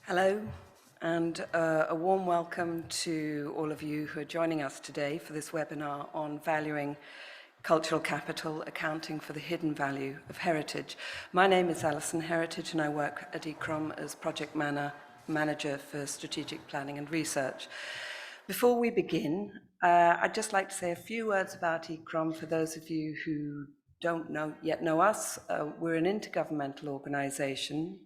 Hello, and a warm welcome to all of you who are joining us today for this webinar on valuing cultural capital, accounting for the hidden value of heritage. My name is Alison Heritage, and I work at ICCROM as Project Manager for Strategic Planning and Research. Before we begin, I'd just like to say a few words about ICCROM for those of you who don't yet know us. We're an intergovernmental organisation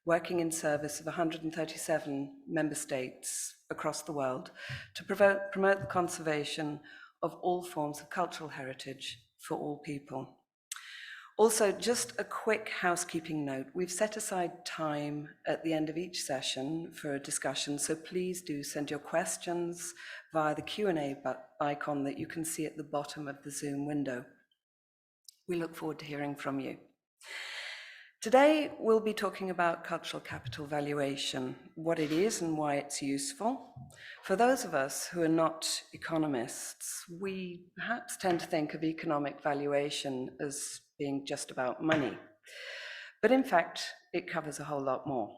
working in service of 137 member states across the world to promote the conservation of all forms of cultural heritage for all people. Also, just a quick housekeeping note. We've set aside time at the end of each session for a discussion, so please do send your questions via the Q&A icon that you can see at the bottom of the Zoom window. We look forward to hearing from you. Today, we'll be talking about cultural capital valuation, what it is and why it's useful. For those of us who are not economists, we perhaps tend to think of economic valuation as being just about money. But in fact, it covers a whole lot more.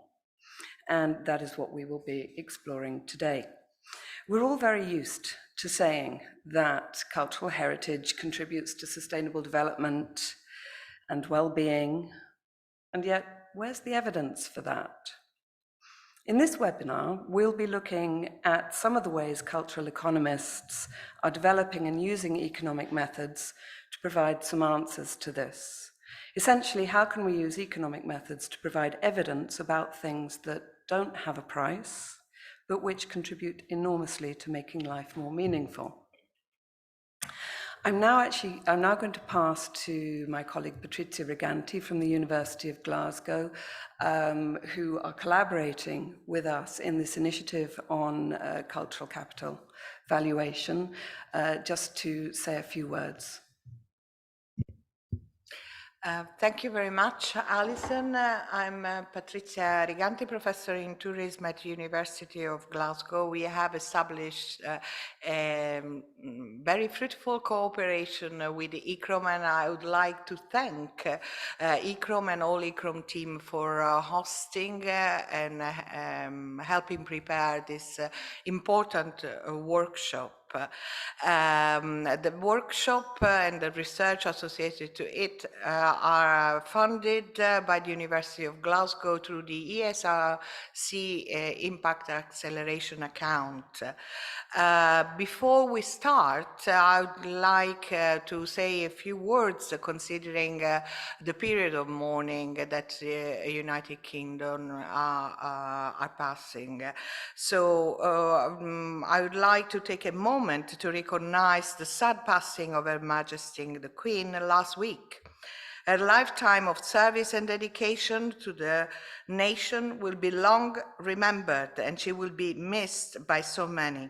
And that is what we will be exploring today. We're all very used to saying that cultural heritage contributes to sustainable development and well-being. And yet, where's the evidence for that? In this webinar, we'll be looking at some of the ways cultural economists are developing and using economic methods to provide some answers to this. Essentially, how can we use economic methods to provide evidence about things that don't have a price, but which contribute enormously to making life more meaningful? I'm now going to pass to my colleague Patrizia Riganti from the University of Glasgow, who are collaborating with us in this initiative on cultural capital valuation, just to say a few words. Thank you very much, Alison. I'm Patrizia Riganti, professor in tourism at University of Glasgow. We have established very fruitful cooperation with the ICCROM, and I would like to thank ICCROM and all ICCROM team for hosting and helping prepare this important workshop. The workshop and the research associated to it are funded by the University of Glasgow through the ESRC Impact Acceleration Account. Before we start, I would like to say a few words considering the period of mourning that the United Kingdom are passing. So I would like to take a moment to recognize the sad passing of Her Majesty the Queen last week. Her lifetime of service and dedication to the nation will be long remembered, and she will be missed by so many.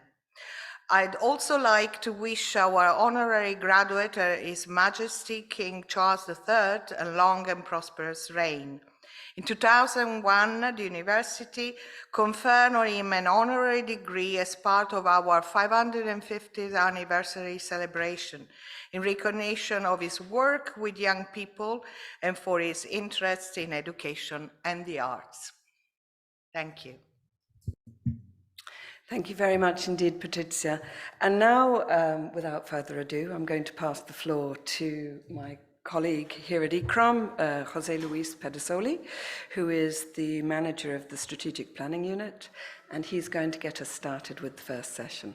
I'd also like to wish our honorary graduate, His Majesty King Charles III, a long and prosperous reign. In 2001, the university conferred on him an honorary degree as part of our 550th anniversary celebration in recognition of his work with young people and for his interest in education and the arts. Thank you. Thank you very much indeed, Patrizia. And now, without further ado, I'm going to pass the floor to my colleague here at ICCROM, José Luis Pedasoli, who is the manager of the Strategic Planning Unit, and he's going to get us started with the first session.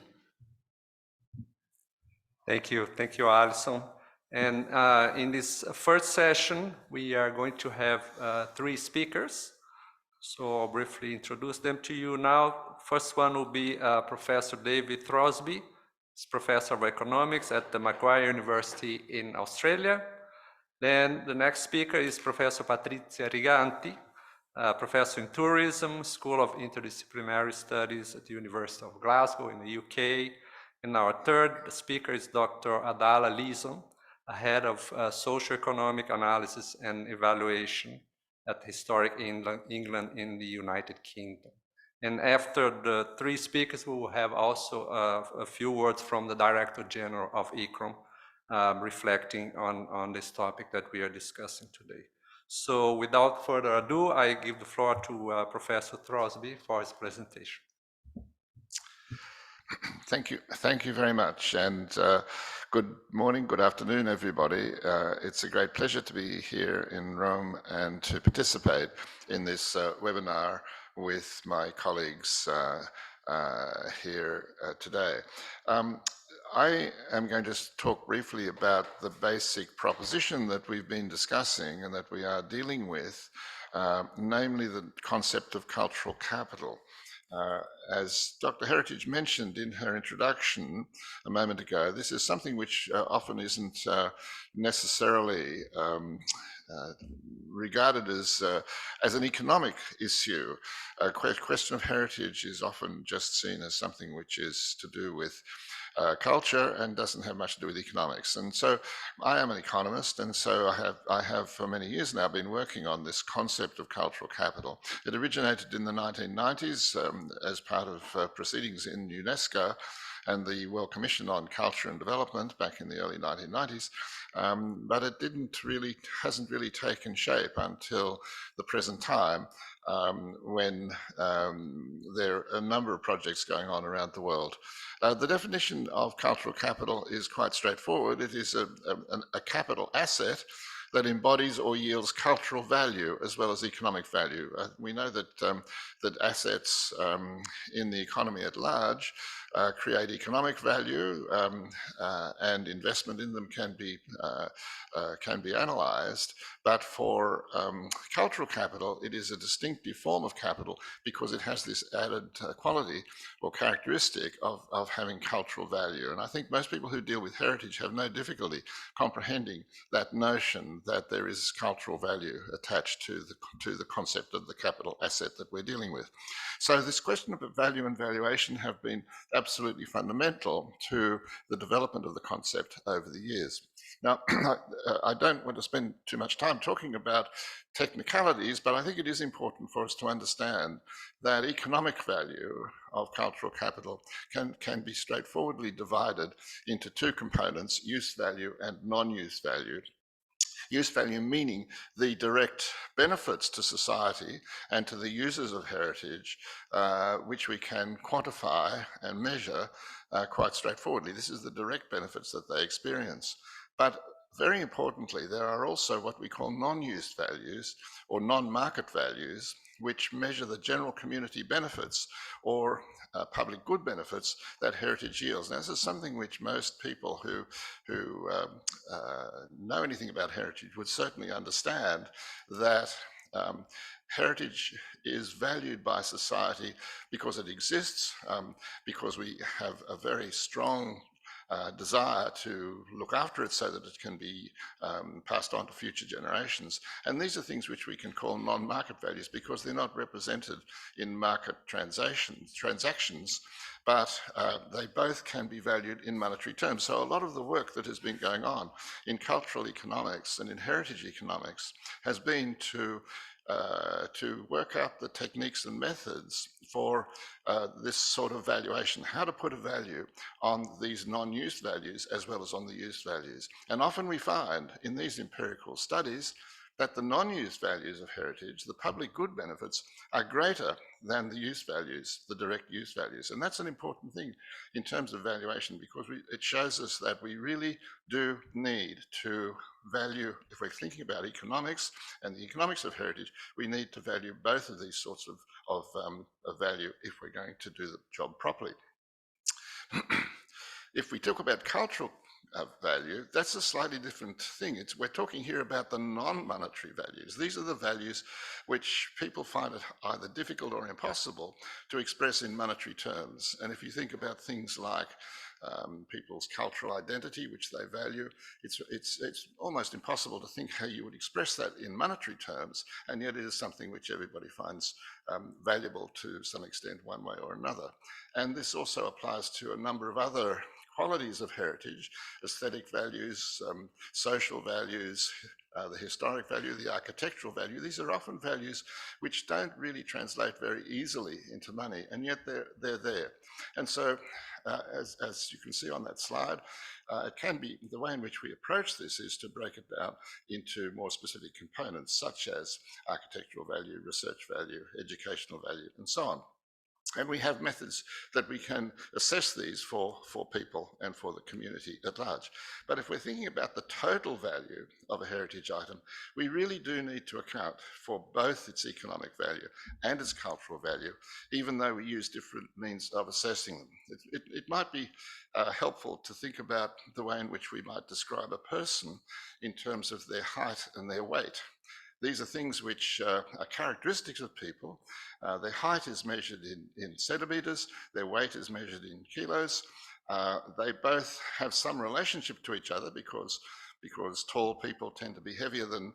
Thank you, Alison. And in this first session, we are going to have 3 speakers. So I'll briefly introduce them to you now. First one will be Professor David Throsby. He's Professor of Economics at the Macquarie University in Australia. Then the next speaker is Professor Patrizia Riganti, Professor in Tourism, School of Interdisciplinary Studies at the University of Glasgow in the UK. And our third speaker is Dr. Adala Leeson, Head of Socio-economic Analysis and Evaluation at Historic England in the United Kingdom. And after the 3 speakers, we will have also a few words from the Director General of ICCROM reflecting on this topic that we are discussing today. So without further ado, I give the floor to Professor Throsby for his presentation. Thank you very much, and good morning, good afternoon, everybody. It's a great pleasure to be here in Rome and to participate in this webinar with my colleagues here today. I am going to talk briefly about the basic proposition that we've been discussing and that we are dealing with, namely the concept of cultural capital. As Dr. Heritage mentioned in her introduction a moment ago, this is something which often isn't necessarily regarded as an economic issue. A question of heritage is often just seen as something which is to do with culture and doesn't have much to do with economics. And so I am an economist, and so I have for many years now been working on this concept of cultural capital. It originated in the 1990s as part of proceedings in UNESCO and the World Commission on Culture and Development back in the early 1990s, but it hasn't really taken shape until the present time, when there are a number of projects going on around the world. The definition of cultural capital is quite straightforward. It is a capital asset that embodies or yields cultural value as well as economic value. We know that assets in the economy at large create economic value, and investment in them can be analysed. But for cultural capital, it is a distinctive form of capital because it has this added quality or characteristic of having cultural value. And I think most people who deal with heritage have no difficulty comprehending that notion that there is cultural value attached to the concept of the capital asset that we're dealing with. So this question of value and valuation have been absolutely fundamental to the development of the concept over the years. Now, I don't want to spend too much time talking about technicalities, but I think it is important for us to understand that economic value of cultural capital can be straightforwardly divided into two components: use value and non-use value. Use value meaning the direct benefits to society and to the users of heritage, which we can quantify and measure quite straightforwardly. This is the direct benefits that they experience. But very importantly, there are also what we call non-use values or non-market values, which measure the general community benefits or public good benefits that heritage yields. Now, this is something which most people who know anything about heritage would certainly understand, that heritage is valued by society because it exists, because we have a very strong desire to look after it so that it can be passed on to future generations. And these are things which we can call non-market values because they're not represented in market transactions, but they both can be valued in monetary terms. So a lot of the work that has been going on in cultural economics and in heritage economics has been to work out the techniques and methods for this sort of valuation, how to put a value on these non-use values as well as on the use values. And often we find in these empirical studies that the non-use values of heritage, the public good benefits, are greater than the use values, the direct use values. And that's an important thing in terms of valuation, because it shows us that we really do need to value, if we're thinking about economics and the economics of heritage, we need to value both of these sorts of value if we're going to do the job properly. If we talk about cultural value, that's a slightly different thing. We're talking here about the non-monetary values. These are the values which people find it either difficult or impossible to express in monetary terms. And if you think about things like people's cultural identity, which they value, it's almost impossible to think how you would express that in monetary terms, and yet it is something which everybody finds valuable to some extent, one way or another. And this also applies to a number of other qualities of heritage: aesthetic values, social values, the historic value, the architectural value. These are often values which don't really translate very easily into money, and yet they're there. And so, as you can see on that slide, it can be, the way in which we approach this is to break it down into more specific components, such as architectural value, research value, educational value, and so on. And we have methods that we can assess these for people and for the community at large. But if we're thinking about the total value of a heritage item, we really do need to account for both its economic value and its cultural value, even though we use different means of assessing them. It might be helpful to think about the way in which we might describe a person in terms of their height and their weight. These are things which are characteristics of people. Their height is measured in centimeters, their weight is measured in kilos. They both have some relationship to each other because tall people tend to be heavier than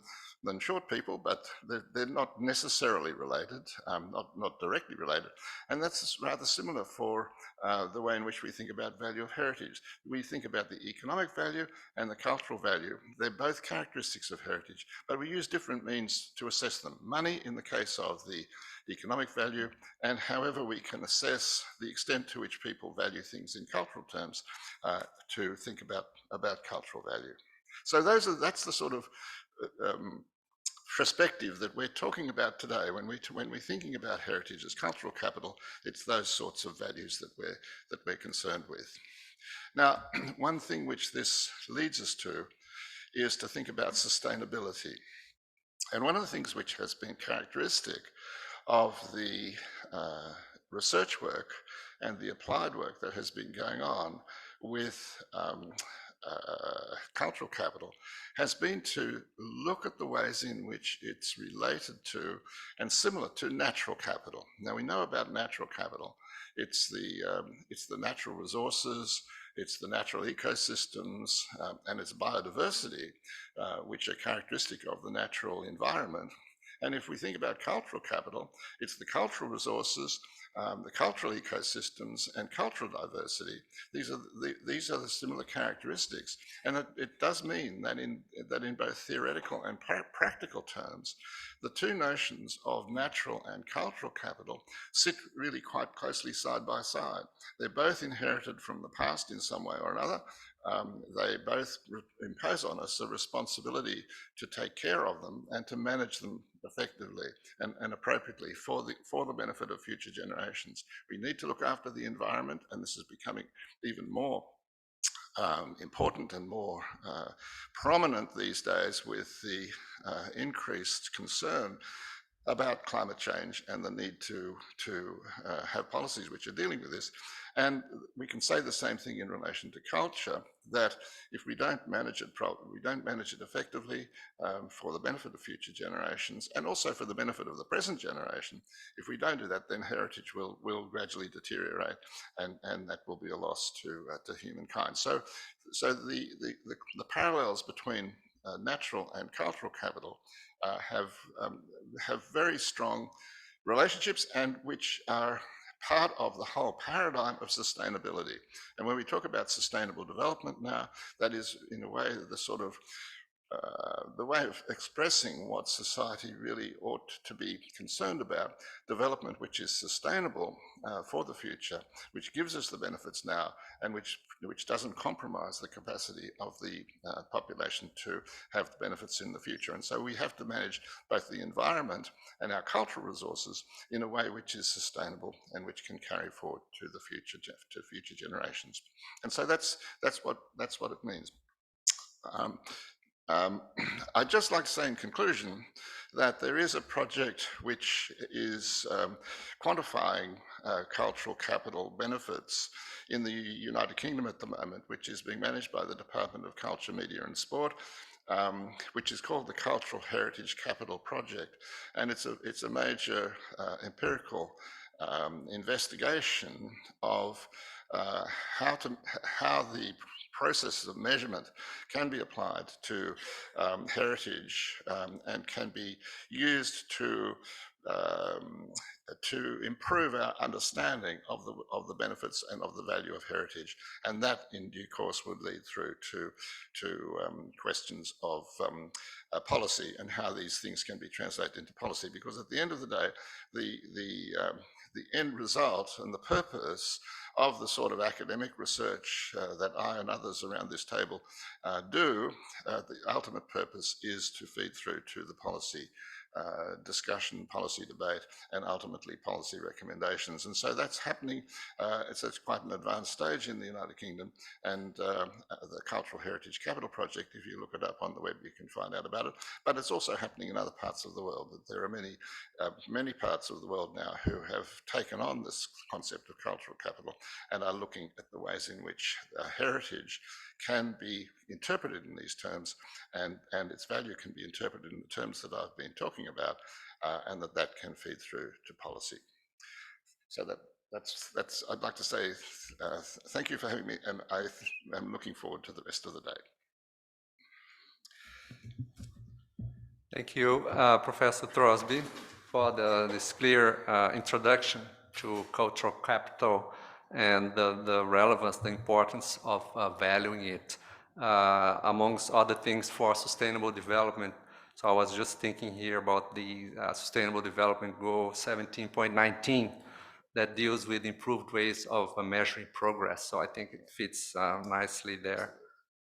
short people, but they're not necessarily related, not directly related. And that's rather similar for the way in which we think about value of heritage. We think about the economic value and the cultural value. They're both characteristics of heritage, but we use different means to assess them. Money in the case of the economic value, and however we can assess the extent to which people value things in cultural terms to think about cultural value. So that's the sort of perspective that we're talking about today. When we're thinking about heritage as cultural capital, it's those sorts of values that we're concerned with. Now, one thing which this leads us to is to think about sustainability. And one of the things which has been characteristic of the research work and the applied work that has been going on with cultural capital has been to look at the ways in which it's related to and similar to natural capital. Now, we know about natural capital. It's the natural resources, it's the natural ecosystems, and it's biodiversity, which are characteristic of the natural environment. And if we think about cultural capital, it's the cultural resources, the cultural ecosystems, and cultural diversity. These are the similar characteristics, and it does mean that in both theoretical and practical terms, the two notions of natural and cultural capital sit really quite closely side by side. They're both inherited from the past in some way or another. They both impose on us a responsibility to take care of them and to manage them effectively and appropriately for the benefit of future generations. We need to look after the environment, and this is becoming even more important and more prominent these days with the increased concern about climate change and the need to have policies which are dealing with this. And we can say the same thing in relation to culture, that if we don't manage it properly, we don't manage it effectively for the benefit of future generations and also for the benefit of the present generation, if we don't do that, then heritage will gradually deteriorate, and that will be a loss to humankind. So the parallels between natural and cultural capital have very strong relationships, and which are part of the whole paradigm of sustainability. And when we talk about sustainable development now, that is in a way the sort of the way of expressing what society really ought to be concerned about, development which is sustainable for the future, which gives us the benefits now, and which doesn't compromise the capacity of the population to have the benefits in the future. And so we have to manage both the environment and our cultural resources in a way which is sustainable and which can carry forward to the future generations. And so that's what it means. I'd just like to say in conclusion that there is a project which is quantifying cultural capital benefits in the United Kingdom at the moment, which is being managed by the Department of Culture, Media and Sport, which is called the Cultural Heritage Capital Project. And it's a major empirical investigation of how the processes of measurement can be applied to heritage and can be used to to improve our understanding of the benefits and of the value of heritage, and that in due course would lead through to questions of policy and how these things can be translated into policy. Because at the end of the day, the end result and the purpose of the sort of academic research that I and others around this table do, the ultimate purpose is to feed through to the policy discussion, policy debate, and ultimately policy recommendations. And so that's happening. It's quite an advanced stage in the United Kingdom, and the Cultural Heritage Capital Project, if you look it up on the web, you can find out about it. But it's also happening in other parts of the world. There are many parts of the world now who have taken on this concept of cultural capital and are looking at the ways in which heritage can be interpreted in these terms, and its value can be interpreted in the terms that I've been talking about, and that can feed through to policy. So that's I'd like to say thank you for having me, and I am looking forward to the rest of the day. Thank you, Professor Throsby, for this clear introduction to cultural capital and the relevance, the importance of valuing it, amongst other things for sustainable development. So I was just thinking here about the Sustainable Development Goal 17.19 that deals with improved ways of measuring progress. So I think it fits nicely there.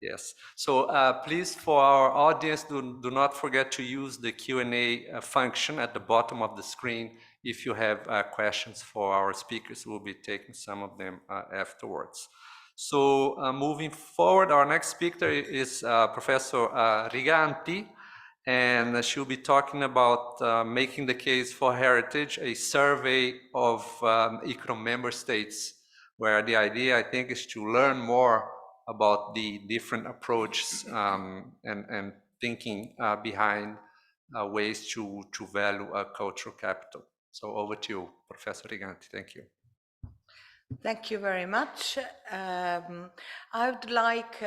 Yes. So please, for our audience, do not forget to use the Q&A function at the bottom of the screen if you have questions for our speakers. We'll be taking some of them afterwards. So moving forward, our next speaker is Professor Riganti, and she'll be talking about making the case for heritage, a survey of ICCROM member states, where the idea, I think, is to learn more about the different approaches and thinking behind ways to value cultural capital. So over to you, Professor Riganti. Thank you. Thank you very much. I would like,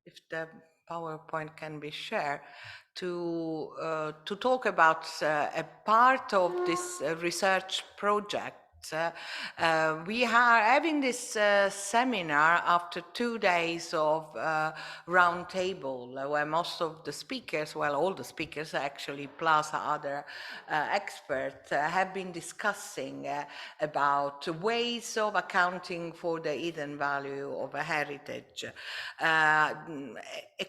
if the PowerPoint can be shared, to talk about a part of this research project. We are having this seminar after 2 days of roundtable, where most of the speakers, well, all the speakers actually, plus other experts, have been discussing about ways of accounting for the hidden value of a heritage. A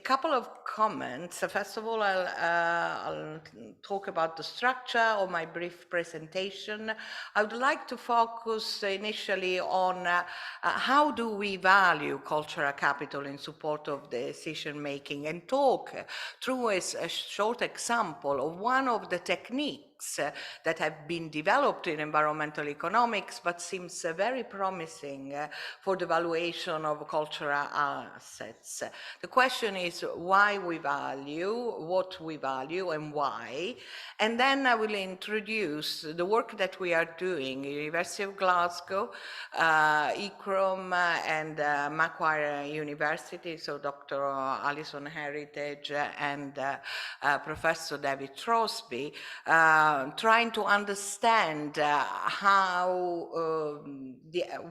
couple of comments. First of all, I'll talk about the structure of my brief presentation. I would like to focus initially on how do we value cultural capital in support of decision making, and talk through a short example of one of the techniques that have been developed in environmental economics but seems very promising for the valuation of cultural assets. The question is why we value, what we value, and why. And then I will introduce the work that we are doing at University of Glasgow, ICCROM, and Macquarie University, so Dr. Alison Heritage and Professor David Throsby, trying to understand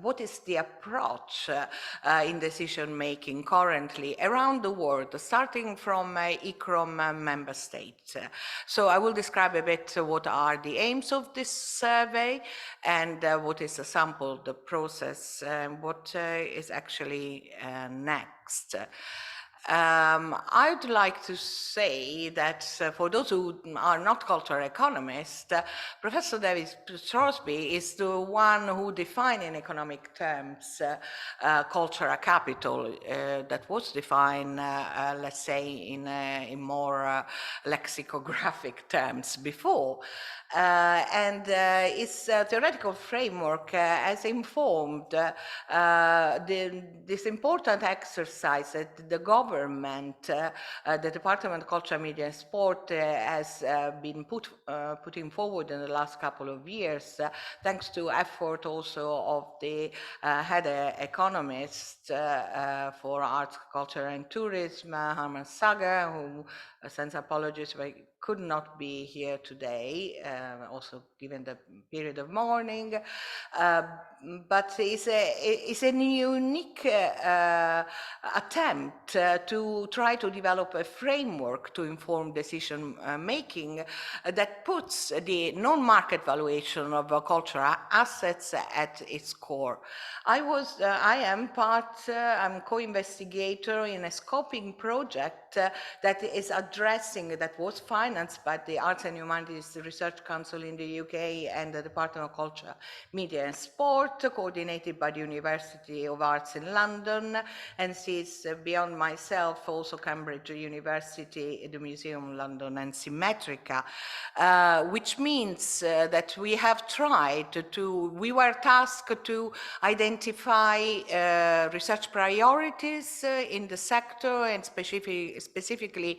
what is the approach in decision making currently around the world, starting from ICCROM member states. So I will describe a bit what are the aims of this survey and what is a sample, the process, and what is actually next. I'd like to say that for those who are not cultural economists, Professor David Throsby is the one who defined in economic terms cultural capital that was defined, let's say, in more lexicographic terms before. And its theoretical framework has informed this important exercise that the government, the Department of Culture, Media and Sport has been putting forward in the last couple of years, thanks to effort also of the head economist for arts, culture and tourism, Harman Sagar, who sends apologies, but could not be here today, also given the period of mourning, but it's a unique attempt to try to develop a framework to inform decision making that puts the non-market valuation of cultural assets at its core. I'm co-investigator in a scoping project that is addressing, that was financed by the Arts and Humanities Research Council in the UK and the Department of Culture, Media and Sport, coordinated by the University of Arts in London, and sees beyond myself also Cambridge University, the Museum of London and Symmetrica, which means that we have we were tasked to identify research priorities in the sector, and specifically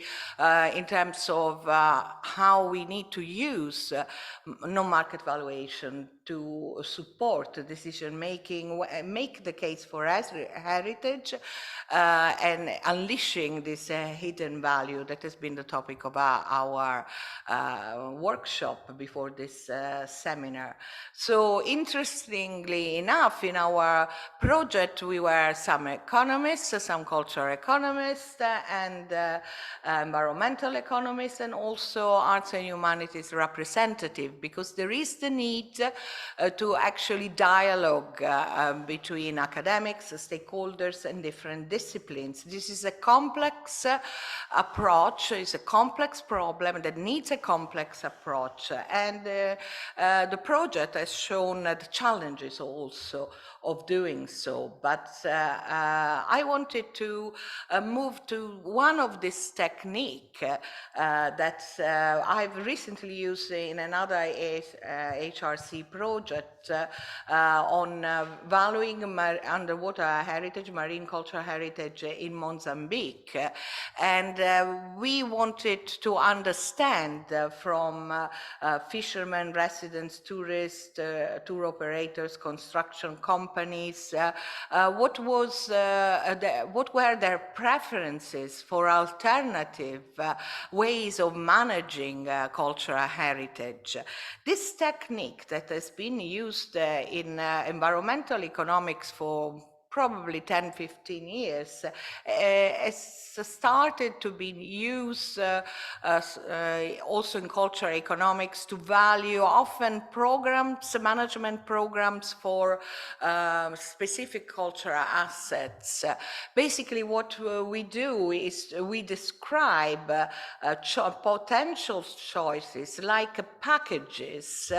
in terms of how we need to use non-market valuation to support decision making, make the case for heritage, and unleashing this hidden value that has been the topic of our workshop before this seminar. So interestingly enough, in our project we were some economists, some cultural economists, and environmental economists, and also arts and humanities representative, because there is the need to actually dialogue between academics, stakeholders, and different disciplines. This is a complex approach, it's a complex problem that needs a complex approach, and the project has shown the challenges also of doing so. But I wanted to move to one of this technique that I've recently used in another HRC project on valuing underwater heritage, marine cultural heritage in Mozambique. And we wanted to understand from fishermen, residents, tourists, tour operators, construction companies, what were their preferences for alternative ways of managing cultural heritage. This technique that has been used in environmental economics for probably 10-15 years, has started to be used also in cultural economics to value often programs, management programs for specific cultural assets. Basically what we do is we describe potential choices like packages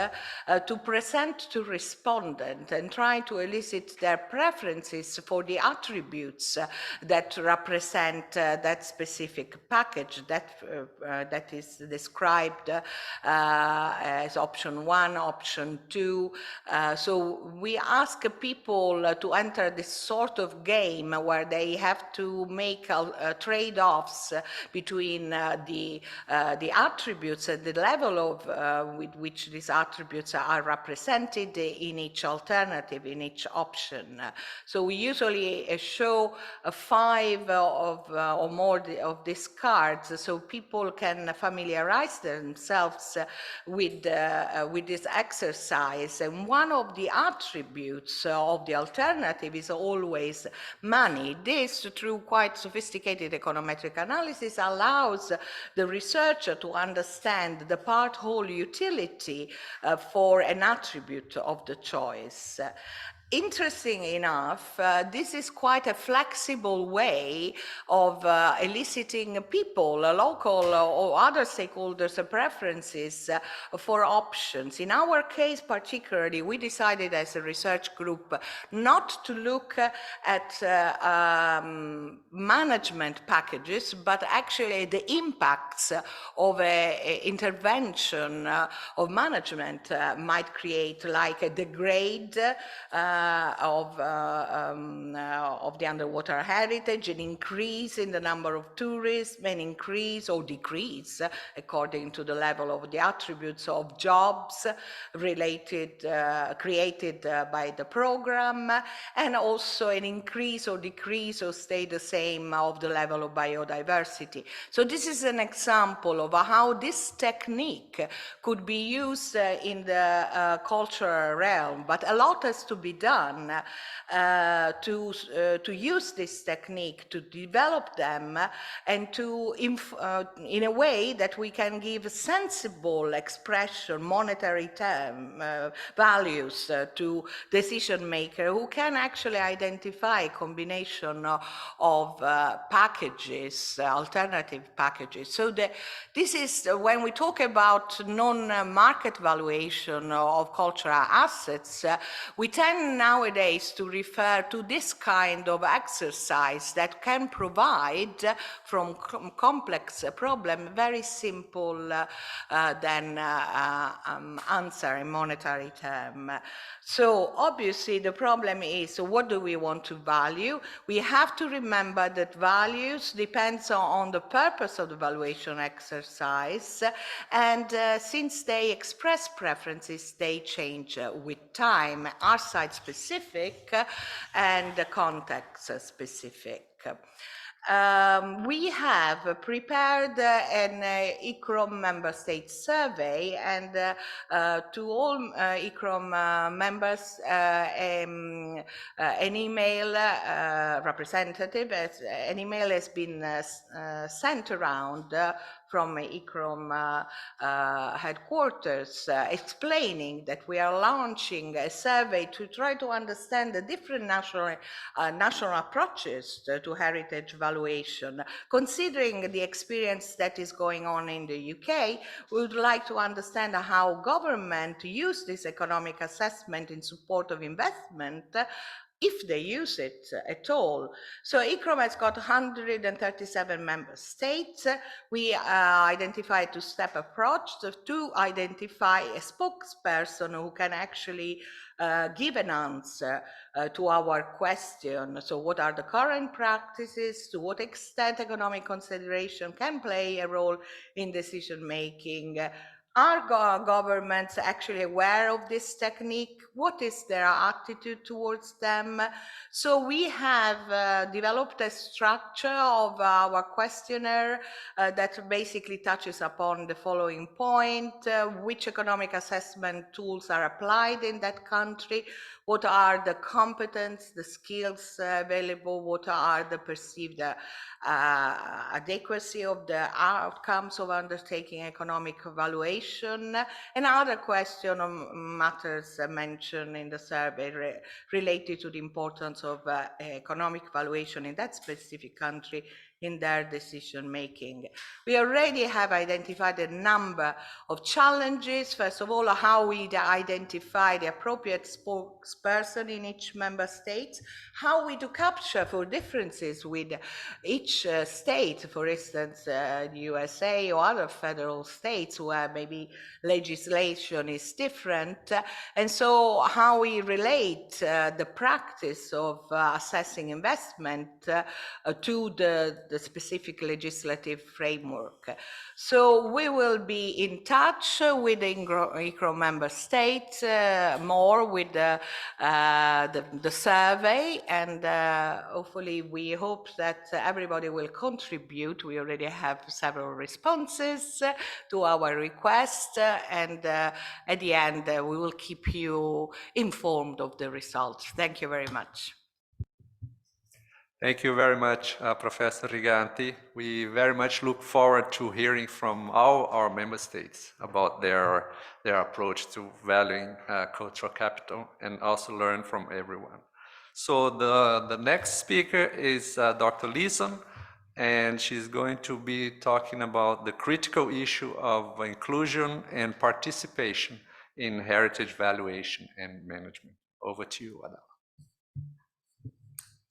to present to respondents and try to elicit their preferences for the attributes that represent that specific package that is described as option 1, option 2. So we ask people to enter this sort of game where they have to make trade-offs between the attributes and the level of with which these attributes are represented in each alternative, in each option. So we usually show 5 or more of these cards so people can familiarize themselves with this exercise. And one of the attributes of the alternative is always money. This, through quite sophisticated econometric analysis, allows the researcher to understand the part-whole utility for an attribute of the choice. Interesting enough, this is quite a flexible way of eliciting people, local or other stakeholders' preferences for options. In our case particularly, we decided as a research group not to look at management packages, but actually the impacts of an intervention of management might create, like a degrade of the underwater heritage, an increase in the number of tourists, an increase or decrease according to the level of the attributes of jobs related, created by the program, and also an increase or decrease or stay the same of the level of biodiversity. So this is an example of how this technique could be used in the cultural realm, but a lot has to be done to use this technique, to develop them, and to, in a way that we can give sensible expression, monetary term, values to decision makers who can actually identify a combination of packages, alternative packages. So this is when we talk about non-market valuation of cultural assets, we tend nowadays to refer to this kind of exercise that can provide from complex problem very simple answer in monetary term. So obviously the problem is, so what do we want to value? We have to remember that values depends on the purpose of the valuation exercise, and since they express preferences, they change with time, are site specific and context specific. We have prepared an ICCROM member state survey, and to all ICCROM members an email representative, an email has been sent around from ICCROM headquarters explaining that we are launching a survey to try to understand the different national approaches to heritage valuation. Considering the experience that is going on in the UK, we would like to understand how government use this economic assessment in support of investment, if they use it at all. So ICCROM has got 137 member states. We identified a two-step approach to identify a spokesperson who can actually give an answer to our question. So what are the current practices? To what extent economic consideration can play a role in decision making? Are governments actually aware of this technique? What is their attitude towards them? So we have developed a structure of our questionnaire that basically touches upon the following point: which economic assessment tools are applied in that country? What are the competence, the skills available? What are the perceived adequacy of the outcomes of undertaking economic evaluation? Another question on matters mentioned in the survey related to the importance of economic valuation in that specific country in their decision making. We already have identified a number of challenges. First of all, how we identify the appropriate spokesperson in each member state, how we do capture for differences with each state, for instance, the USA or other federal states where maybe legislation is different, and so how we relate the practice of assessing investment to the specific legislative framework. So we will be in touch with the ICCROM member states, more with the survey, and hopefully we hope that everybody will contribute. We already have several responses to our request, and at the end we will keep you informed of the results. Thank you very much. Thank you very much, Professor Riganti. We very much look forward to hearing from all our member states about their approach to valuing cultural capital, and also learn from everyone. So the next speaker is Dr. Leeson, and she's going to be talking about the critical issue of inclusion and participation in heritage valuation and management. Over to you, Adala.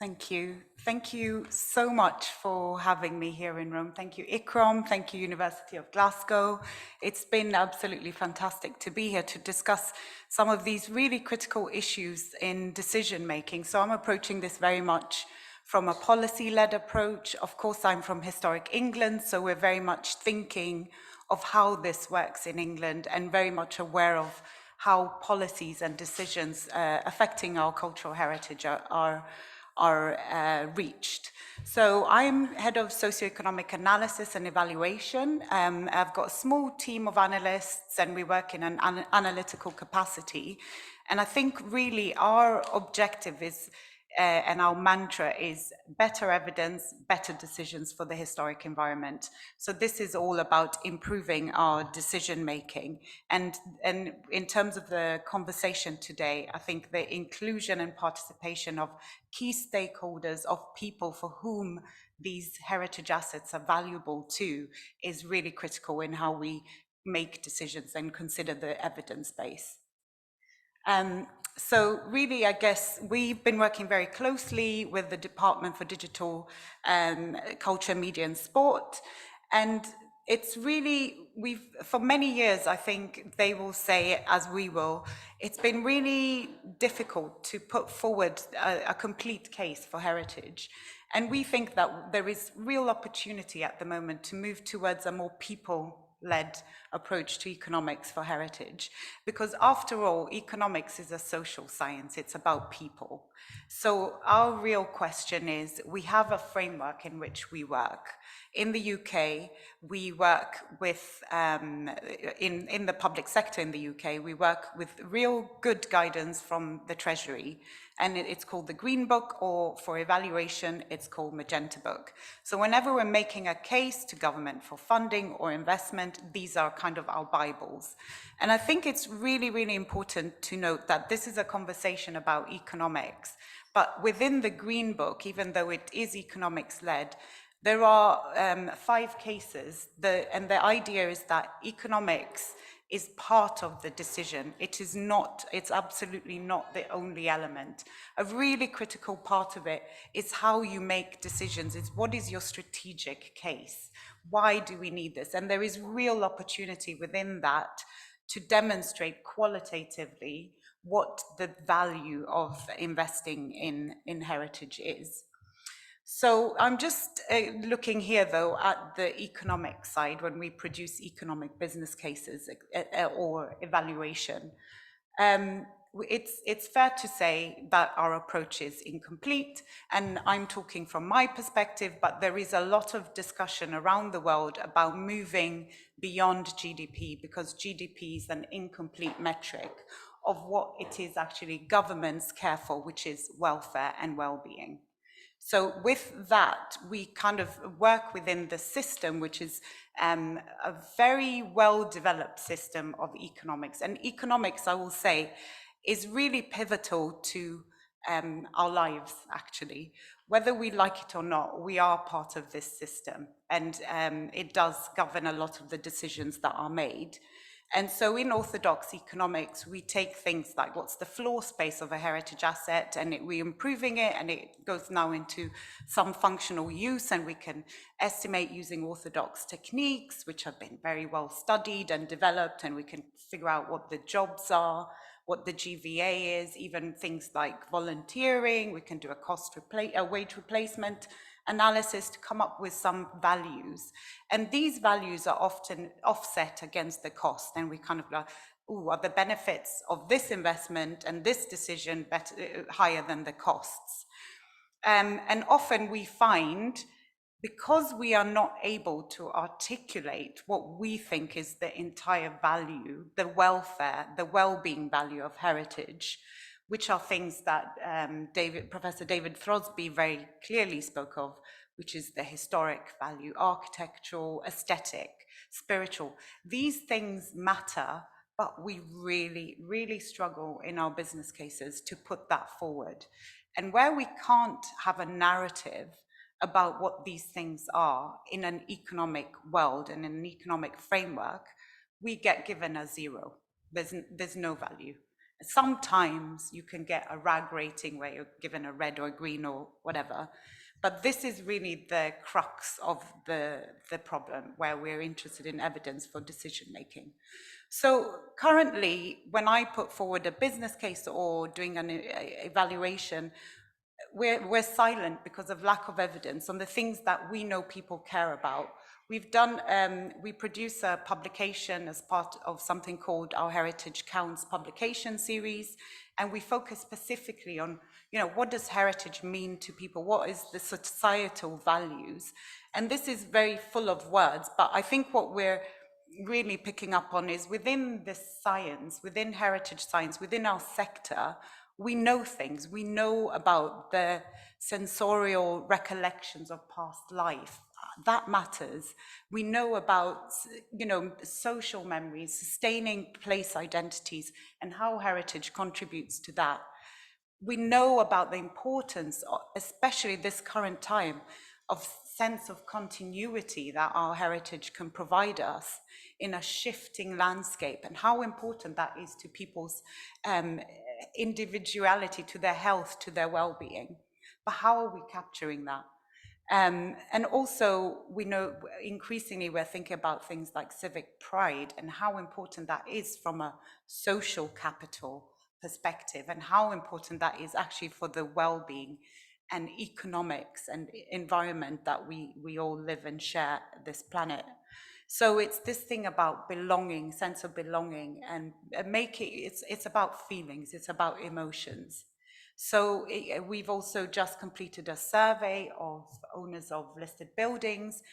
Thank you. Thank you so much for having me here in Rome. Thank you, ICCROM. Thank you, University of Glasgow. It's been absolutely fantastic to be here to discuss some of these really critical issues in decision making. So I'm approaching this very much from a policy-led approach. Of course, I'm from historic England, so we're very much thinking of how this works in England and very much aware of how policies and decisions affecting our cultural heritage are reached. So I'm head of socio-economic analysis and evaluation. I've got a small team of analysts and we work in an analytical capacity. And I think really our objective is, and our mantra is better evidence, better decisions for the historic environment. So this is all about improving our decision making. And in terms of the conversation today, I think the inclusion and participation of key stakeholders, of people for whom these heritage assets are valuable to, is really critical in how we make decisions and consider the evidence base. So really, I guess we've been working very closely with the Department for Digital Culture, Media and Sport. And it's really, for many years, I think they will say, as we will, it's been really difficult to put forward a complete case for heritage. And we think that there is real opportunity at the moment to move towards a more people-led approach to economics for heritage, because after all, economics is a social science, it's about people. So our real question is, we have a framework in which we work. In the UK, we work with, in the public sector in the UK, we work with real good guidance from the Treasury, and it's called the Green Book, or for evaluation, it's called Magenta Book. So whenever we're making a case to government for funding or investment, these are kind of our Bibles. And I think it's really, really important to note that this is a conversation about economics, but within the Green Book, even though it is economics-led, there are 5 cases, and the idea is that economics is part of the decision. It is not, it's absolutely not the only element. A really critical part of it is how you make decisions, is what is your strategic case? Why do we need this? And there is real opportunity within that to demonstrate qualitatively what the value of investing in heritage is. So I'm just looking here, though, at the economic side when we produce economic business cases or evaluation. It's fair to say that our approach is incomplete, and I'm talking from my perspective, but there is a lot of discussion around the world about moving beyond GDP, because GDP is an incomplete metric of what it is actually governments care for, which is welfare and well-being. So with that, we kind of work within the system, which is a very well-developed system of economics. And economics, I will say, is really pivotal to our lives, actually. Whether we like it or not, we are part of this system. And it does govern a lot of the decisions that are made. And so in orthodox economics, we take things like what's the floor space of a heritage asset, and we're improving it, and it goes now into some functional use, and we can estimate using orthodox techniques, which have been very well studied and developed, and we can figure out what the jobs are, what the GVA is, even things like volunteering. We can do a wage replacement analysis to come up with some values. And these values are often offset against the cost. And we kind of like, ooh, are the benefits of this investment and this decision higher than the costs? And often we find, because we are not able to articulate what we think is the entire value, the welfare, the well-being value of heritage, which are things that Professor David Throsby very clearly spoke of, which is the historic value, architectural, aesthetic, spiritual. These things matter, but we really, really struggle in our business cases to put that forward. And where we can't have a narrative about what these things are in an economic world and in an economic framework, we get given a 0. There's no value. Sometimes you can get a RAG rating where you're given a red or a green or whatever, but this is really the crux of the problem, where we're interested in evidence for decision making. So currently, when I put forward a business case or doing an evaluation, we're silent because of lack of evidence on the things that we know people care about. We produce a publication as part of something called our Heritage Counts publication series, and we focus specifically on, what does heritage mean to people? What is the societal values? And this is very full of words, but I think what we're really picking up on is within this science, within heritage science, within our sector, we know things. We know about the sensorial recollections of past life. That matters. We know about, social memories, sustaining place identities, and how heritage contributes to that. We know about the importance, especially this current time, of sense of continuity that our heritage can provide us in a shifting landscape, and how important that is to people's individuality, to their health, to their well-being. But how are we capturing that? And also, we know increasingly we're thinking about things like civic pride and how important that is from a social capital perspective, and how important that is actually for the well-being and economics and environment that we all live and share this planet. So it's this thing about belonging, sense of belonging, and it's about feelings, it's about emotions. So we've also just completed a survey of owners of listed buildings,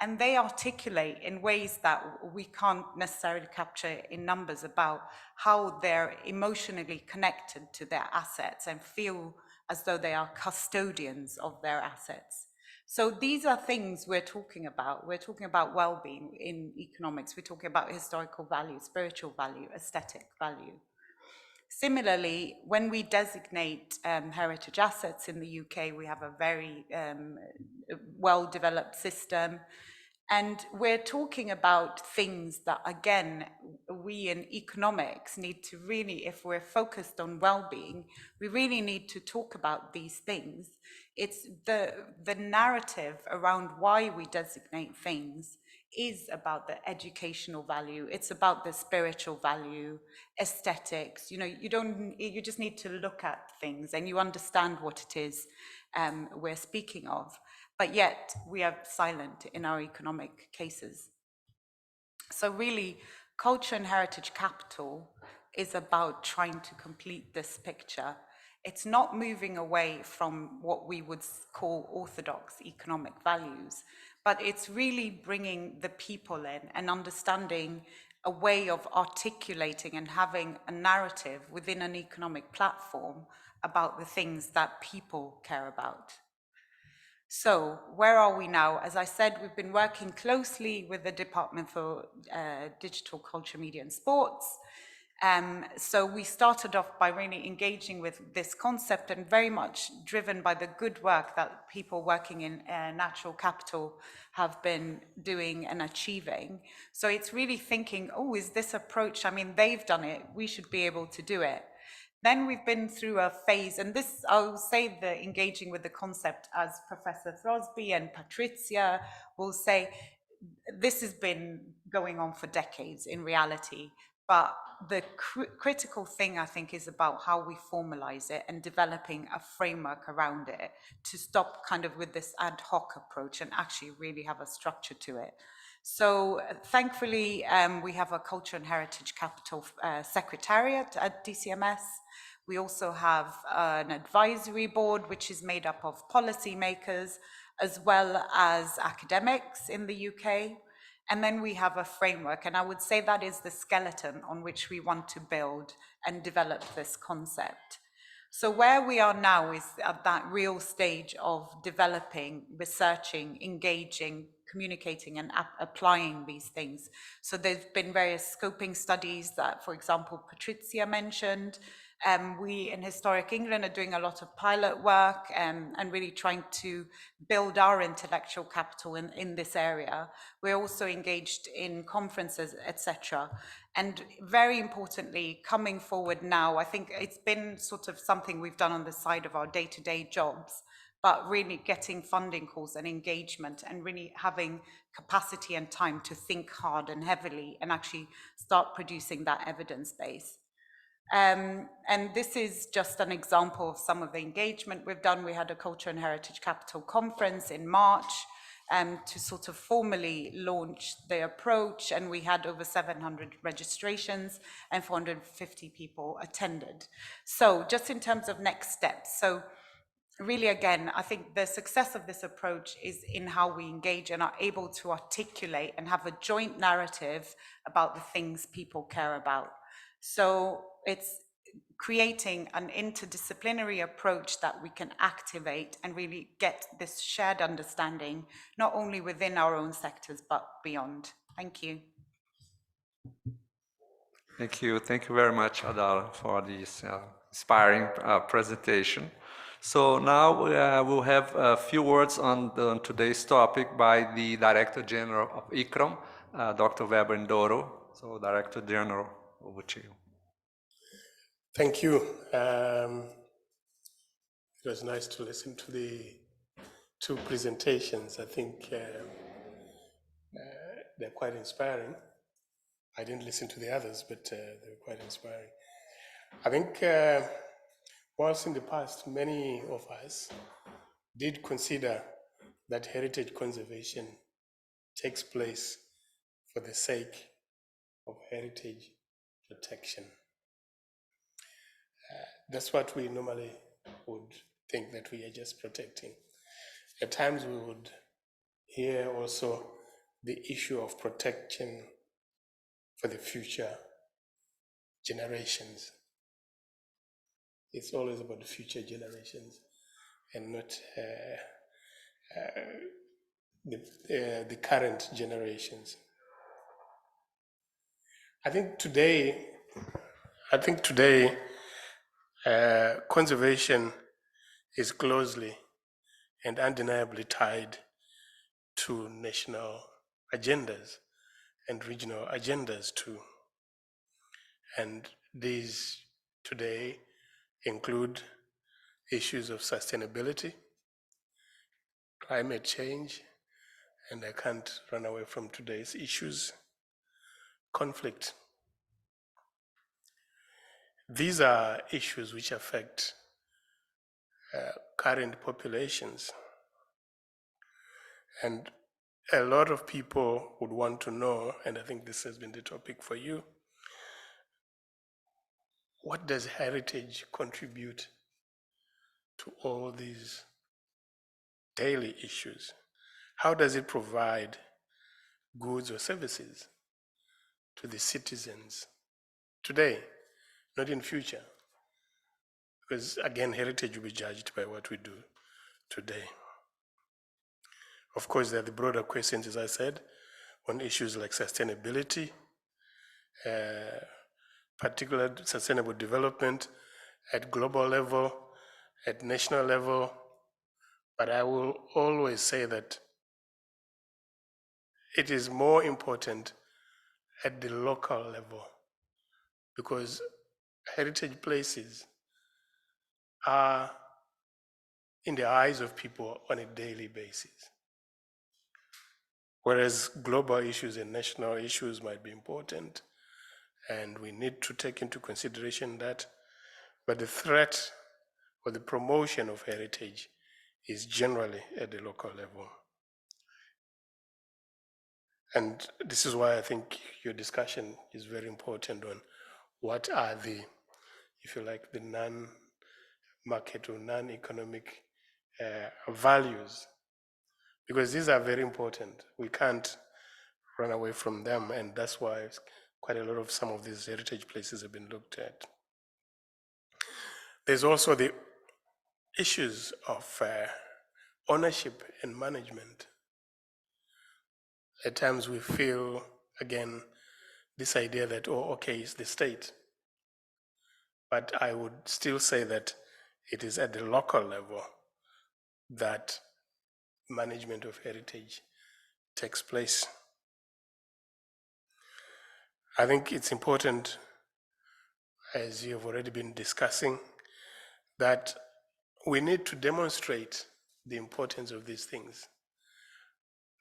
and they articulate in ways that we can't necessarily capture in numbers about how they're emotionally connected to their assets and feel as though they are custodians of their assets. So these are things we're talking about. We're talking about well-being in economics. We're talking about historical value, spiritual value, aesthetic value. Similarly, when we designate heritage assets in the UK, we have a very well-developed system. And we're talking about things that, again, we in economics need to really, if we're focused on well-being, we really need to talk about these things. It's the narrative around why we designate things is about the educational value. It's about the spiritual value, aesthetics. You just need to look at things and you understand what it is we're speaking of. But yet we are silent in our economic cases. So really, culture and heritage capital is about trying to complete this picture. It's not moving away from what we would call orthodox economic values, but it's really bringing the people in and understanding a way of articulating and having a narrative within an economic platform about the things that people care about. So where are we now? As I said, we've been working closely with the Department for Digital Culture, Media and Sports. So we started off by really engaging with this concept, and very much driven by the good work that people working in natural capital have been doing and achieving. So it's really thinking, is this approach, they've done it, we should be able to do it. Then we've been through a phase, and this, I'll say the engaging with the concept, as Professor Throsby and Patrizia will say, this has been going on for decades in reality, but the critical thing, I think, is about how we formalize it and developing a framework around it to stop kind of with this ad hoc approach and actually really have a structure to it. So thankfully, we have a Culture and Heritage Capital Secretariat at DCMS. We also have an advisory board, which is made up of policymakers, as well as academics in the UK. And then we have a framework, and I would say that is the skeleton on which we want to build and develop this concept. So where we are now is at that real stage of developing, researching, engaging, communicating and applying these things. So there's been various scoping studies that, for example, Patrizia mentioned, We in Historic England are doing a lot of pilot work and really trying to build our intellectual capital in this area. We're also engaged in conferences, etc. And very importantly, coming forward now, I think it's been sort of something we've done on the side of our day-to-day jobs, but really getting funding calls and engagement and really having capacity and time to think hard and heavily and actually start producing that evidence base. And this is just an example of some of the engagement we've done. We had a Culture and Heritage Capital Conference in March to sort of formally launch the approach, and we had over 700 registrations and 450 people attended. So just in terms of next steps, so really, again, I think the success of this approach is in how we engage and are able to articulate and have a joint narrative about the things people care about. So it's creating an interdisciplinary approach that we can activate and really get this shared understanding, not only within our own sectors, but beyond. Thank you. Thank you. Thank you very much, Adala, for this inspiring presentation. So now we'll have a few words on today's topic by the Director General of ICCROM, Dr. Weber Ndoro. So Director General, over to you. Thank you. It was nice to listen to the two presentations. I think they're quite inspiring. I didn't listen to the others, but they were quite inspiring. I think whilst in the past many of us did consider that heritage conservation takes place for the sake of heritage protection. That's what we normally would think, that we are just protecting. At times we would hear also the issue of protection for the future generations. It's always about the future generations and not the current generations. I think today, conservation is closely and undeniably tied to national agendas and regional agendas too. And these today include issues of sustainability, climate change, and I can't run away from today's issues, conflict. These are issues which affect current populations. And a lot of people would want to know, and I think this has been the topic for you, what does heritage contribute to all these daily issues? How does it provide goods or services to the citizens today, not in future? Because again, heritage will be judged by what we do today. Of course, there are the broader questions, as I said, on issues like sustainability, particular sustainable development at global level, at national level. But I will always say that it is more important at the local level, because heritage places are in the eyes of people on a daily basis. Whereas global issues and national issues might be important, and we need to take into consideration that, but the threat or the promotion of heritage is generally at the local level. And this is why I think your discussion is very important on what are the, if you like, the non-market or non-economic values, because these are very important. We can't run away from them, and that's why quite a lot of some of these heritage places have been looked at. There's also the issues of ownership and management. At times we feel, again, this idea that, oh, okay, it's the state. But I would still say that it is at the local level that management of heritage takes place. I think it's important, as you have already been discussing, that we need to demonstrate the importance of these things.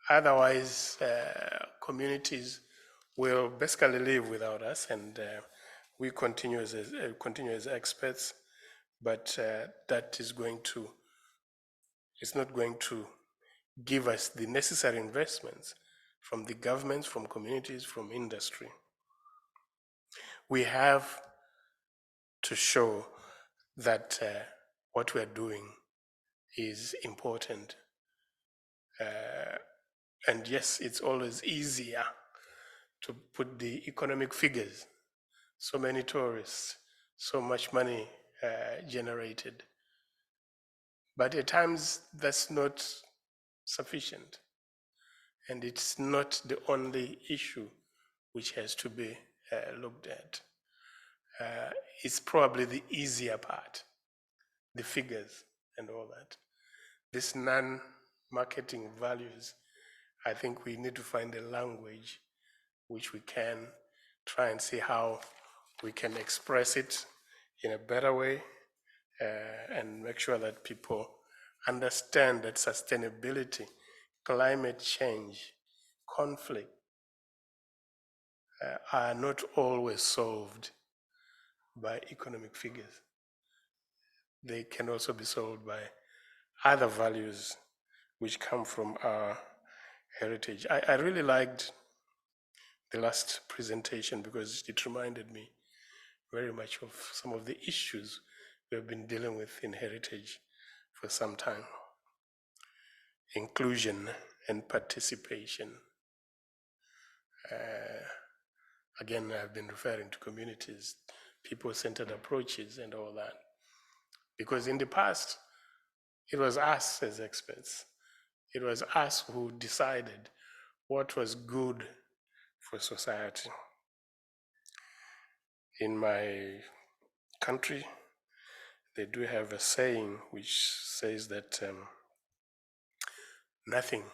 Otherwise, communities will basically live without us, and we continue as experts, but that is it's not going to give us the necessary investments from the governments, from communities, from industry. We have to show that what we're doing is important. And yes, it's always easier to put the economic figures. So many tourists, so much money generated. But at times that's not sufficient. And it's not the only issue which has to be looked at. It's probably the easier part, the figures and all that. These non-marketing values, I think we need to find a language which we can try and see how we can express it in a better way and make sure that people understand that sustainability, climate change, conflict are not always solved by economic figures. They can also be solved by other values which come from our heritage. I really liked the last presentation because it reminded me very much of some of the issues we have been dealing with in heritage for some time. Inclusion and participation. Again, I've been referring to communities, people-centered approaches and all that. Because in the past, it was us as experts. It was us who decided what was good for society. In my country, they do have a saying which says that nothing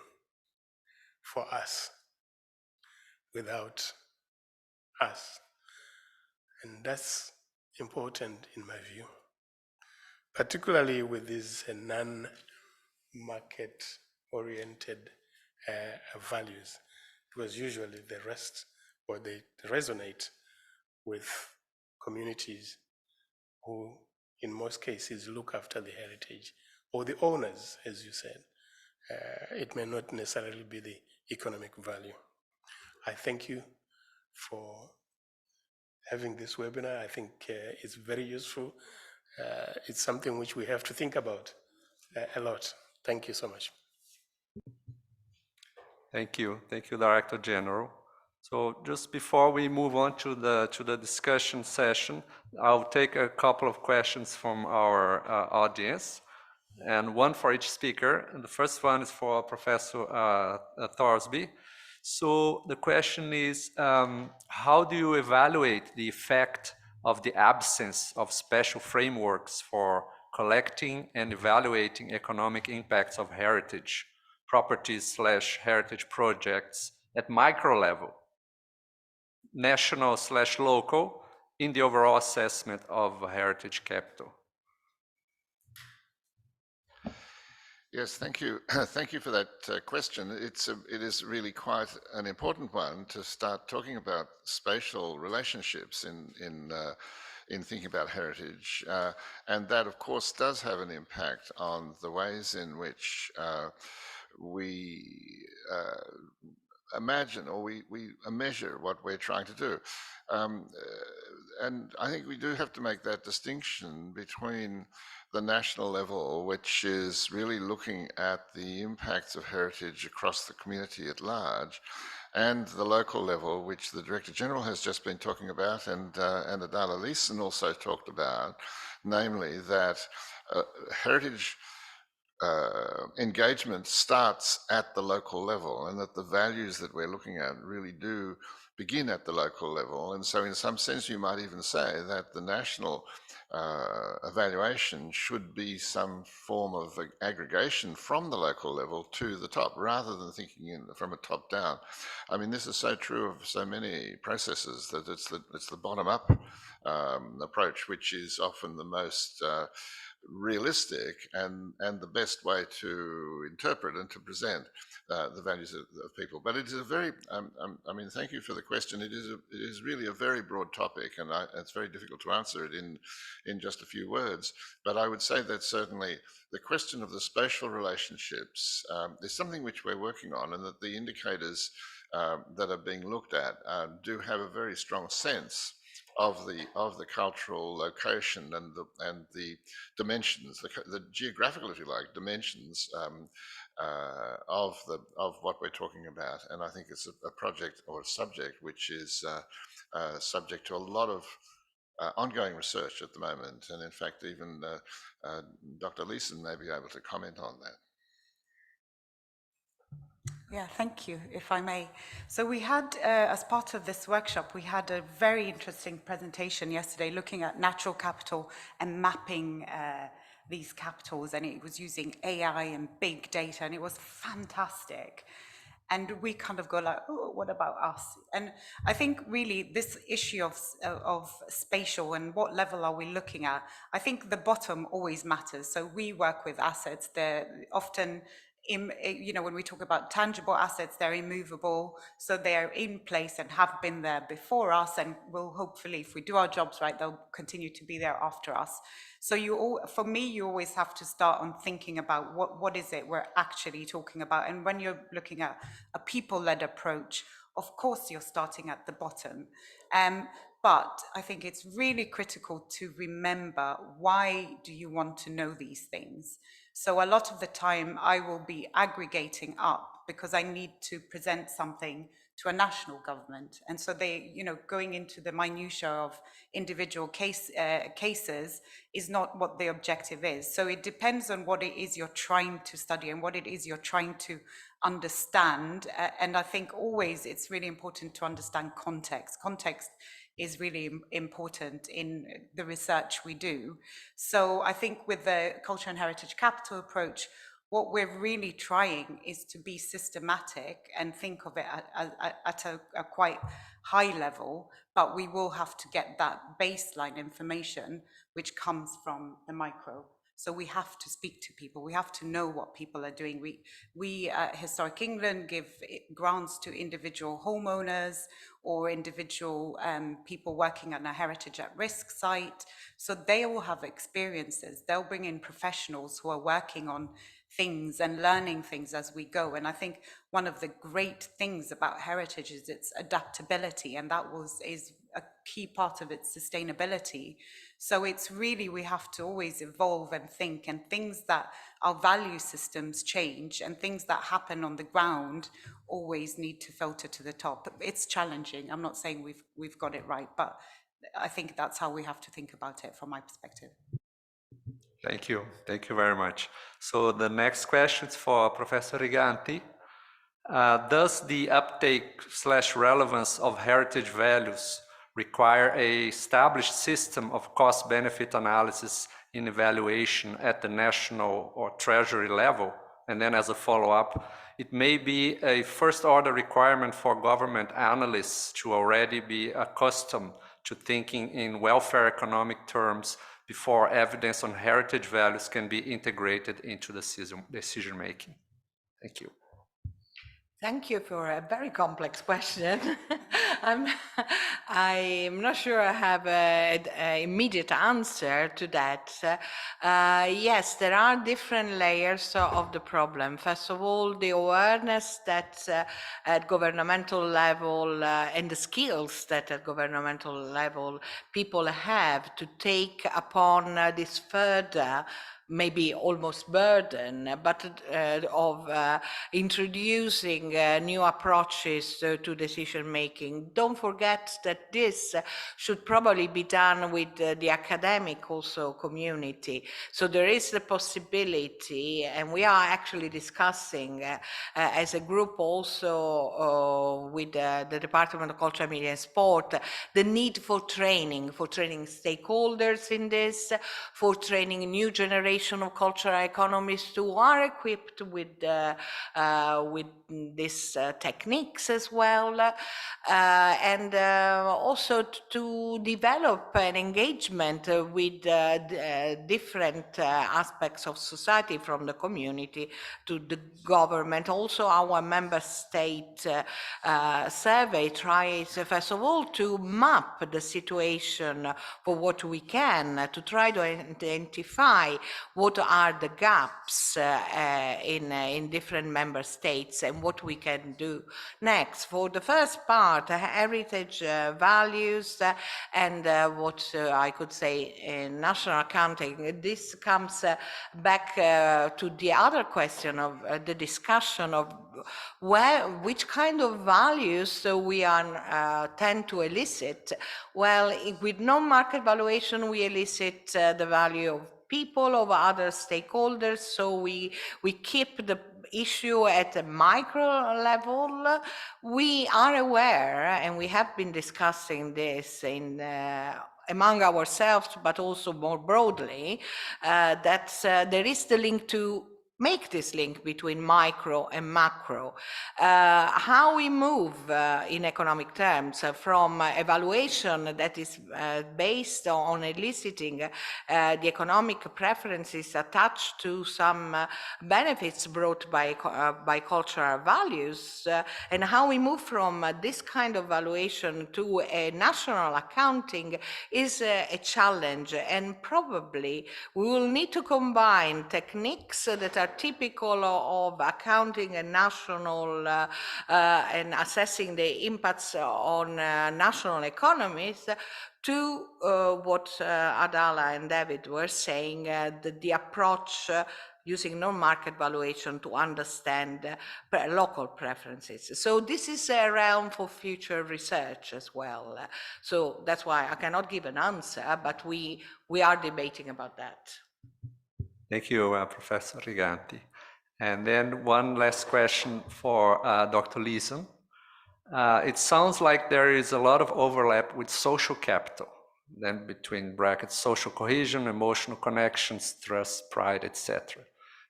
for us without us. And that's important in my view, particularly with these non-market oriented values, because usually the rest, or they resonate with communities who in most cases look after the heritage, or the owners, as you said. It may not necessarily be the economic value. I thank you for having this webinar. I think it's very useful. It's something which we have to think about a lot. Thank you so much. Thank you, Director General. So just before we move on to the discussion session, I'll take a couple of questions from our audience, and one for each speaker. And the first one is for Professor Throsby. So the question is, how do you evaluate the effect of the absence of special frameworks for collecting and evaluating economic impacts of heritage, properties/heritage projects at micro level, national/local, in the overall assessment of heritage capital? Yes, thank you. Thank you for that question. It is really quite an important one to start talking about spatial relationships in thinking about heritage, and that, of course, does have an impact on the ways in which we imagine or we measure what we're trying to do. And I think we do have to make that distinction between the national level, which is really looking at the impacts of heritage across the community at large, and the local level, which the Director General has just been talking about, and Adala Leeson also talked about, namely that heritage engagement starts at the local level, and that the values that we're looking at really do begin at the local level. And so in some sense, you might even say that the national evaluation should be some form of aggregation from the local level to the top, rather than thinking from a top down. I mean, this is so true of so many processes that it's the bottom up approach, which is often the most realistic and the best way to interpret and to present the values of people. But it is a very, I mean, thank you for the question. It is really a very broad topic, and it's very difficult to answer it in just a few words. But I would say that certainly the question of the spatial relationships is something which we're working on, and that the indicators that are being looked at do have a very strong sense of the cultural location and the dimensions, the geographical, if you like, dimensions of what we're talking about. And I think it's a project or a subject which is subject to a lot of ongoing research at the moment. And in fact, even Dr. Leeson may be able to comment on that. Yeah, thank you, if I may. So we had, as part of this workshop, we had a very interesting presentation yesterday looking at natural capital and mapping these capitals, and it was using AI and big data, and it was fantastic. And we kind of go like, oh, what about us? And I think really this issue of spatial and what level are we looking at, I think the bottom always matters. So we work with assets, they're often, you know, when we talk about tangible assets, they're immovable, so they're in place and have been there before us, and will hopefully, if we do our jobs right, they'll continue to be there after us. So for me, you always have to start on thinking about what is it we're actually talking about. And when you're looking at a people-led approach, of course you're starting at the bottom. But I think it's really critical to remember, why do you want to know these things? So a lot of the time I will be aggregating up because I need to present something to a national government. And so they, you know, going into the minutiae of individual cases is not what the objective is. So it depends on what it is you're trying to study and what it is you're trying to understand. And I think always it's really important to understand context. Context is really important in the research we do. So I think with the culture and heritage capital approach, what we're really trying is to be systematic and think of it at a quite high level, but we will have to get that baseline information which comes from the micro. So we have to speak to people, we have to know what people are doing. We at Historic England give grants to individual homeowners or individual people working on a heritage at risk site. So they all have experiences. They'll bring in professionals who are working on things and learning things as we go. And I think one of the great things about heritage is its adaptability, and that is a key part of its sustainability. So it's really, we have to always evolve and think, and things that our value systems change and things that happen on the ground always need to filter to the top. It's challenging. I'm not saying we've got it right, but I think that's how we have to think about it from my perspective. Thank you very much. So the next question is for Professor Riganti. Does the uptake/relevance of heritage values require a established system of cost-benefit analysis in evaluation at the national or treasury level? And then as a follow-up, it may be a first-order requirement for government analysts to already be accustomed to thinking in welfare economic terms before evidence on heritage values can be integrated into the decision-making. Thank you. Thank you for a very complex question. I'm not sure I have an immediate answer to that. Yes, there are different layers of the problem. First of all, the awareness that at governmental level and the skills that at governmental level people have to take upon this further maybe almost burden, but of introducing new approaches to decision making. Don't forget that this should probably be done with the academic also community. So there is the possibility, and we are actually discussing as a group also with the Department of Culture, Media and Sport, the need for training stakeholders in this, for training new generation of cultural economists who are equipped with these techniques as well, and also to develop an engagement with different aspects of society, from the community to the government. Also, our member state survey tries, first of all, to map the situation for what we can, to try to identify what are the gaps in different member states and what we can do next. For the first part, heritage values and what I could say in national accounting, this comes back to the other question of the discussion of which kind of values we are tend to elicit. Well, with non-market valuation, we elicit the value of people, of other stakeholders, so we keep the issue at a micro level. We are aware, and we have been discussing this in among ourselves, but also more broadly, that there is the link to make this link between micro and macro. How we move in economic terms from evaluation that is based on eliciting the economic preferences attached to some benefits brought by cultural values, and how we move from this kind of valuation to a national accounting is a challenge, and probably we will need to combine techniques that are typical of accounting and national and assessing the impacts on national economies to what Adala and David were saying, the approach using non-market valuation to understand local preferences. So this is a realm for future research as well. So that's why I cannot give an answer, but we are debating about that. Thank you, Professor Riganti. And then one last question for Dr. Leeson. It sounds like there is a lot of overlap with social capital, then between brackets, social cohesion, emotional connections, trust, pride, etc.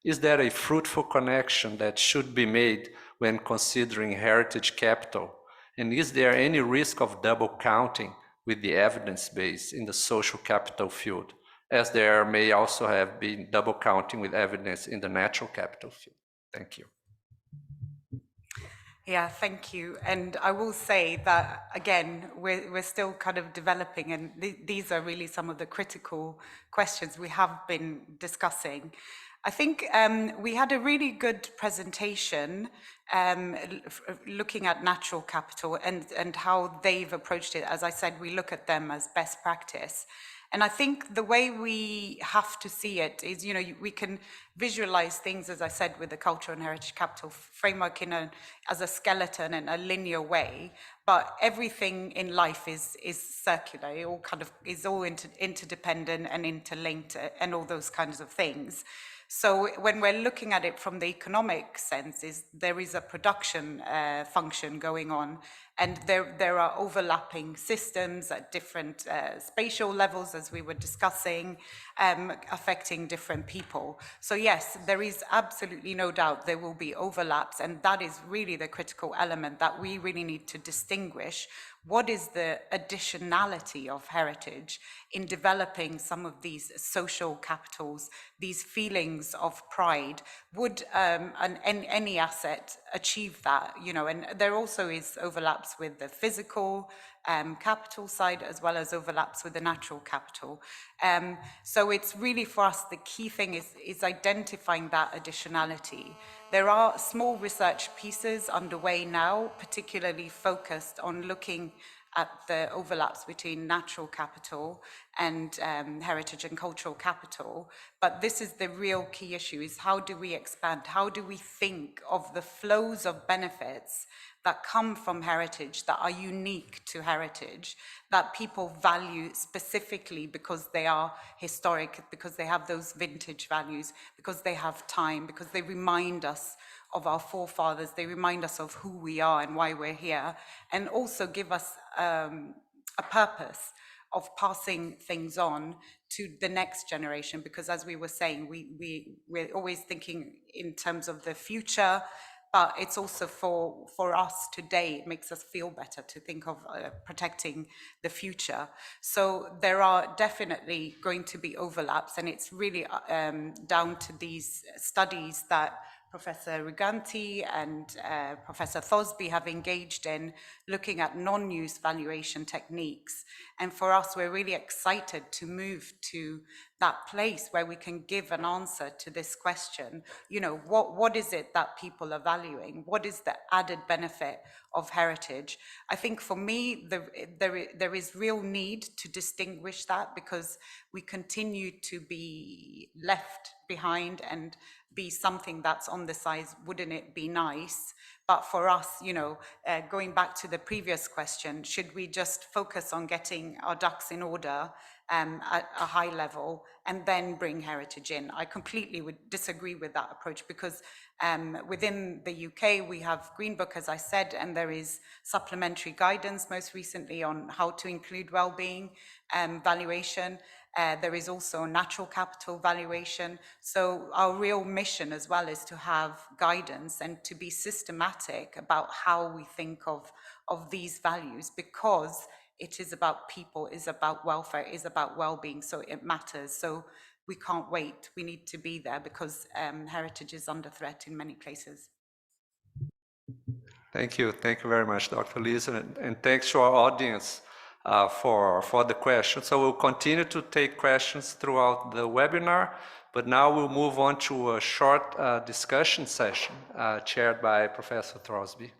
Is there a fruitful connection that should be made when considering heritage capital? And is there any risk of double counting with the evidence base in the social capital field, as there may also have been double counting with evidence in the natural capital field? Thank you. Yeah, thank you. And I will say that, again, we're still kind of developing, and these are really some of the critical questions we have been discussing. I think we had a really good presentation looking at natural capital and how they've approached it. As I said, we look at them as best practice. And I think the way we have to see it is, you know, we can visualize things, as I said, with the cultural and heritage capital framework as a skeleton in a linear way, but everything in life is circular. It all kind of is all interdependent and interlinked and all those kinds of things. So when we're looking at it from the economic sense, there is a production function going on, and there are overlapping systems at different spatial levels, as we were discussing, affecting different people. So yes, there is absolutely no doubt there will be overlaps, and that is really the critical element that we really need to distinguish. What is the additionality of heritage in developing some of these social capitals, these feelings of pride? Would any asset achieve that? You know, and there also is overlaps with the physical capital side, as well as overlaps with the natural capital. So it's really, for us, the key thing is identifying that additionality. There are small research pieces underway now, particularly focused on looking at the overlaps between natural capital and heritage and cultural capital. But this is the real key issue, is how do we expand? How do we think of the flows of benefits that come from heritage, that are unique to heritage, that people value specifically because they are historic, because they have those vintage values, because they have time, because they remind us of our forefathers, they remind us of who we are and why we're here, and also give us a purpose of passing things on to the next generation. Because as we were saying, we're always thinking in terms of the future, but it's also for us today. It makes us feel better to think of protecting the future. So there are definitely going to be overlaps, and it's really down to these studies that Professor Riganti and Professor Throsby have engaged in, looking at non-use valuation techniques. And for us, we're really excited to move to that place where we can give an answer to this question. You know, what is it that people are valuing? What is the added benefit of heritage? I think for me, there is real need to distinguish that, because we continue to be left behind and be something that's on the size, wouldn't it be nice? But for us, you know, going back to the previous question, should we just focus on getting our ducks in order at a high level and then bring heritage in? I completely would disagree with that approach, because within the UK, we have Green Book, as I said, and there is supplementary guidance most recently on how to include well-being valuation. There is also natural capital valuation. So our real mission as well is to have guidance and to be systematic about how we think of these values, because it is about people, is about welfare, is about well-being, so it matters. So we can't wait, we need to be there, because heritage is under threat in many places. Thank you very much, Dr. Leeson, and thanks to our audience for the questions. So we'll continue to take questions throughout the webinar, but now we'll move on to a short discussion session chaired by Professor Throsby.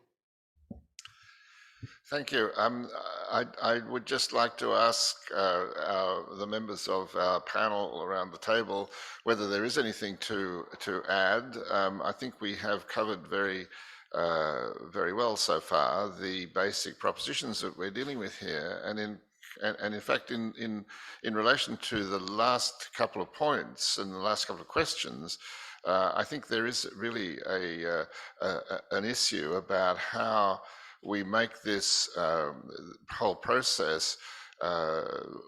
Thank you. I would just like to ask the members of our panel around the table whether there is anything to add. I think we have covered very well so far the basic propositions that we're dealing with here, and in fact in relation to the last couple of points and the last couple of questions, I think there is really an issue about how we make this whole process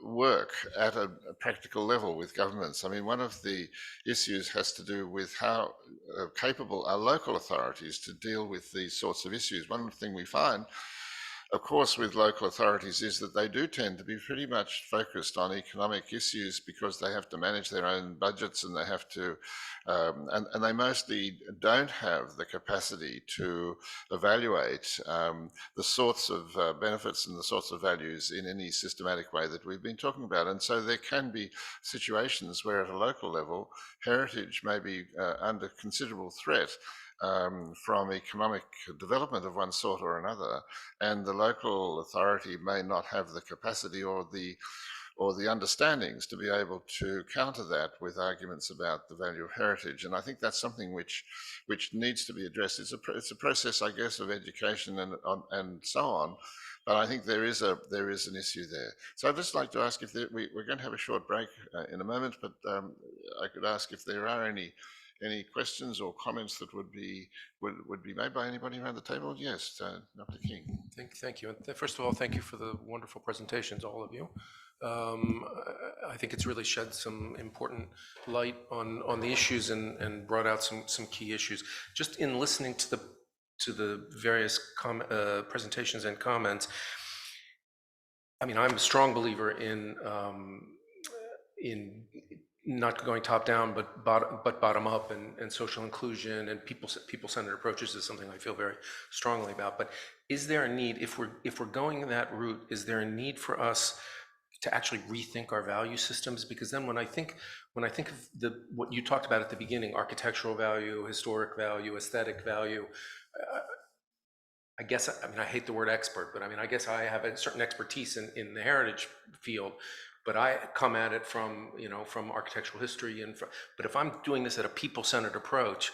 work at a practical level with governments. I mean, one of the issues has to do with how capable are local authorities to deal with these sorts of issues. One thing we find, of course, with local authorities is that they do tend to be pretty much focused on economic issues, because they have to manage their own budgets, and they have to, and they mostly don't have the capacity to evaluate the sorts of benefits and the sorts of values in any systematic way that we've been talking about. And so there can be situations where at a local level, heritage may be under considerable threat from economic development of one sort or another, and the local authority may not have the capacity or the understandings to be able to counter that with arguments about the value of heritage. And I think that's something which needs to be addressed. It's a process, I guess, of education and so on. But I think there is an issue there. So I'd just like to ask if we're going to have a short break in a moment, but I could ask if there are any questions or comments that would be made by anybody around the table? Yes, Dr. King. Thank you. And first of all, thank you for the wonderful presentations, all of you. I think it's really shed some important light on the issues and brought out some key issues. Just in listening to the various presentations and comments, I mean, I'm a strong believer in not going top down, but bottom up, and social inclusion and people-centered approaches is something I feel very strongly about. But is there a need, if we're going that route, is there a need for us to actually rethink our value systems? Because then when I think of what you talked about at the beginning, architectural value, historic value, aesthetic value, I guess, I mean, I hate the word expert, but I mean, I guess I have a certain expertise in the heritage field, but I come at it from, you know, from architectural history but if I'm doing this at a people-centered approach,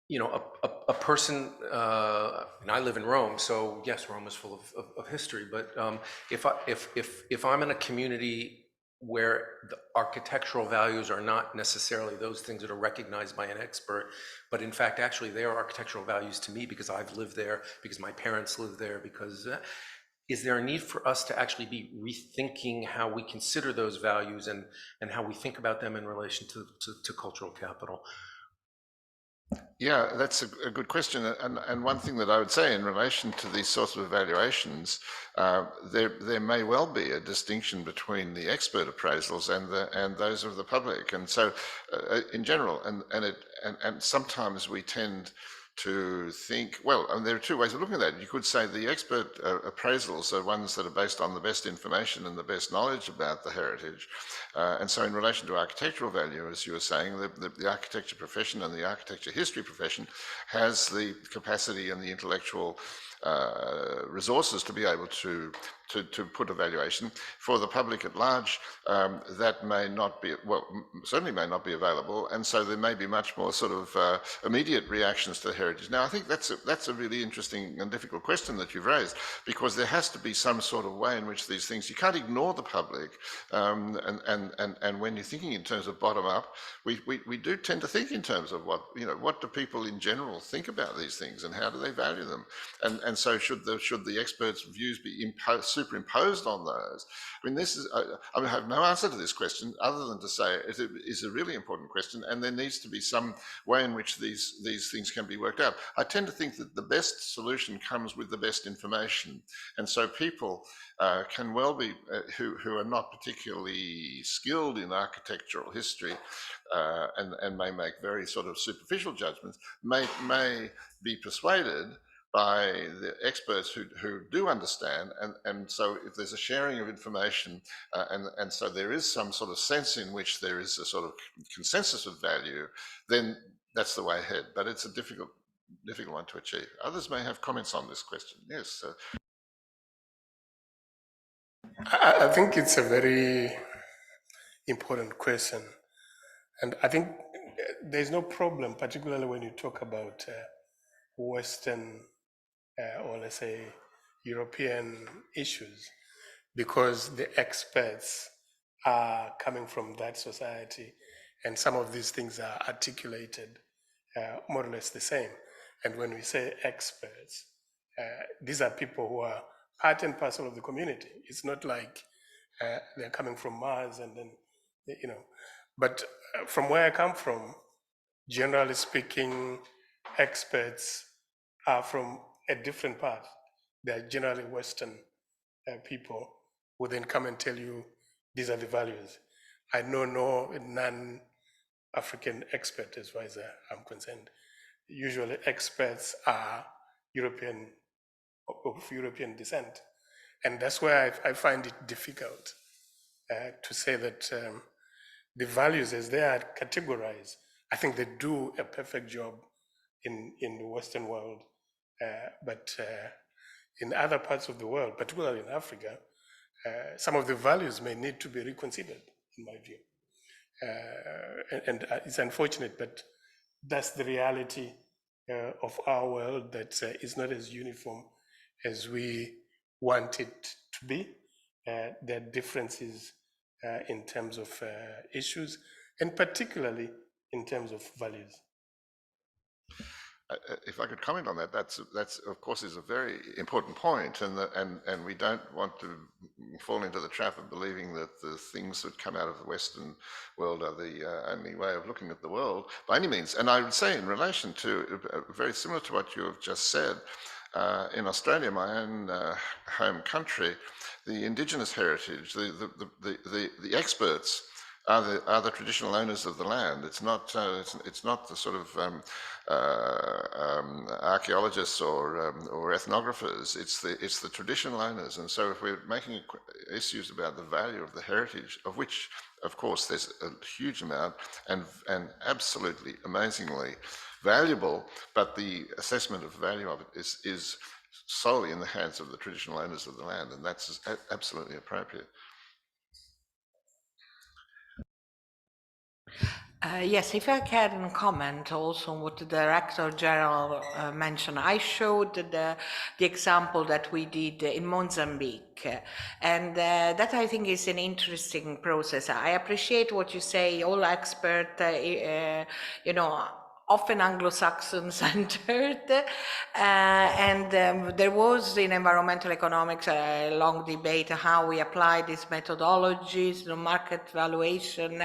you know, a person, and I live in Rome, so yes, Rome is full of history, but if I'm in a community where the architectural values are not necessarily those things that are recognized by an expert, but in fact, actually, they are architectural values to me because I've lived there, because my parents lived there, because is there a need for us to actually be rethinking how we consider those values and how we think about them in relation to cultural capital? Yeah, that's a good question. And one thing that I would say in relation to these sorts of evaluations, there may well be a distinction between the expert appraisals and those of the public. And so, in general, and sometimes we tend to think, well, and there are two ways of looking at that. You could say the expert appraisals are ones that are based on the best information and the best knowledge about the heritage. And so in relation to architectural value, as you were saying, the architecture profession and the architecture history profession has the capacity and the intellectual resources to be able to put evaluation. For the public at large, that may not be, well, certainly may not be available, and so there may be much more sort of immediate reactions to heritage. Now, I think that's a really interesting and difficult question that you've raised, because there has to be some sort of way in which these things, you can't ignore the public, and when you're thinking in terms of bottom up, we do tend to think in terms of what do people in general think about these things and how do they value them, and so should the experts' views be superimposed on those? I mean, this is, I have no answer to this question other than to say it is a really important question, and there needs to be some way in which these things can be worked out. I tend to think that the best solution comes with the best information, and so people can well be, who are not particularly skilled in architectural history and may make very sort of superficial judgments, may be persuaded by the experts who do understand, and so if there's a sharing of information, and so there is some sort of sense in which there is a sort of consensus of value, then that's the way ahead. But it's a difficult one to achieve. Others may have comments on this question. Yes. I think it's a very important question, and I think there's no problem, particularly when you talk about Western or let's say European issues, because the experts are coming from that society, and some of these things are articulated more or less the same. And when we say experts, these are people who are part and parcel of the community. It's not like they're coming from Mars and then, but from where I come from, generally speaking, experts are from a different part. They're generally Western people who then come and tell you these are the values. I know no non-African expert as far as I'm concerned. Usually experts are of European descent. And that's where I find it difficult to say that the values as they are categorized, I think they do a perfect job in the Western world. But in other parts of the world, particularly in Africa, some of the values may need to be reconsidered, in my view. And it's unfortunate, but that's the reality of our world, that is not as uniform as we want it to be. There are differences in terms of issues, and particularly in terms of values. If I could comment on that, that's of course is a very important point, and we don't want to fall into the trap of believing that the things that come out of the Western world are the only way of looking at the world by any means. And I would say, in relation to very similar to what you have just said, in Australia, my own home country, the Indigenous heritage, the experts are the traditional owners of the land. It's not the sort of archaeologists or ethnographers. It's the traditional owners. And so if we're making issues about the value of the heritage, of which of course there's a huge amount and absolutely amazingly valuable, but the assessment of the value of it is solely in the hands of the traditional owners of the land, and that's absolutely appropriate. Yes, if I can comment also on what the Director General mentioned. I showed the example that we did in Mozambique, and that I think is an interesting process. I appreciate what you say, all experts, you know, often Anglo-Saxon centered, and there was in environmental economics a long debate how we apply these methodologies, the market valuation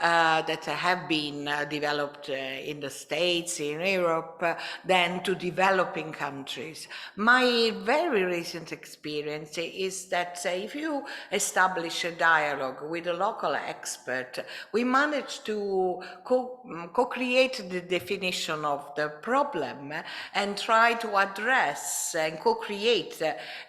that have been developed in the States, in Europe, then to developing countries. My very recent experience is that if you establish a dialogue with a local expert, we manage to co-create the definition of the problem and try to address and co-create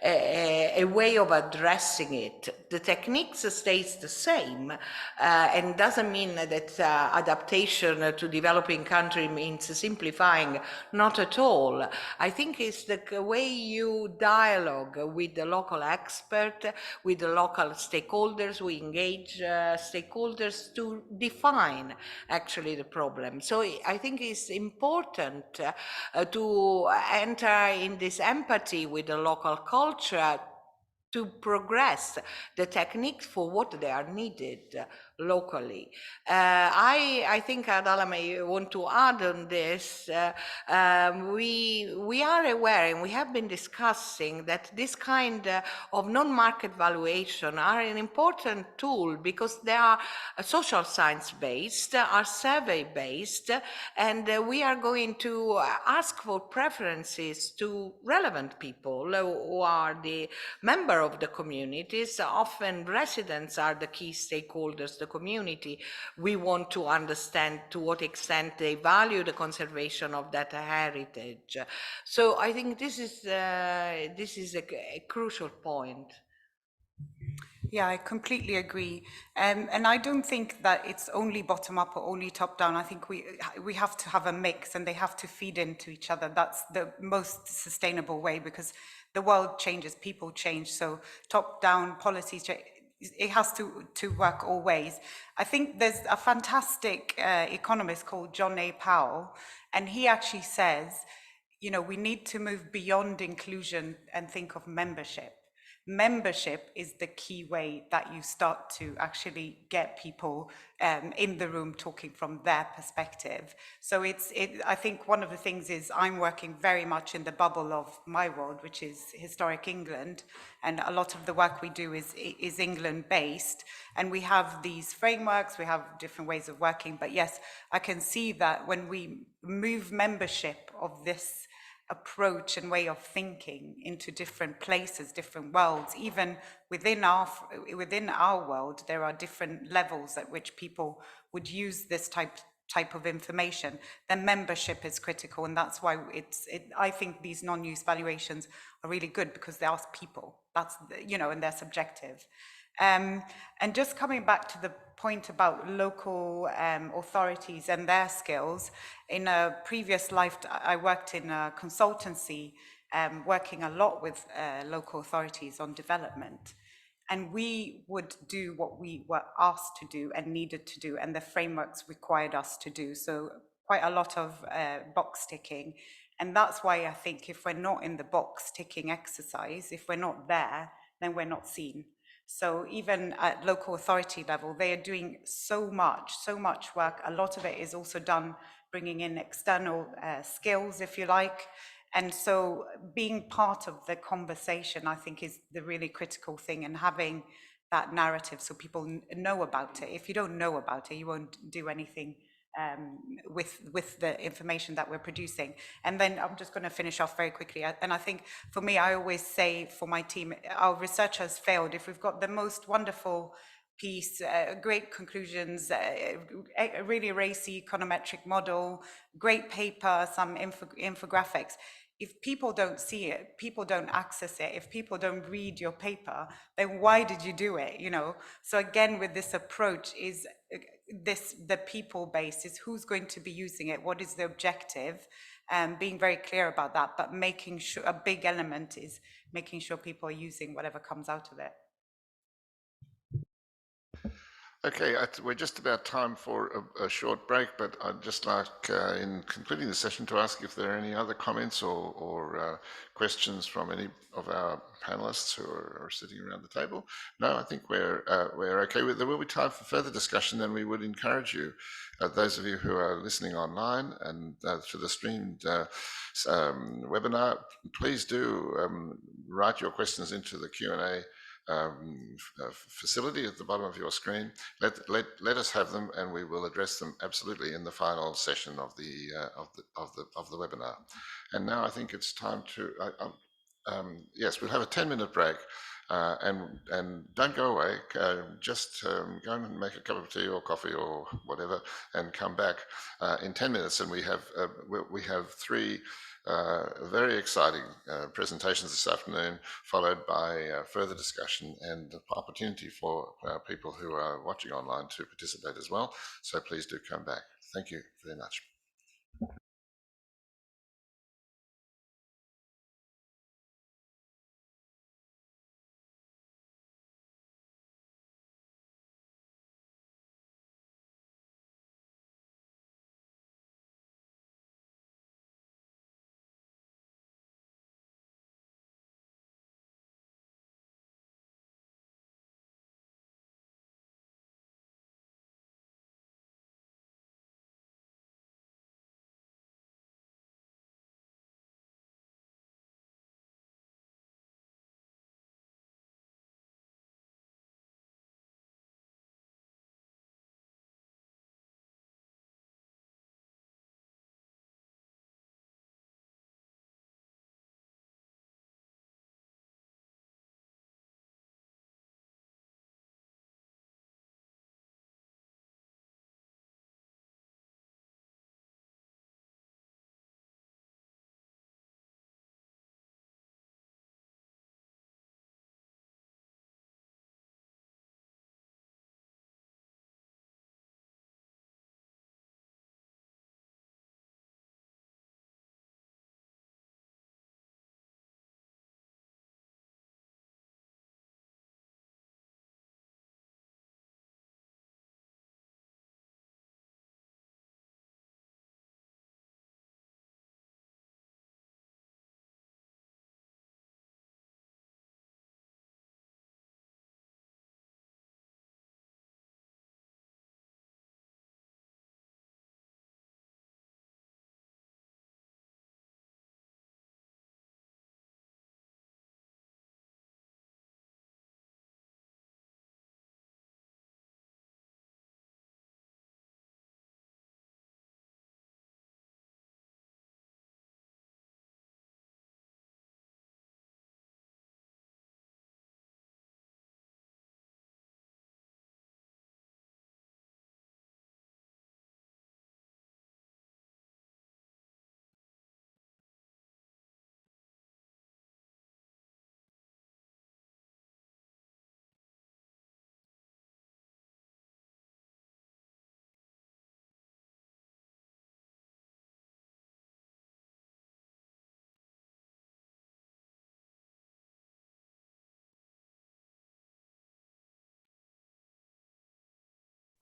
a way of addressing it. The techniques stays the same and doesn't mean that adaptation to developing country means simplifying, not at all. I think it's the way you dialogue with the local expert, with the local stakeholders, we engage stakeholders to define actually the problem. So I think it's important to enter in this empathy with the local culture to progress the techniques for what they are needed locally. I think Adala may want to add on this. We are aware and we have been discussing that this kind of non-market valuation are an important tool because they are social science based, are survey based, and we are going to ask for preferences to relevant people who are the member of the communities. Often residents are the key stakeholders, the community. We want to understand to what extent they value the conservation of that heritage. So I think this is a crucial point. Yeah, I completely agree. And I don't think that it's only bottom up or only top down. I think we have to have a mix and they have to feed into each other. That's the most sustainable way because the world changes, people change. So top down policies change. It has to work all ways. I think there's a fantastic economist called John A. Powell, and he actually says, you know, we need to move beyond inclusion and think of membership. Membership is the key way that you start to actually get people in the room talking from their perspective. So I think one of the things is I'm working very much in the bubble of my world, which is historic England, and a lot of the work we do is England based, and we have these frameworks, we have different ways of working, but yes, I can see that when we move membership of this approach and way of thinking into different places, different worlds, even within our world, there are different levels at which people would use this type of information, then membership is critical. And that's why I think these non-use valuations are really good because they ask people, that's, you know, and they're subjective. And just coming back to the point about local authorities and their skills, in a previous life, I worked in a consultancy, working a lot with local authorities on development. And we would do what we were asked to do and needed to do, and the frameworks required us to do. So quite a lot of box ticking. And that's why I think if we're not in the box ticking exercise, if we're not there, then we're not seen. So even at local authority level, they are doing so much work. A lot of it is also done bringing in external skills, if you like. And so being part of the conversation, I think, is the really critical thing, and having that narrative so people know about it. If you don't know about it, you won't do anything with the information that we're producing. And then I'm just going to finish off very quickly. And I think for me, I always say for my team, our research has failed. If we've got the most wonderful piece, great conclusions, a really racy econometric model, great paper, some infographics. If people don't see it, people don't access it, if people don't read your paper, then why did you do it, you know? So again, with this approach is the people base is who's going to be using it, what is the objective, being very clear about that, but making sure a big element is making sure people are using whatever comes out of it. Okay, we're just about time for a short break, but I'd just like, in concluding the session, to ask if there are any other comments or questions from any of our panelists who are sitting around the table. No, I think we're okay. There will be time for further discussion, and we would encourage you, those of you who are listening online and to the streamed webinar, please do write your questions into the Q&A facility at the bottom of your screen. Let us have them, and we will address them absolutely in the final session of the webinar. And now I think it's time to yes, we'll have a 10-minute break, and don't go away. Just go and make a cup of tea or coffee or whatever, and come back in 10 minutes. And we have three very exciting presentations this afternoon, followed by further discussion and opportunity for people who are watching online to participate as well. So please do come back. Thank you very much.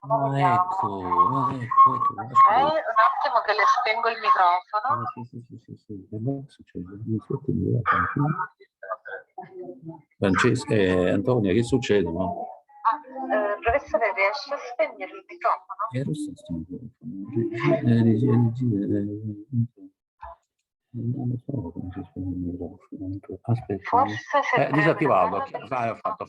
Ecco. Un attimo che le spengo il microfono. Sì. Che succede? Francesca, Antonia, che succede? No? Professore, riesce a spegnere il microfono? Non lo so come si spegne il microfono. Aspetta. Forse se disattivato. Ho fatto.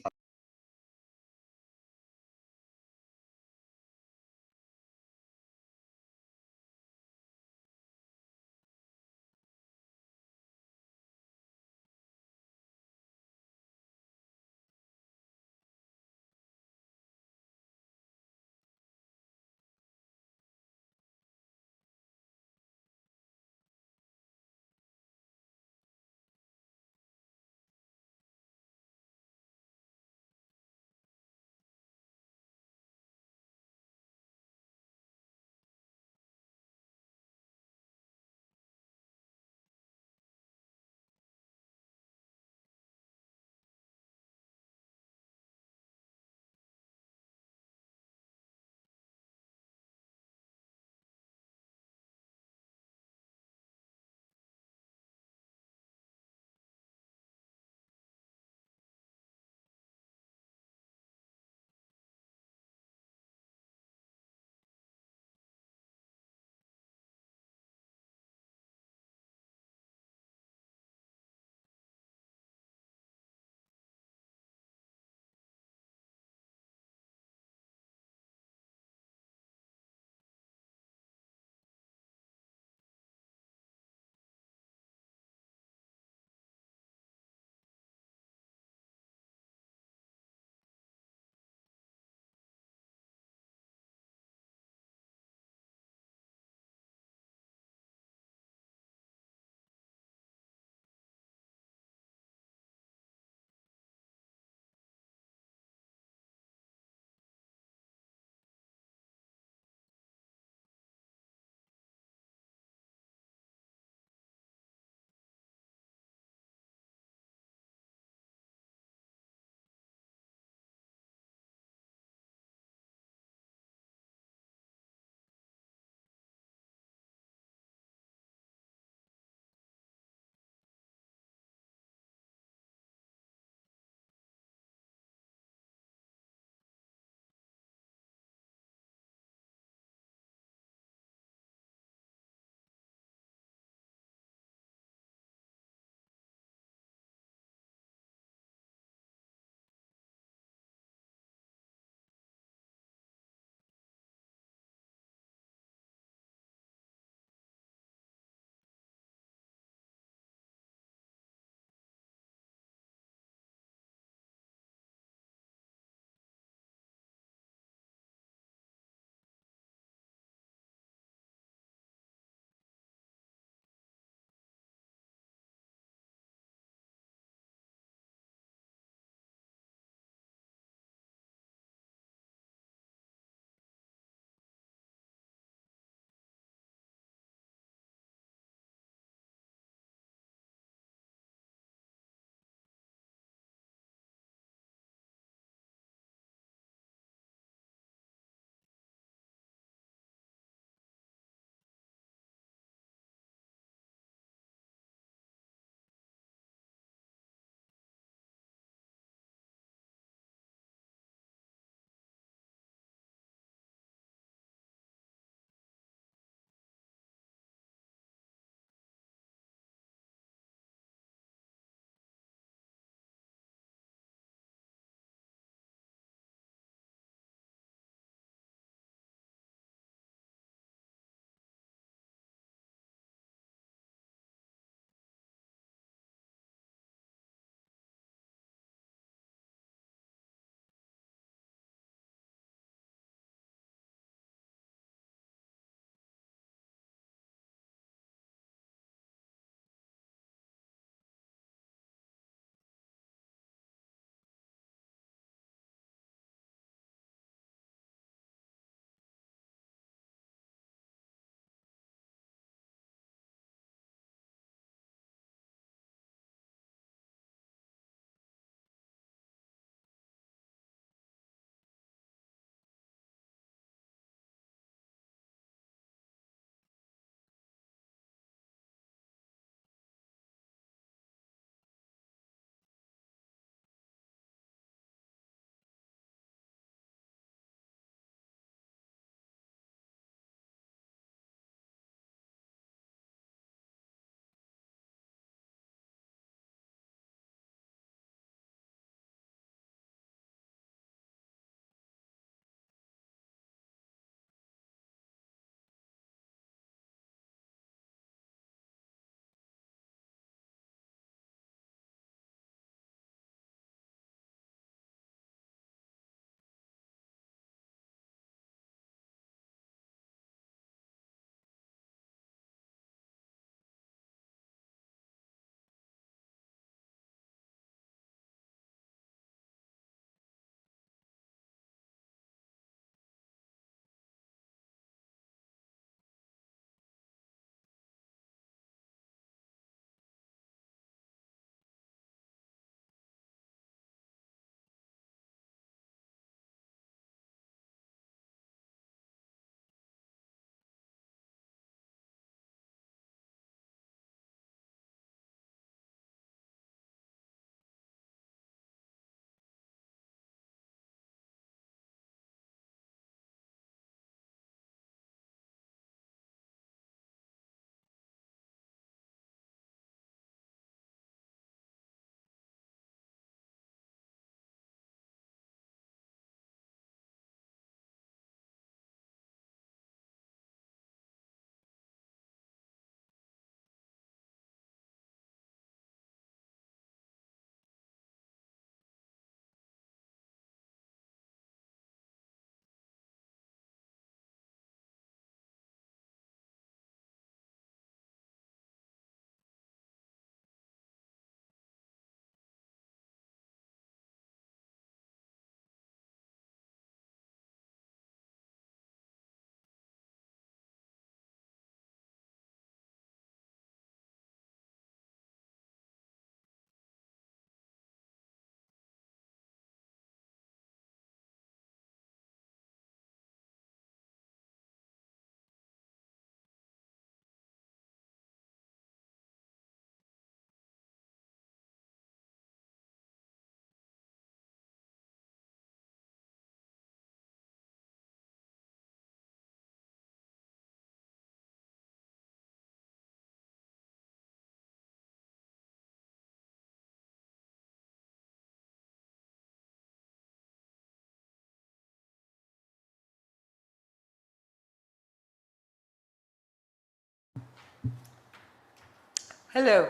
Hello.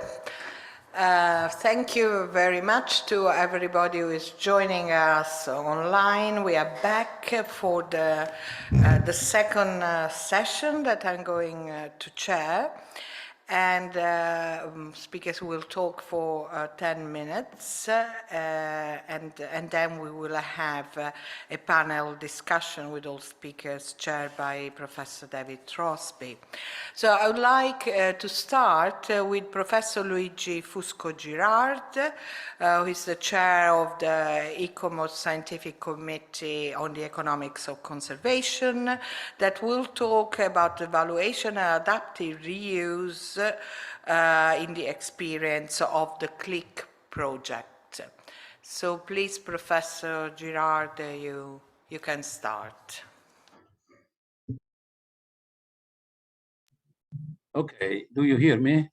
Thank you very much to everybody who is joining us online. We are back for the second session that I'm going to chair. And speakers will talk for 10 minutes, and then we will have a panel discussion with all speakers chaired by Professor David Throsby. So I would like to start with Professor Luigi Fusco Girard, who is the chair of the ICOMOS Scientific Committee on the Economics of Conservation, that will talk about evaluation and adaptive reuse in the experience of the CLIC project. So please, Professor Girard, you can start. Okay, do you hear me?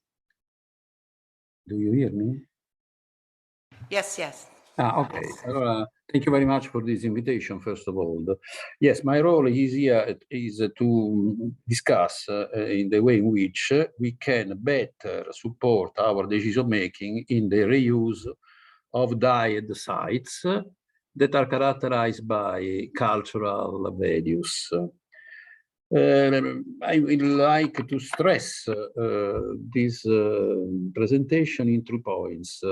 Do you hear me? Yes, yes. Okay. Thank you very much for this invitation, first of all. Yes, my role is here is to discuss in the way in which we can better support our decision-making in the reuse of dyed sites that are characterized by cultural values. I would like to stress this presentation in 3 points.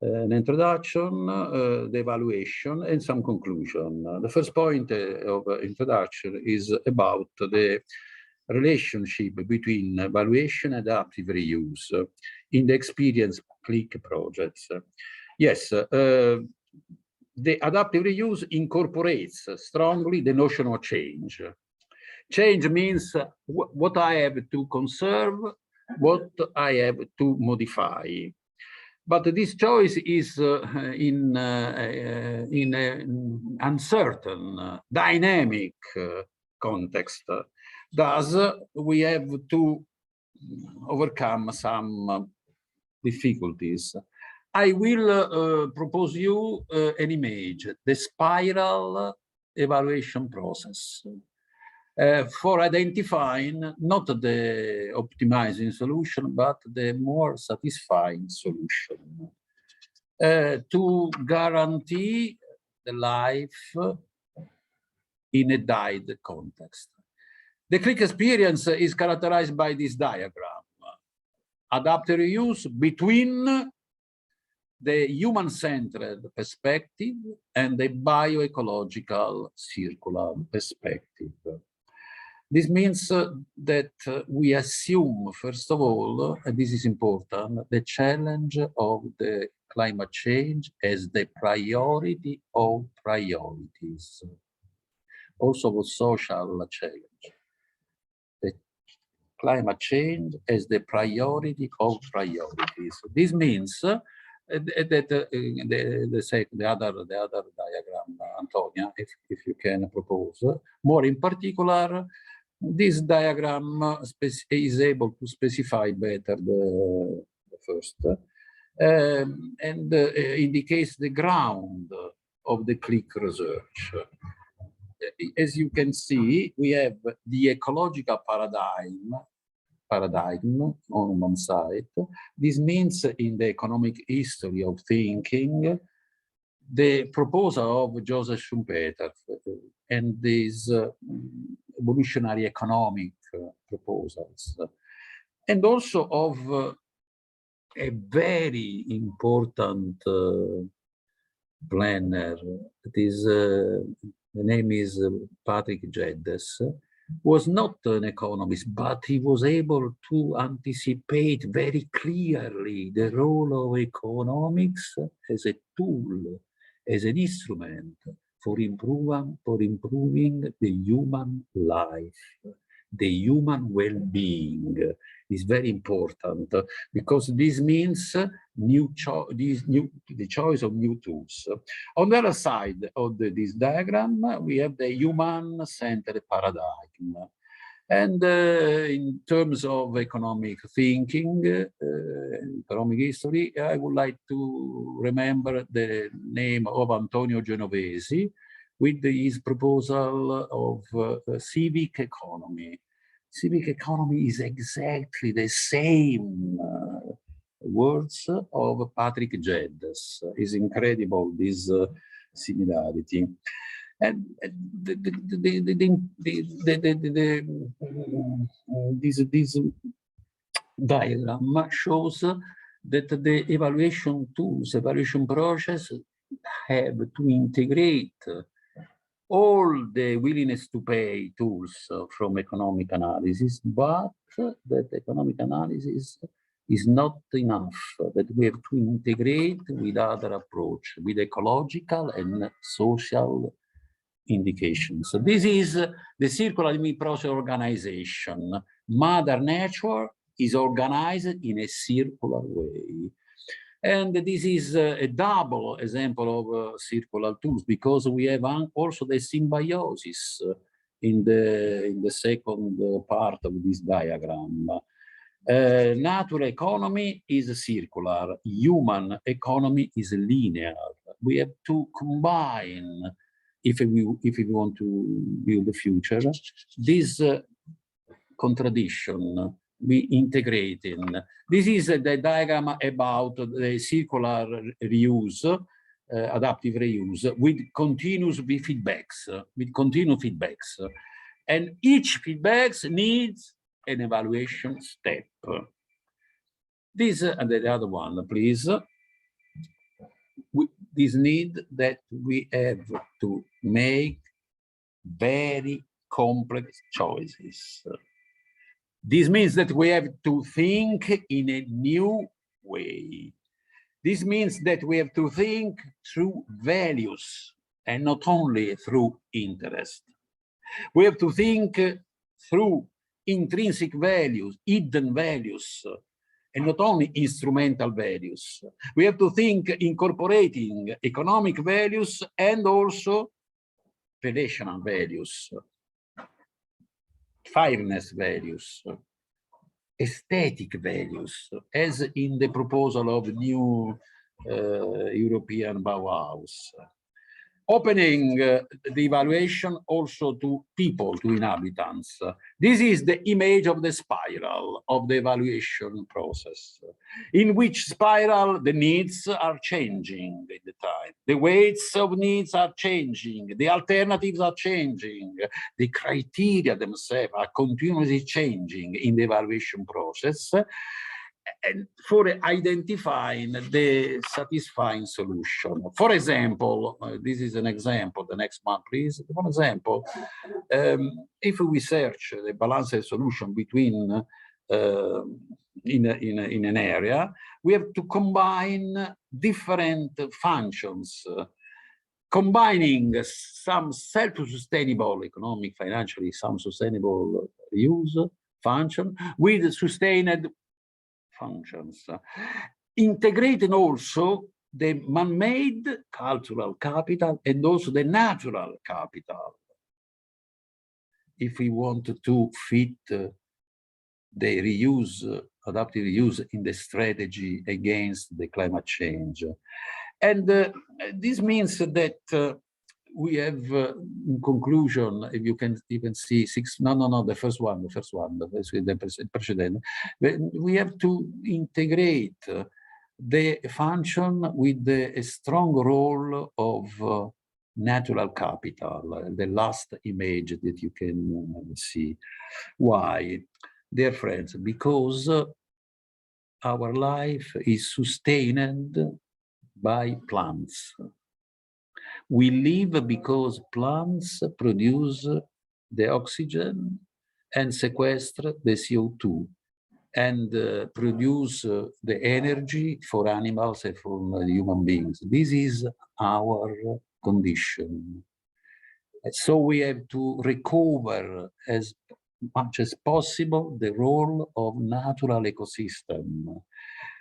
An introduction, the evaluation, and some conclusion. The first point of introduction is about the relationship between evaluation and adaptive reuse in the experience CLIC projects. Yes, the adaptive reuse incorporates strongly the notion of change. Change means what I have to conserve, what I have to modify. But this choice is in an uncertain, dynamic context. Thus, we have to overcome some difficulties. I will propose you an image, the spiral evaluation process. For identifying not the optimizing solution, but the more satisfying solution to guarantee the life in a dyed context. The CLIC experience is characterized by this diagram. Adaptive reuse between the human-centered perspective and the bioecological circular perspective. This means that we assume, first of all, and this is important, the challenge of the climate change as the priority of priorities, also a social challenge. The climate change as the priority of priorities. This means that the other diagram, Antonia, if you can propose, more in particular, this diagram is able to specify better the first and indicates the ground of the CLIC research. As you can see, we have the ecological paradigm on one side. This means in the economic history of thinking, the proposal of Joseph Schumpeter and these evolutionary economic proposals, and also of a very important planner. The name is Patrick Geddes. Was not an economist, but he was able to anticipate very clearly the role of economics as a tool, as an instrument for improving the human life, the human well-being is very important because this means the choice of new tools. On the other side of this diagram, we have the human-centered paradigm. And in terms of economic thinking, economic history, I would like to remember the name of Antonio Genovesi with his proposal of civic economy. Civic economy is exactly the same words of Patrick Geddes. It's incredible, this similarity. And this diagram shows that the evaluation tools, evaluation process have to integrate all the willingness to pay tools from economic analysis, but that economic analysis is not enough, that we have to integrate with other approach, with ecological and social indications. So this is the circular process organization. Mother Nature is organized in a circular way. And this is a double example of circular tools, because we have also the symbiosis in the second part of this diagram. Natural economy is circular, human economy is linear. We have to combine, if we want to build the future, this contradiction we integrate in. This is the diagram about the circular reuse, adaptive reuse, with continuous feedbacks, and each feedback needs an evaluation step. This and the other one, please. This need that we have to make very complex choices. This means that we have to think in a new way. This means that we have to think through values and not only through interest. We have to think through intrinsic values, hidden values, and not only instrumental values. We have to think incorporating economic values and also relational values, fairness values, aesthetic values, as in the proposal of new European Bauhaus. Opening the evaluation also to people, to inhabitants. This is the image of the spiral of the evaluation process, in which spiral the needs are changing at the time. The weights of needs are changing, the alternatives are changing, the criteria themselves are continuously changing in the evaluation process, and for identifying the satisfying solution. For example, this is an example, the next one, please. For example, if we search the balanced solution between in an area, we have to combine different functions, combining some self-sustainable, economic, financially, some sustainable use function with sustained functions, integrating also the man-made cultural capital and also the natural capital, if we want to fit the reuse, adaptive reuse in the strategy against the climate change. And this means that we have, in conclusion, if you can even see the first one, the precedent. We have to integrate the function with a strong role of natural capital, the last image that you can see. Why? Dear friends, because our life is sustained by plants. We live because plants produce the oxygen and sequester the CO2 and produce the energy for animals and for human beings. This is our condition. So we have to recover as much as possible the role of natural ecosystem,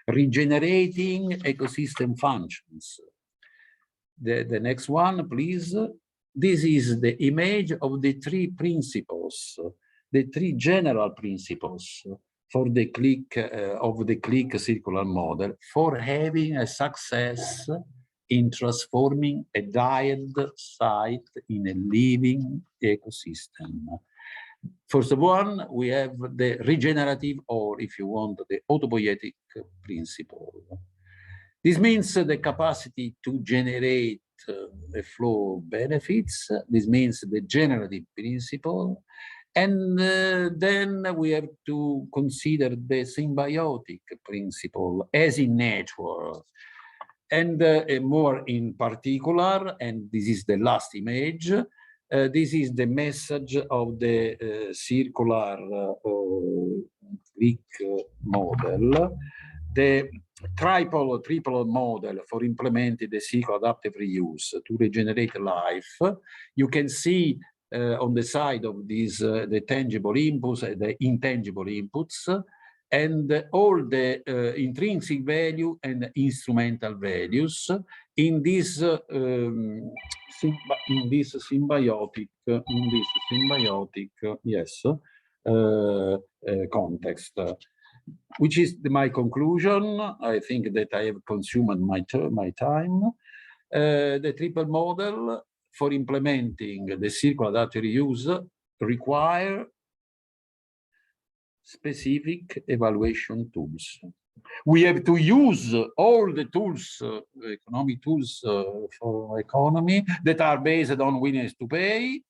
regenerating ecosystem functions. The next one, please. This is the image of the three principles, the three general principles for the click circular model for having a success in transforming a dyed site in a living ecosystem. First one, we have the regenerative, or if you want, the autopoietic principle. This means the capacity to generate a flow of benefits. This means the generative principle. And then we have to consider the symbiotic principle as in nature. And more in particular, and this is the last image, this is the message of the circular click model, the triple model for implementing the cycle-adaptive reuse to regenerate life. You can see on the side of these the tangible inputs and the intangible inputs, and all the intrinsic value and instrumental values in this symbiotic context. Which is my conclusion. I think that I have consumed my time. The triple model for implementing the circular data reuse require specific evaluation tools. We have to use all the tools, economic tools for economy that are based on willingness to pay,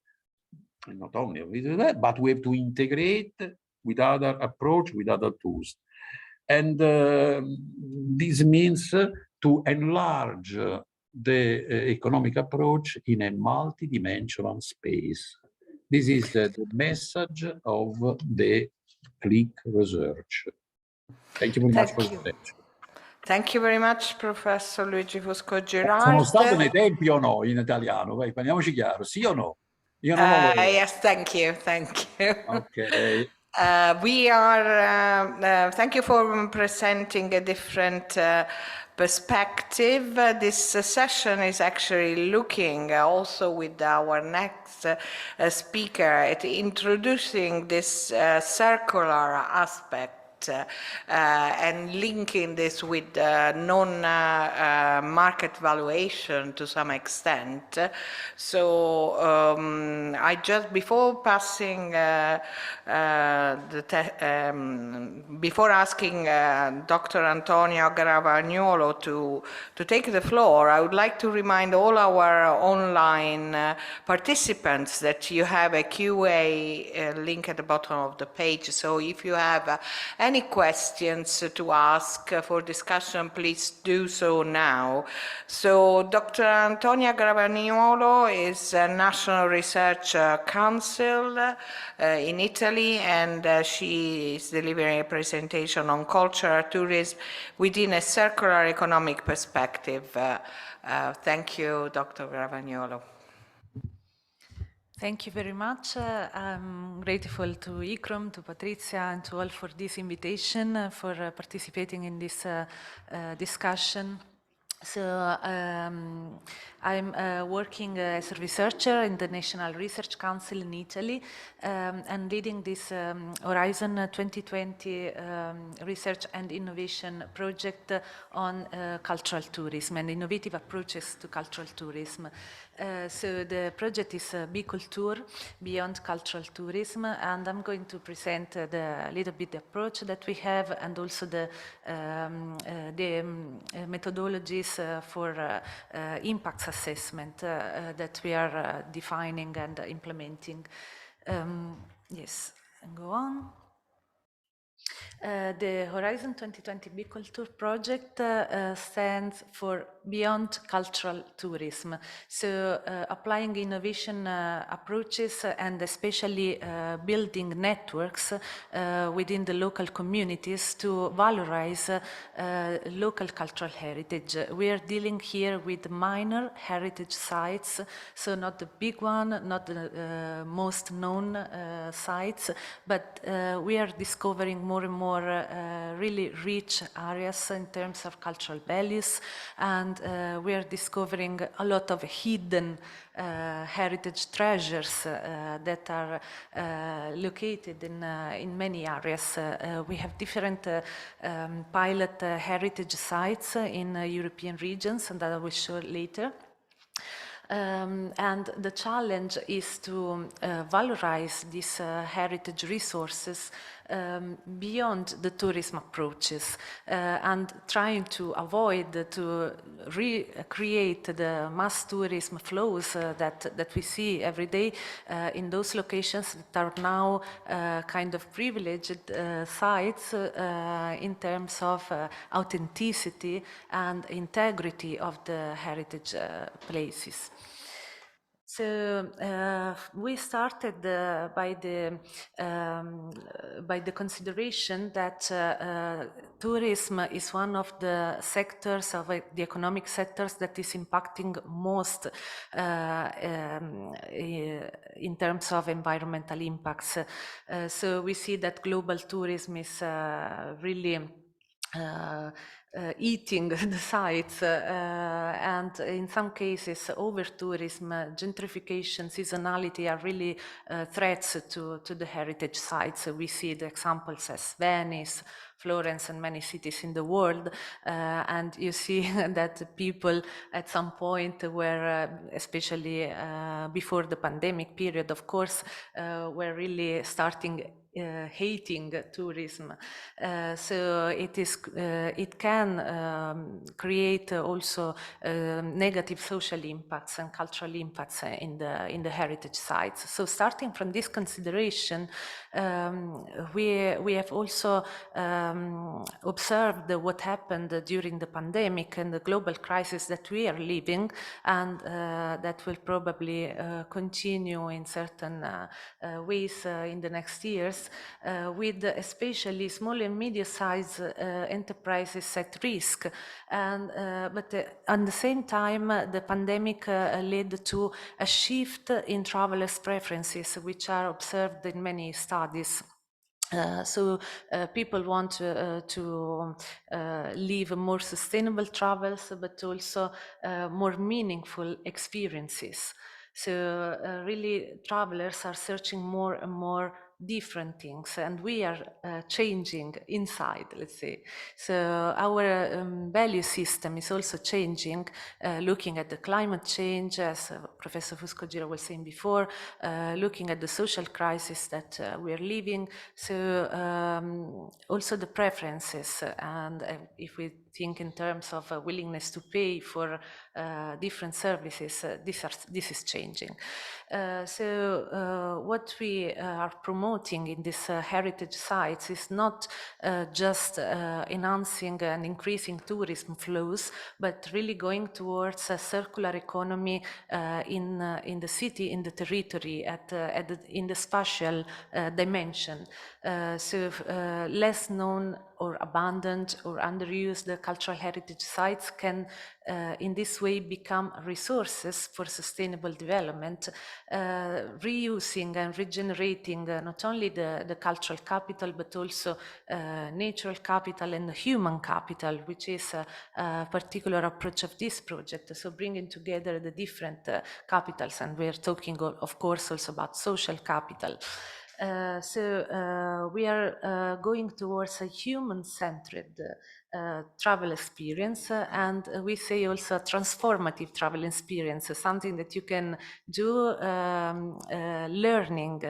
and not only that, but we have to integrate with other approach, with other tools. And this means to enlarge the economic approach in a multidimensional space. This is the message of the click research. Thank you very much for your attention. Thank you very much, Professor Luigi Fusco Girard. Sono stato nei tempi o no in italiano? Vai, parliamoci chiaro, sì o no? Io non lo volevo. Yes, thank you. Okay. Thank you for presenting a different perspective. This session is actually looking also with our next speaker at introducing this circular aspect and linking this with non-market valuation to some extent. So I just, before passing, before asking Dr. Antonia Gravagnuolo to take the floor, I would like to remind all our online participants that you have a QA link at the bottom of the page. So if you have any questions to ask for discussion, please do so now. So Dr. Antonia Gravagnuolo is a National Research Council in Italy, and she is delivering a presentation on cultural tourism within a circular economic perspective. Thank you, Dr. Gravagnuolo. Thank you very much. I'm grateful to ICCROM, to Patrizia, and to all for this invitation, for participating in this discussion. So I'm working as a researcher in the National Research Council in Italy and leading this Horizon 2020 research and innovation project on cultural tourism and innovative approaches to cultural tourism. So the project is Biculture, Beyond Cultural Tourism, and I'm going to present the little bit the approach that we have and also the methodologies for impacts assessment that we are defining and implementing. Yes, and go on. The Horizon 2020 Biculture project stands for Beyond Cultural Tourism. So applying innovation approaches and especially building networks within the local communities to valorize local cultural heritage. We are dealing here with minor heritage sites, so not the big one, not the most known sites, but we are discovering more and more really rich areas in terms of cultural values, and we are discovering a lot of hidden heritage treasures that are located in many areas. We have different pilot heritage sites in European regions, and that I will show later. And the challenge is to valorize these heritage resources beyond the tourism approaches and trying to avoid to recreate the mass tourism flows that we see every day in those locations that are now kind of privileged sites in terms of authenticity and integrity of the heritage places. So we started by the consideration that tourism is one of the sectors of the economic sectors that is impacting most in terms of environmental impacts. So we see that global tourism is really eating the sites and in some cases over-tourism, gentrification, seasonality are really threats to the heritage sites. We see the examples as Venice, Florence and many cities in the world and you see that people at some point were, especially before the pandemic period of course, were really starting hating tourism. So it can create also negative social impacts and cultural impacts in the heritage sites. So starting from this consideration, we have also observed what happened during the pandemic and the global crisis that we are living and that will probably continue in certain ways in the next years with especially small and medium-sized enterprises at risk. And, but at the same time, the pandemic led to a shift in travelers' preferences, which are observed in many studies. So people want to live more sustainable travels, but also more meaningful experiences. So really travelers are searching more and more different things and we are changing inside, let's say. So our value system is also changing, looking at the climate change, as Professor Fusco Girard was saying before, looking at the social crisis that we are living. So also the preferences, and if we think in terms of willingness to pay for different services, this is changing. So what we are promoting in these heritage sites is not just enhancing and increasing tourism flows, but really going towards a circular economy in the city, in the territory, in the spatial dimension. So less known or abandoned or underused cultural heritage sites can in this way become resources for sustainable development, reusing and regenerating not only the cultural capital but also natural capital and human capital, which is a particular approach of this project. So bringing together the different capitals, and we're talking of course also about social capital. So we are going towards a human-centered travel experience, and we say also a transformative travel experience, something that you can do learning,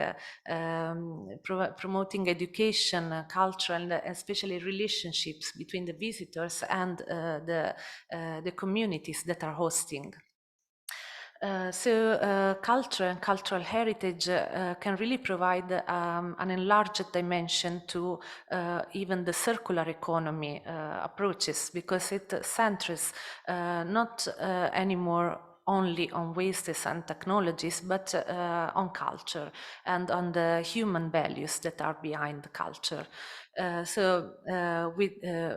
promoting education, culture, and especially relationships between the visitors and the communities that are hosting. So culture and cultural heritage can really provide an enlarged dimension to even the circular economy approaches, because it centers not anymore only on wastes and technologies, but on culture and on the human values that are behind the culture.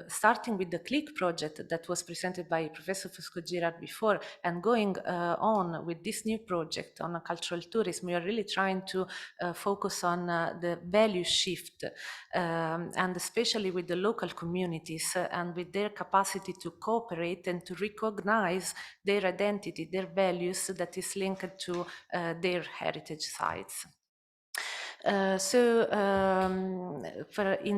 Starting with the CLIC project that was presented by Professor Fusco Girard before, and going on with this new project on cultural tourism, we are really trying to focus on the value shift, and especially with the local communities and with their capacity to cooperate and to recognize their identity, their values that is linked to their heritage sites. In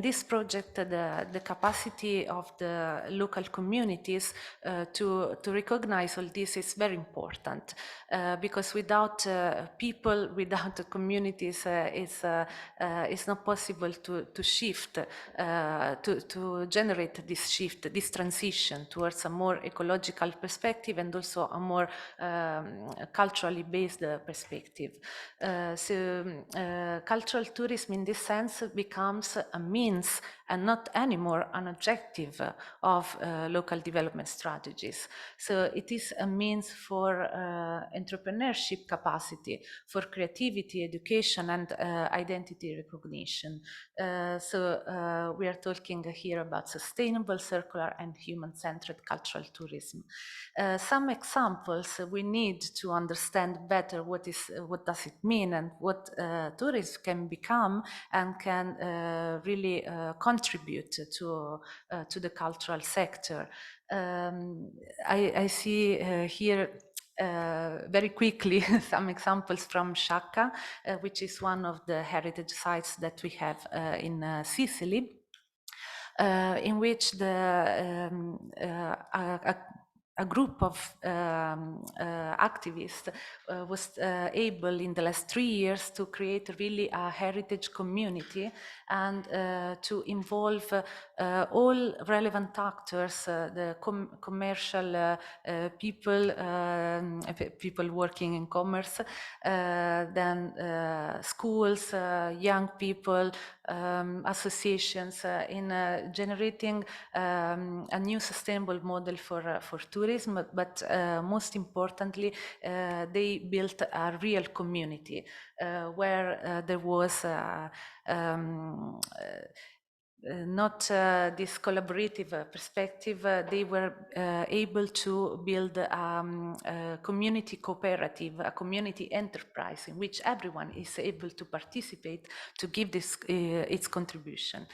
this project, the capacity of the local communities to recognize all this is very important, because without people, without the communities, it's not possible to shift, to generate this shift, this transition towards a more ecological perspective and also a more culturally based perspective. Cultural tourism in this sense becomes a means and not anymore an objective of local development strategies. So it is a means for entrepreneurship capacity, for creativity, education, and identity recognition. We are talking here about sustainable, circular, and human-centered cultural tourism. Some examples we need to understand better what does it mean and what tourism can become and can really contribute to the cultural sector. I see here very quickly some examples from Sciacca, which is one of the heritage sites that we have in Sicily, in which a group of activists was able in the last 3 years to create really a heritage community and to involve all relevant actors, the commercial people, people working in commerce, then schools, young people, associations, in generating a new sustainable model for tourism, but most importantly, they built a real community where there was not this collaborative perspective. They were able to build a community cooperative, a community enterprise in which everyone is able to participate to give this its contribution.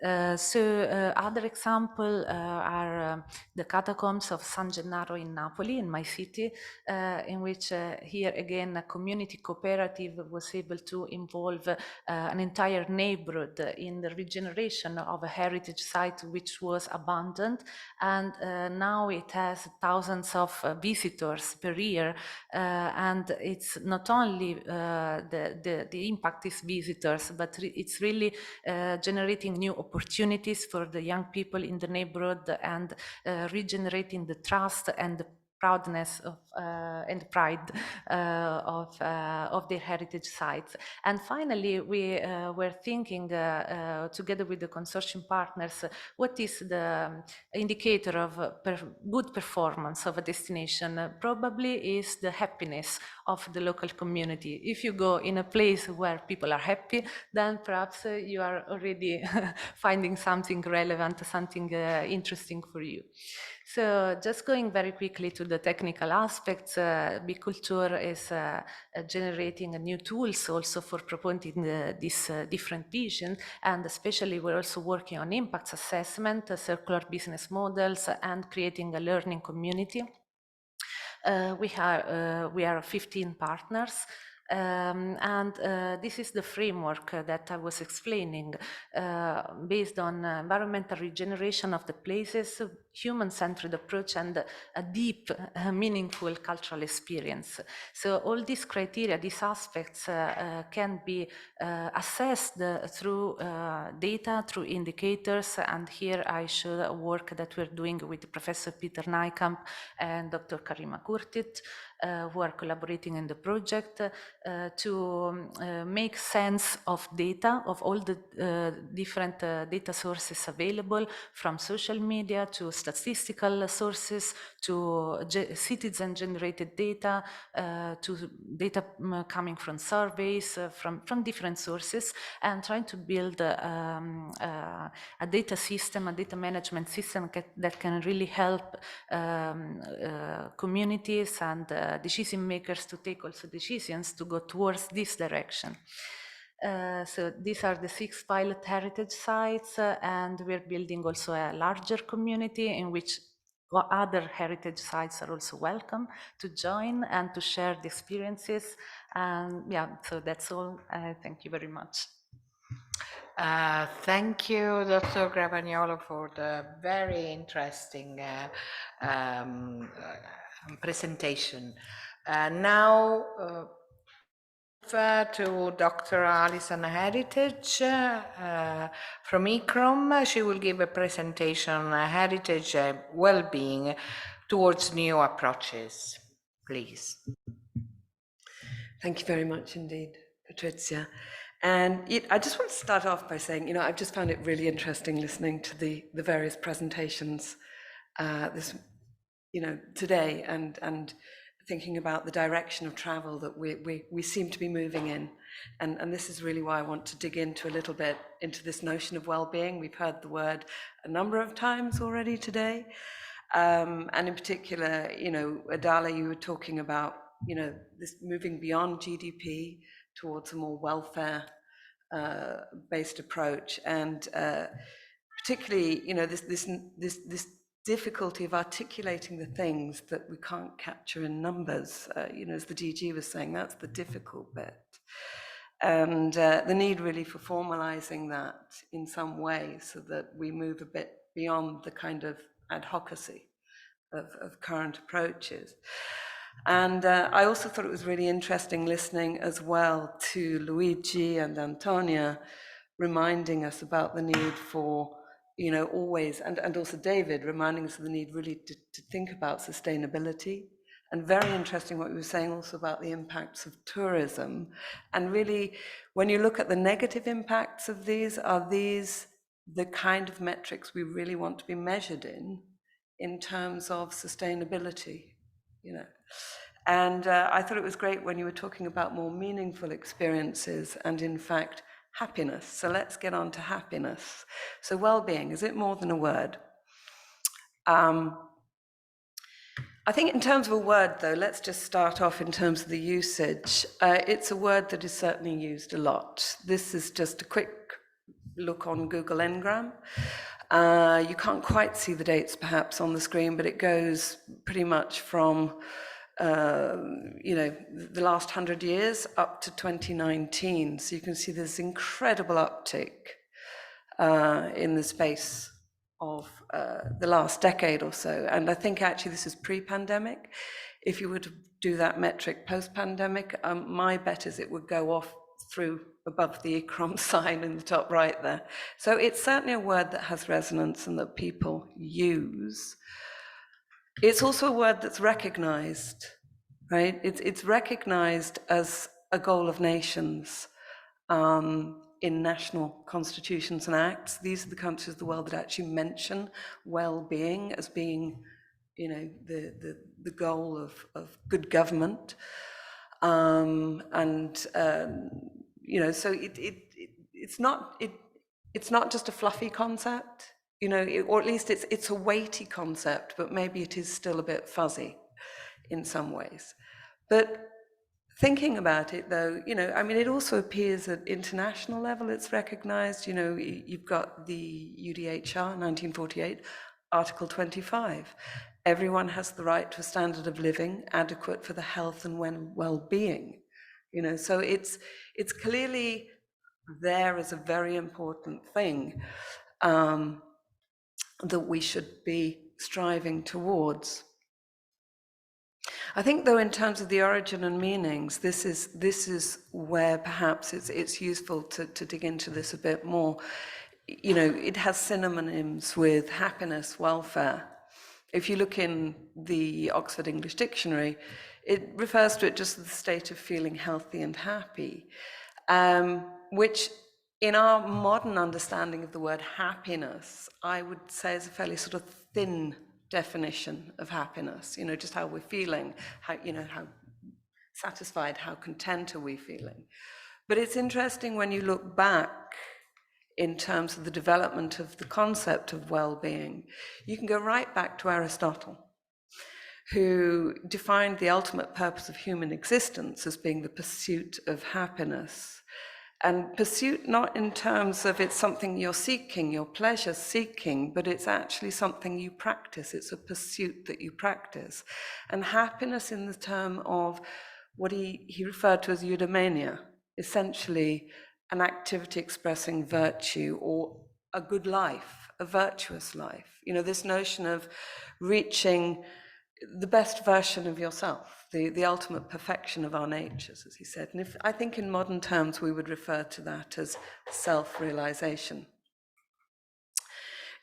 Other examples are the catacombs of San Gennaro in Napoli, in my city, in which here again a community cooperative was able to involve an entire neighborhood in the regeneration of a heritage site which was abandoned, and now it has thousands of visitors per year, and it's not only the impact is visitors, but it's really generating new opportunities for the young people in the neighborhood and regenerating the trust and the proudness of, and pride of their heritage sites. And finally, we were thinking together with the consortium partners, what is the indicator of good performance of a destination? Probably is the happiness of the local community. If you go in a place where people are happy, then perhaps you are already finding something relevant, something interesting for you. So just going very quickly to the technical aspects, Biculture is generating new tools also for promoting this different vision, and especially we're also working on impact assessment, circular business models, and creating a learning community. We are 15 partners. This is the framework that I was explaining, based on environmental regeneration of the places, human-centered approach, and a deep, meaningful cultural experience. So all these criteria, these aspects can be assessed through data, through indicators, and here I show a work that we're doing with Professor Peter Nijkamp and Dr. Karima Kurtit, who are collaborating in the project to make sense of data, of all the different data sources available, from social media to statistical sources to citizen-generated data, to data coming from surveys, from different sources, and trying to build a data system, a data management system that can really help communities and decision makers to take also decisions to go towards this direction. So these are the 6 pilot heritage sites, and we're building also a larger community in which other heritage sites are also welcome to join and to share the experiences. And yeah, so that's all. Thank you very much. Thank you, Dr. Gravagnuolo, for the very interesting presentation. Now, to Dr. Alison Heritage from ICCROM. She will give a presentation on heritage well-being towards new approaches. Please. Thank you very much indeed, Patrizia. And I just want to start off by saying, I've just found it really interesting listening to the various presentations today and thinking about the direction of travel that we seem to be moving in. And this is really why I want to dig into a little bit into this notion of well-being. We've heard the word a number of times already today. And in particular, Adala, you were talking about, this moving beyond GDP towards a more welfare based approach. And particularly, this difficulty of articulating the things that we can't capture in numbers. As the DG was saying, that's the difficult bit. And the need really for formalizing that in some way so that we move a bit beyond the kind of ad hocacy of current approaches. And I also thought it was really interesting listening as well to Luigi and Antonia reminding us about the need for always, and also David reminding us of the need really to think about sustainability. And very interesting what you were saying also about the impacts of tourism. And really, when you look at the negative impacts of these, are these the kind of metrics we really want to be measured in terms of sustainability, And I thought it was great when you were talking about more meaningful experiences and in fact, happiness. So let's get on to happiness. So well-being, is it more than a word? I think in terms of a word, though, let's just start off in terms of the usage. It's a word that is certainly used a lot. This is just a quick look on Google Ngram. You can't quite see the dates perhaps on the screen, but it goes pretty much from the last 100 years up to 2019. So you can see this incredible uptick in the space of the last decade or so. And I think actually this is pre-pandemic. If you were to do that metric post-pandemic, my bet is it would go off through above the ICCROM sign in the top right there. So it's certainly a word that has resonance and that people use. It's also a word that's recognized, right? It's recognized as a goal of nations in national constitutions and acts. These are the countries of the world that actually mention well-being as being, the goal of good government. So it's not just a fluffy concept. Or at least it's a weighty concept, but maybe it is still a bit fuzzy in some ways. But thinking about it, though, it also appears at international level. It's recognized. You've got the UDHR 1948, Article 25. Everyone has the right to a standard of living adequate for the health and well-being. So it's clearly there as a very important thing. That we should be striving towards. I think, though, in terms of the origin and meanings, this is where perhaps it's useful to dig into this a bit more. It has synonyms with happiness, welfare. If you look in the Oxford English Dictionary, it refers to it just as the state of feeling healthy and happy, which in our modern understanding of the word happiness, I would say is a fairly sort of thin definition of happiness, just how we're feeling, how satisfied, how content are we feeling. But it's interesting when you look back in terms of the development of the concept of well-being, you can go right back to Aristotle, who defined the ultimate purpose of human existence as being the pursuit of happiness. And pursuit not in terms of it's something you're seeking, you're pleasure seeking, but it's actually something you practice. It's a pursuit that you practice. And happiness in the term of what he referred to as eudaimonia, essentially an activity expressing virtue or a good life, a virtuous life. You know, this notion of reaching the best version of yourself, the ultimate perfection of our natures, as he said. And I think in modern terms, we would refer to that as self-realization.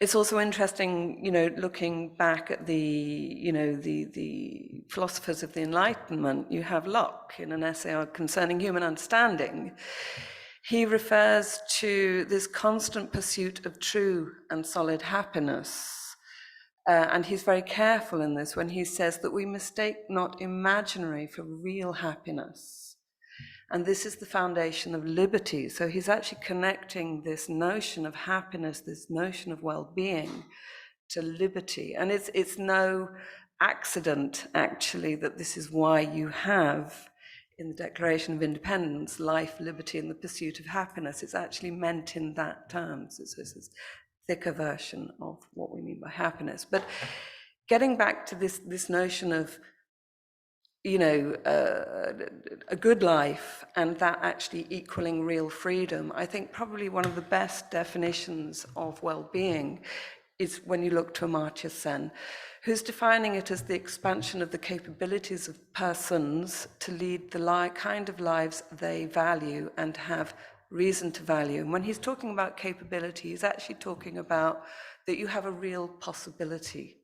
It's also interesting, you know, looking back at the philosophers of the Enlightenment. You have Locke in an essay concerning human understanding. He refers to this constant pursuit of true and solid happiness. And he's very careful in this when he says that we mistake not imaginary for real happiness. And this is the foundation of liberty. So he's actually connecting this notion of happiness, this notion of well-being, to liberty. And it's no accident, actually, that this is why you have, in the Declaration of Independence, life, liberty, and the pursuit of happiness. It's actually meant in that terms. It's this thicker version of what we mean by happiness. But getting back to this notion of, you know, a good life and that actually equaling real freedom, I think probably one of the best definitions of well-being is when you look to Amartya Sen, who's defining it as the expansion of the capabilities of persons to lead the kind of lives they value and have reason to value. And when he's talking about capability, he's actually talking about that you have a real possibility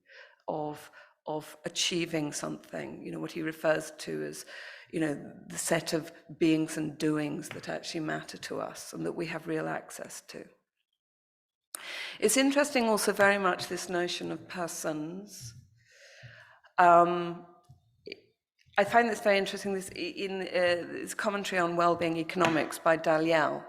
of achieving something, you know, what he refers to as, you know, the set of beings and doings that actually matter to us and that we have real access to. It's interesting also very much this notion of persons. I find this very interesting, this commentary on well-being economics by Daliel,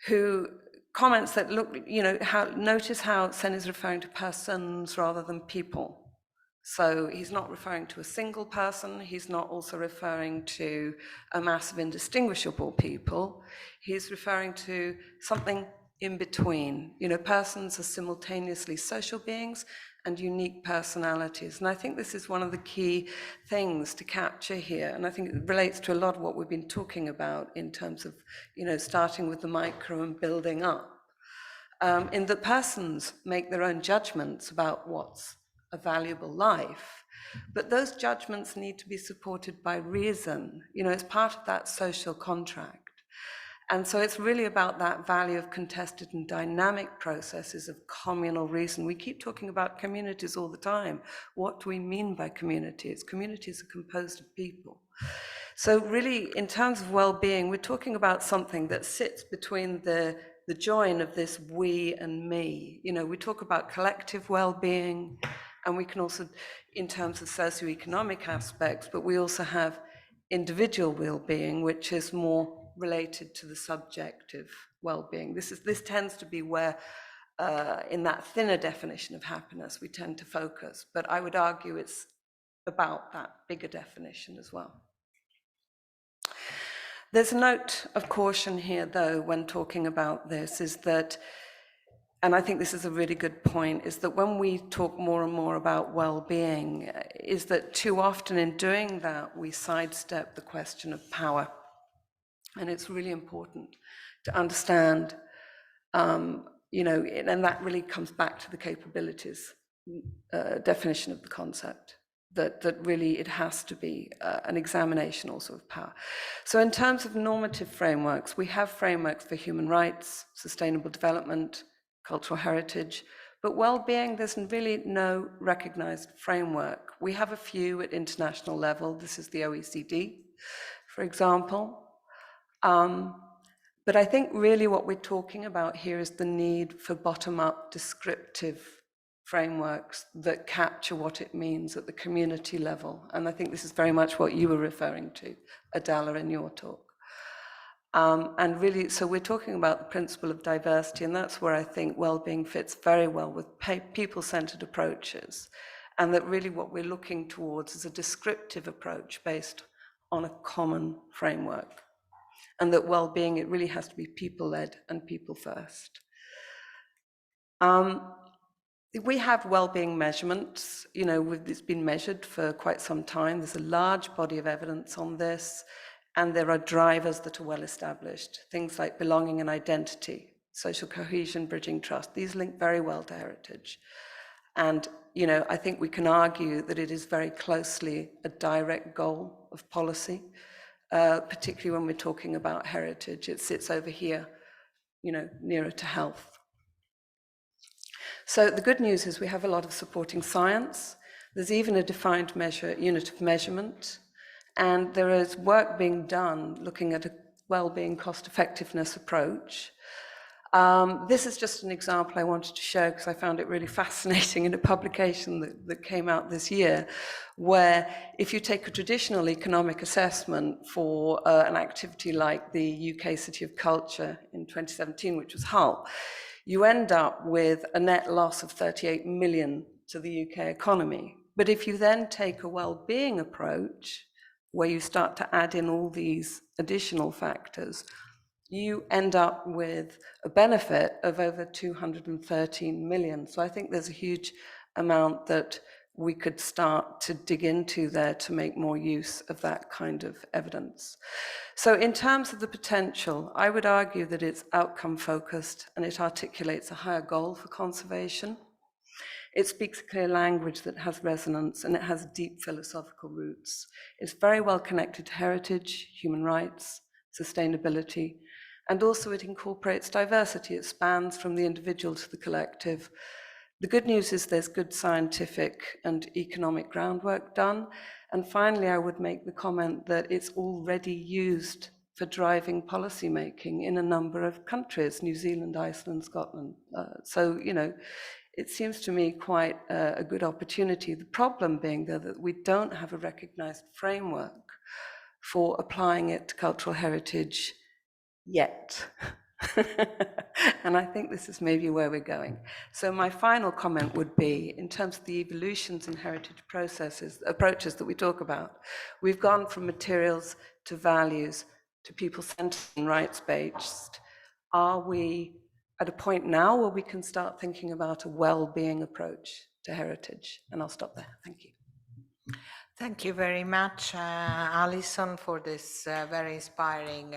who comments that, look, you know, notice how Sen is referring to persons rather than people. So he's not referring to a single person, he's not also referring to a mass of indistinguishable people, he's referring to something in between. You know, persons are simultaneously social beings and unique personalities. And I think this is one of the key things to capture here. And I think it relates to a lot of what we've been talking about in terms of, you know, starting with the micro and building up. In that persons make their own judgments about what's a valuable life, but those judgments need to be supported by reason. You know, it's part of that social contract. And so it's really about that value of contested and dynamic processes of communal reason. We keep talking about communities all the time. What do we mean by communities? Communities are composed of people. So really, in terms of well-being, we're talking about something that sits between the join of this we and me. You know, we talk about collective well-being, and we can also, in terms of socio-economic aspects, but we also have individual well-being, which is more related to the subjective well-being. This tends to be where, in that thinner definition of happiness, we tend to focus. But I would argue it's about that bigger definition as well. There's a note of caution here, though, when talking about this, is that, and I think this is a really good point, is that when we talk more and more about well-being, is that too often in doing that, we sidestep the question of power. And it's really important to understand, you know, and that really comes back to the capabilities definition of the concept, that really it has to be an examination also of power. So in terms of normative frameworks, we have frameworks for human rights, sustainable development, cultural heritage, but well-being, there's really no recognized framework. We have a few at international level. This is the OECD, for example. But I think really what we're talking about here is the need for bottom-up descriptive frameworks that capture what it means at the community level. And I think this is very much what you were referring to, Adala, in your talk. And really, so we're talking about the principle of diversity, and that's where I think well-being fits very well with people-centered approaches. And that really what we're looking towards is a descriptive approach based on a common framework. and that well-being, it really has to be people-led and people first. We have well-being measurements, it's been measured for quite some time. There's a large body of evidence on this, and there are drivers that are well established. Things like belonging and identity, social cohesion, bridging trust. These link very well to heritage. And, I think we can argue that it is very closely a direct goal of policy, particularly when we're talking about heritage. It sits over here, nearer to health. So the good news is we have a lot of supporting science. There's even a defined unit of measurement, and there is work being done looking at a well-being cost-effectiveness approach. This is just an example I wanted to show because I found it really fascinating in a publication that came out this year, where if you take a traditional economic assessment for an activity like the UK City of Culture in 2017, which was Hull, you end up with a net loss of 38 million to the UK economy. But if you then take a well-being approach, where you start to add in all these additional factors, you end up with a benefit of over 213 million. So I think there's a huge amount that we could start to dig into there to make more use of that kind of evidence. So in terms of the potential, I would argue that it's outcome focused and it articulates a higher goal for conservation. It speaks a clear language that has resonance and it has deep philosophical roots. It's very well connected to heritage, human rights, sustainability, and also it incorporates diversity. It spans from the individual to the collective. The good news is there's good scientific and economic groundwork done. And finally, I would make the comment that it's already used for driving policy making in a number of countries, New Zealand, Iceland, Scotland. So, it seems to me quite a good opportunity. The problem being, though, that we don't have a recognized framework for applying it to cultural heritage yet. And I think this is maybe where we're going. So my final comment would be, in terms of the evolutions in heritage approaches that we talk about, we've gone from materials to values to people-centered and rights-based. Are we at a point now where we can start thinking about a well-being approach to heritage? And I'll stop there. Thank you. Thank you very much, Alison, for this very inspiring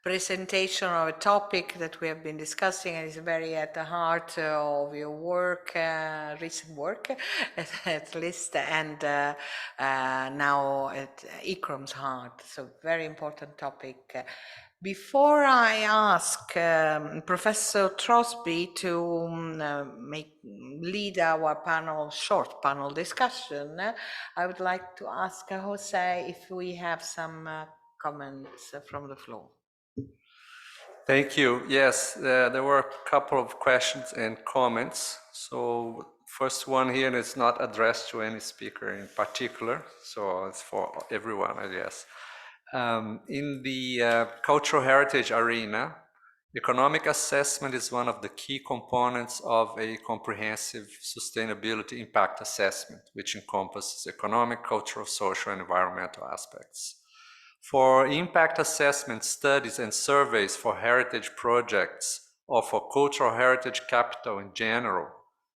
presentation of a topic that we have been discussing and is very at the heart of your work, recent work at least, and now at ICCROM's heart. So very important topic. Before I ask Professor Throsby to lead our short panel discussion, I would like to ask Jose if we have some comments from the floor. Thank you. Yes, there were a couple of questions and comments. So first one here, and it's not addressed to any speaker in particular, so it's for everyone, I guess. In the cultural heritage arena, economic assessment is one of the key components of a comprehensive sustainability impact assessment, which encompasses economic, cultural, social, and environmental aspects. For impact assessment studies and surveys for heritage projects or for cultural heritage capital in general,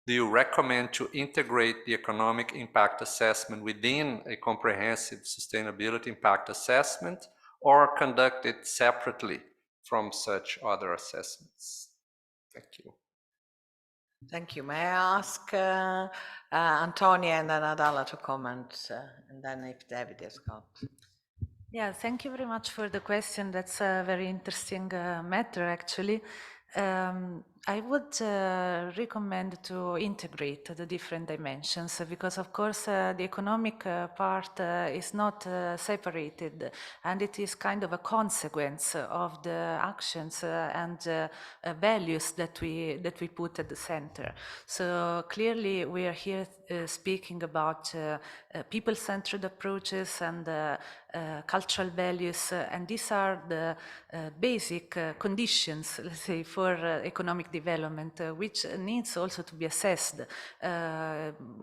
do you recommend to integrate the economic impact assessment within a comprehensive sustainability impact assessment or conduct it separately from such other assessments? Thank you. Thank you. May I ask Antonia and then Adala to comment, and then if David has got. Yeah, thank you very much for the question. That's a very interesting matter, actually. I would recommend to integrate the different dimensions because, of course, the economic part is not separated, and it is kind of a consequence of the actions and values that we put at the center. So clearly, we are here speaking about people-centered approaches and cultural values, and these are the basic conditions, let's say, for economic development, which needs also to be assessed,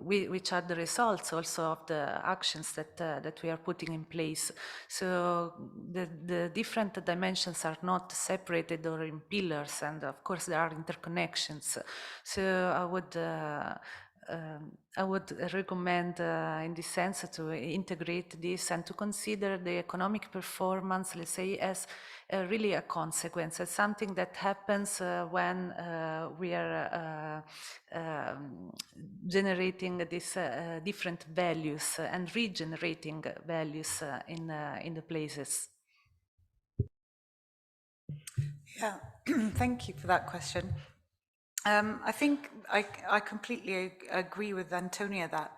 which are the results also of the actions that we are putting in place. So the different dimensions are not separated or in pillars, and of course there are interconnections. So I would recommend in this sense to integrate this and to consider the economic performance, let's say, as really a consequence, as something that happens when we are generating these different values and regenerating values in the places. Yeah, thank you for that question. I think I completely agree with Antonia that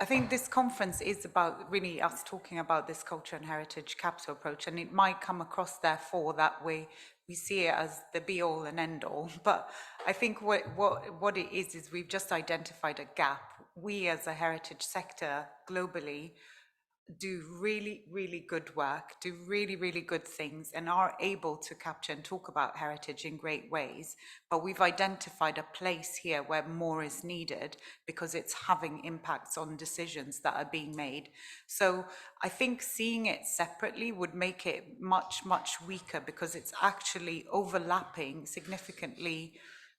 I think this conference is about really us talking about this culture and heritage capital approach, and it might come across therefore that we see it as the be all and end all. But I think what it is we've just identified a gap. We as a heritage sector globally do really, really good work, do really, really good things, and are able to capture and talk about heritage in great ways. But we've identified a place here where more is needed because it's having impacts on decisions that are being made. So I think seeing it separately would make it much, much weaker because it's actually overlapping significantly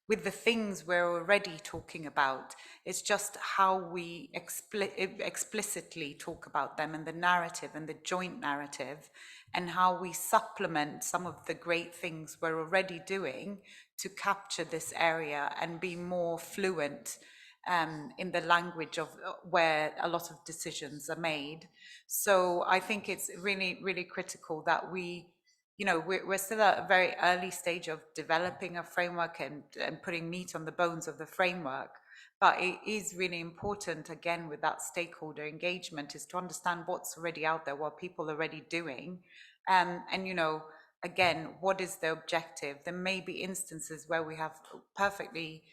with the things we're already talking about. It's just how we explicitly talk about them and the narrative and the joint narrative, and how we supplement some of the great things we're already doing to capture this area and be more fluent in the language of where a lot of decisions are made. So I think it's really, really critical that we're still at a very early stage of developing a framework and putting meat on the bones of the framework. But it is really important, again, with that stakeholder engagement, is to understand what's already out there, what people are already doing. And again, what is the objective? There may be instances where we have perfectly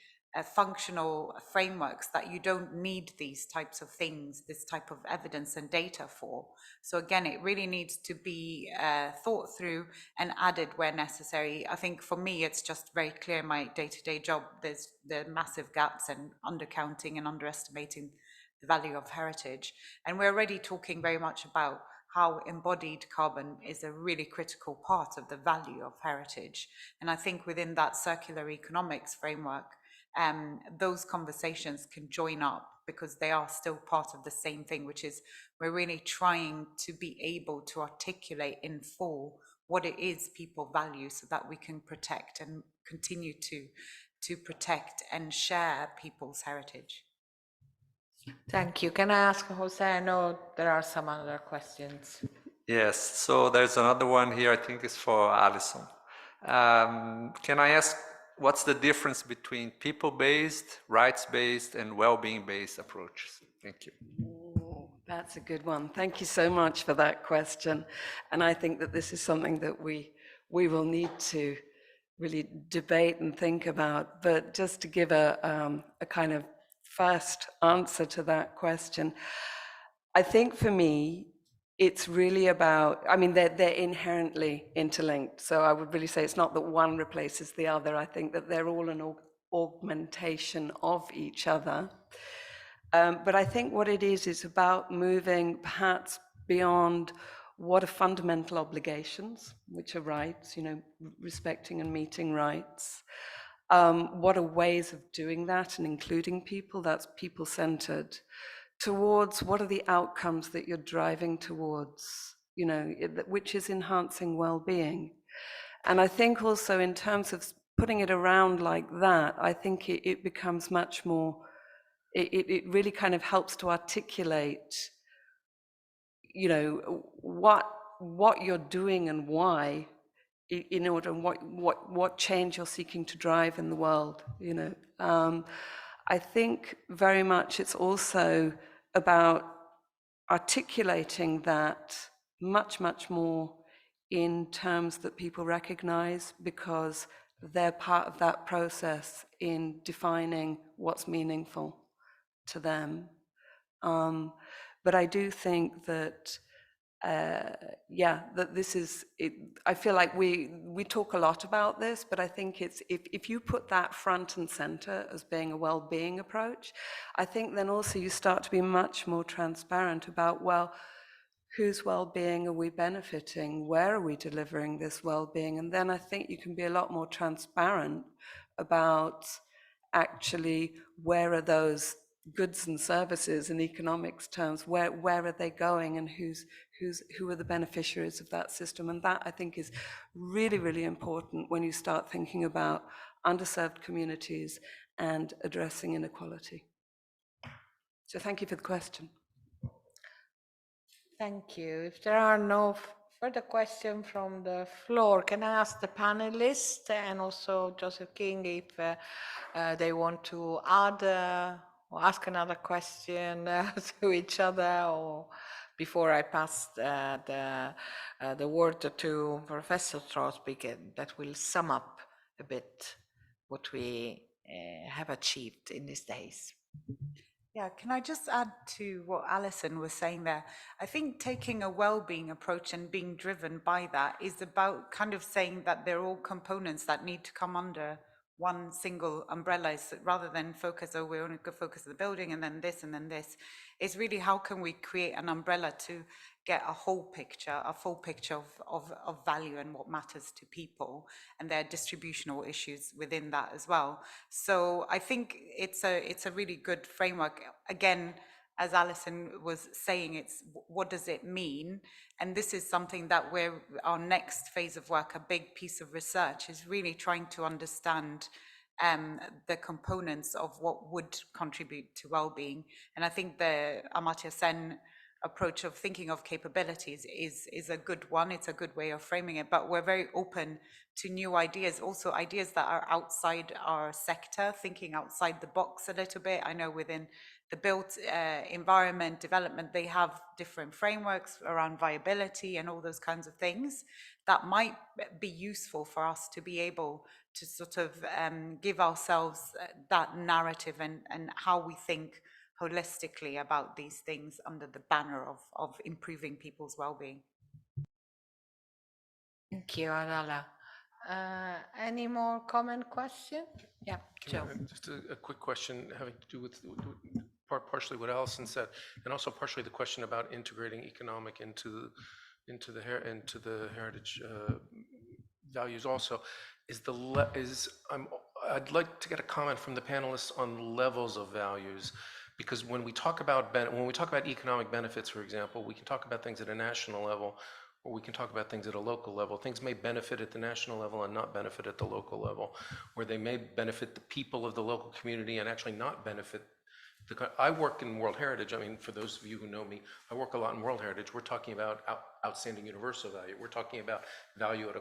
functional frameworks that you don't need these types of things, this type of evidence and data for. So again, it really needs to be thought through and added where necessary. I think for me, it's just very clear in my day-to-day job, there's massive gaps and undercounting and underestimating the value of heritage. And we're already talking very much about how embodied carbon is a really critical part of the value of heritage. And I think within that circular economics framework, those conversations can join up because they are still part of the same thing, which is we're really trying to be able to articulate in full what it is people value so that we can protect and continue to protect and share people's heritage. Thank you. Can I ask Jose? I know there are some other questions. Yes, so there's another one here, I think it's for Alison. Can I ask, what's the difference between people-based, rights-based, and well-being-based approaches? Thank you. Ooh, that's a good one. Thank you so much for that question. And I think that this is something that we will need to really debate and think about. But just to give a kind of first answer to that question, I think for me, it's really about, I mean, they're inherently interlinked. So I would really say it's not that one replaces the other. I think that they're all an augmentation of each other. But I think what it is about moving perhaps beyond what are fundamental obligations, which are rights, respecting and meeting rights. What are ways of doing that and including people, that's people-centered, towards what are the outcomes that you're driving towards, which is enhancing well-being. And I think also in terms of putting it around like that, I think it becomes much more, it really kind of helps to articulate, what you're doing and why, in order, what change you're seeking to drive in the world, I think very much it's also about articulating that much, much more in terms that people recognize, because they're part of that process in defining what's meaningful to them. But I do think that, that this is, I feel like we we talk a lot about this, but I think it's if you put that front and center as being a well-being approach, I think then also you start to be much more transparent about, well, whose well-being are we benefiting? Where are we delivering this well-being? And then I think you can be a lot more transparent about actually where are those goods and services in economics terms, where are they going, and who are the beneficiaries of that system? And that, I think, is really, really important when you start thinking about underserved communities and addressing inequality. So thank you for the question. Thank you. If there are no further questions from the floor, can I ask the panelists and also Joseph King if they want to add or ask another question to each other, or before I pass the word to Professor Throsby, that will sum up a bit what we have achieved in these days. Yeah, can I just add to what Alison was saying there? I think taking a well-being approach and being driven by that is about kind of saying that they're all components that need to come under one single umbrella, rather than focus, oh, we're only going to focus on the building and then this and then this. It's really how can we create an umbrella to get a whole picture, a full picture of value and what matters to people, and their distributional issues within that as well. So I think it's a really good framework. Again, as Alison was saying, it's what does it mean? And this is something that our next phase of work, a big piece of research, is really trying to understand the components of what would contribute to well-being. And I think the Amartya Sen approach of thinking of capabilities is a good one. It's a good way of framing it, but we're very open to new ideas, also ideas that are outside our sector, thinking outside the box a little bit. I know within the built environment development, they have different frameworks around viability and all those kinds of things that might be useful for us to be able to sort of give ourselves that narrative and how we think holistically about these things under the banner of improving people's well-being. Thank you, Adala. Any more comment question? Yeah, Joe. Just a quick question having to do with partially what Alison said, and also partially the question about integrating economic into the heritage values. Also, I'd like to get a comment from the panelists on levels of values, because when we talk about economic benefits, for example, we can talk about things at a national level, or we can talk about things at a local level. Things may benefit at the national level and not benefit at the local level, where they may benefit the people of the local community and actually not benefit I work in World Heritage. I mean, for those of you who know me, I work a lot in World Heritage. We're talking about outstanding universal value. We're talking about value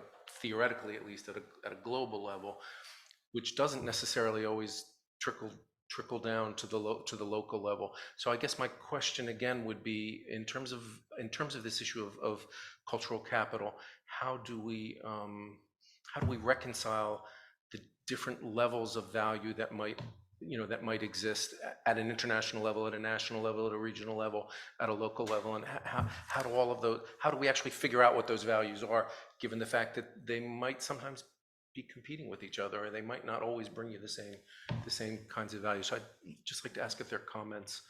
theoretically, at least, at a global level, which doesn't necessarily always trickle down to the local level. So I guess my question again would be, in terms of this issue of cultural capital, how do we reconcile the different levels of value that might exist at an international level, at a national level, at a regional level, at a local level, and how do we actually figure out what those values are, given the fact that they might sometimes be competing with each other, or they might not always bring you the same kinds of values. So I'd just like to ask if there are comments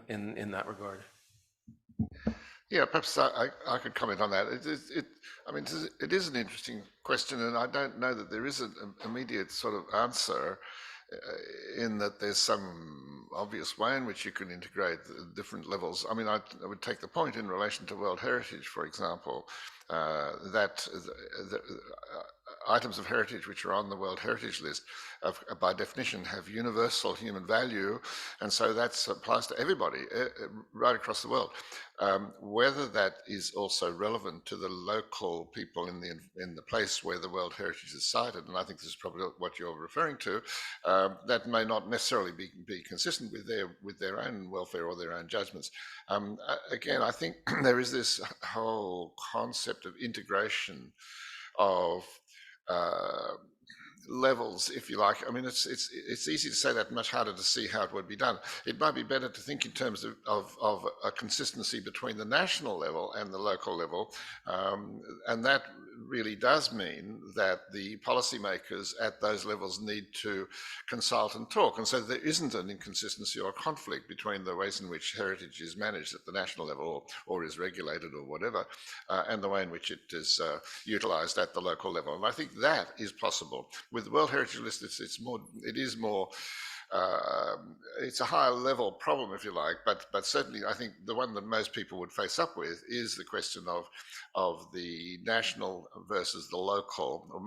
in that regard. Yeah, perhaps I could comment on that. It is an interesting question, and I don't know that there is an immediate sort of answer, in that there's some obvious way in which you can integrate the different levels. I mean, I would take the point in relation to World Heritage, for example, that items of heritage which are on the World Heritage list by definition have universal human value, and so that applies to everybody right across the world. Whether that is also relevant to the local people in the place where the World Heritage is sited, and I think this is probably what you're referring to, that may not necessarily be consistent with their own welfare or their own judgments. Again, I think there is this whole concept of integration of levels, if you like. I mean, it's easy to say that, much harder to see how it would be done. It might be better to think in terms of a consistency between the national level and the local level, and that really does mean that the policymakers at those levels need to consult and talk, and so there isn't an inconsistency or a conflict between the ways in which heritage is managed at the national level or is regulated or whatever, and the way in which it is utilised at the local level. And I think that is possible. With the World Heritage List, it's a higher level problem, if you like, but certainly I think the one that most people would face up with is the question of the national versus the local, or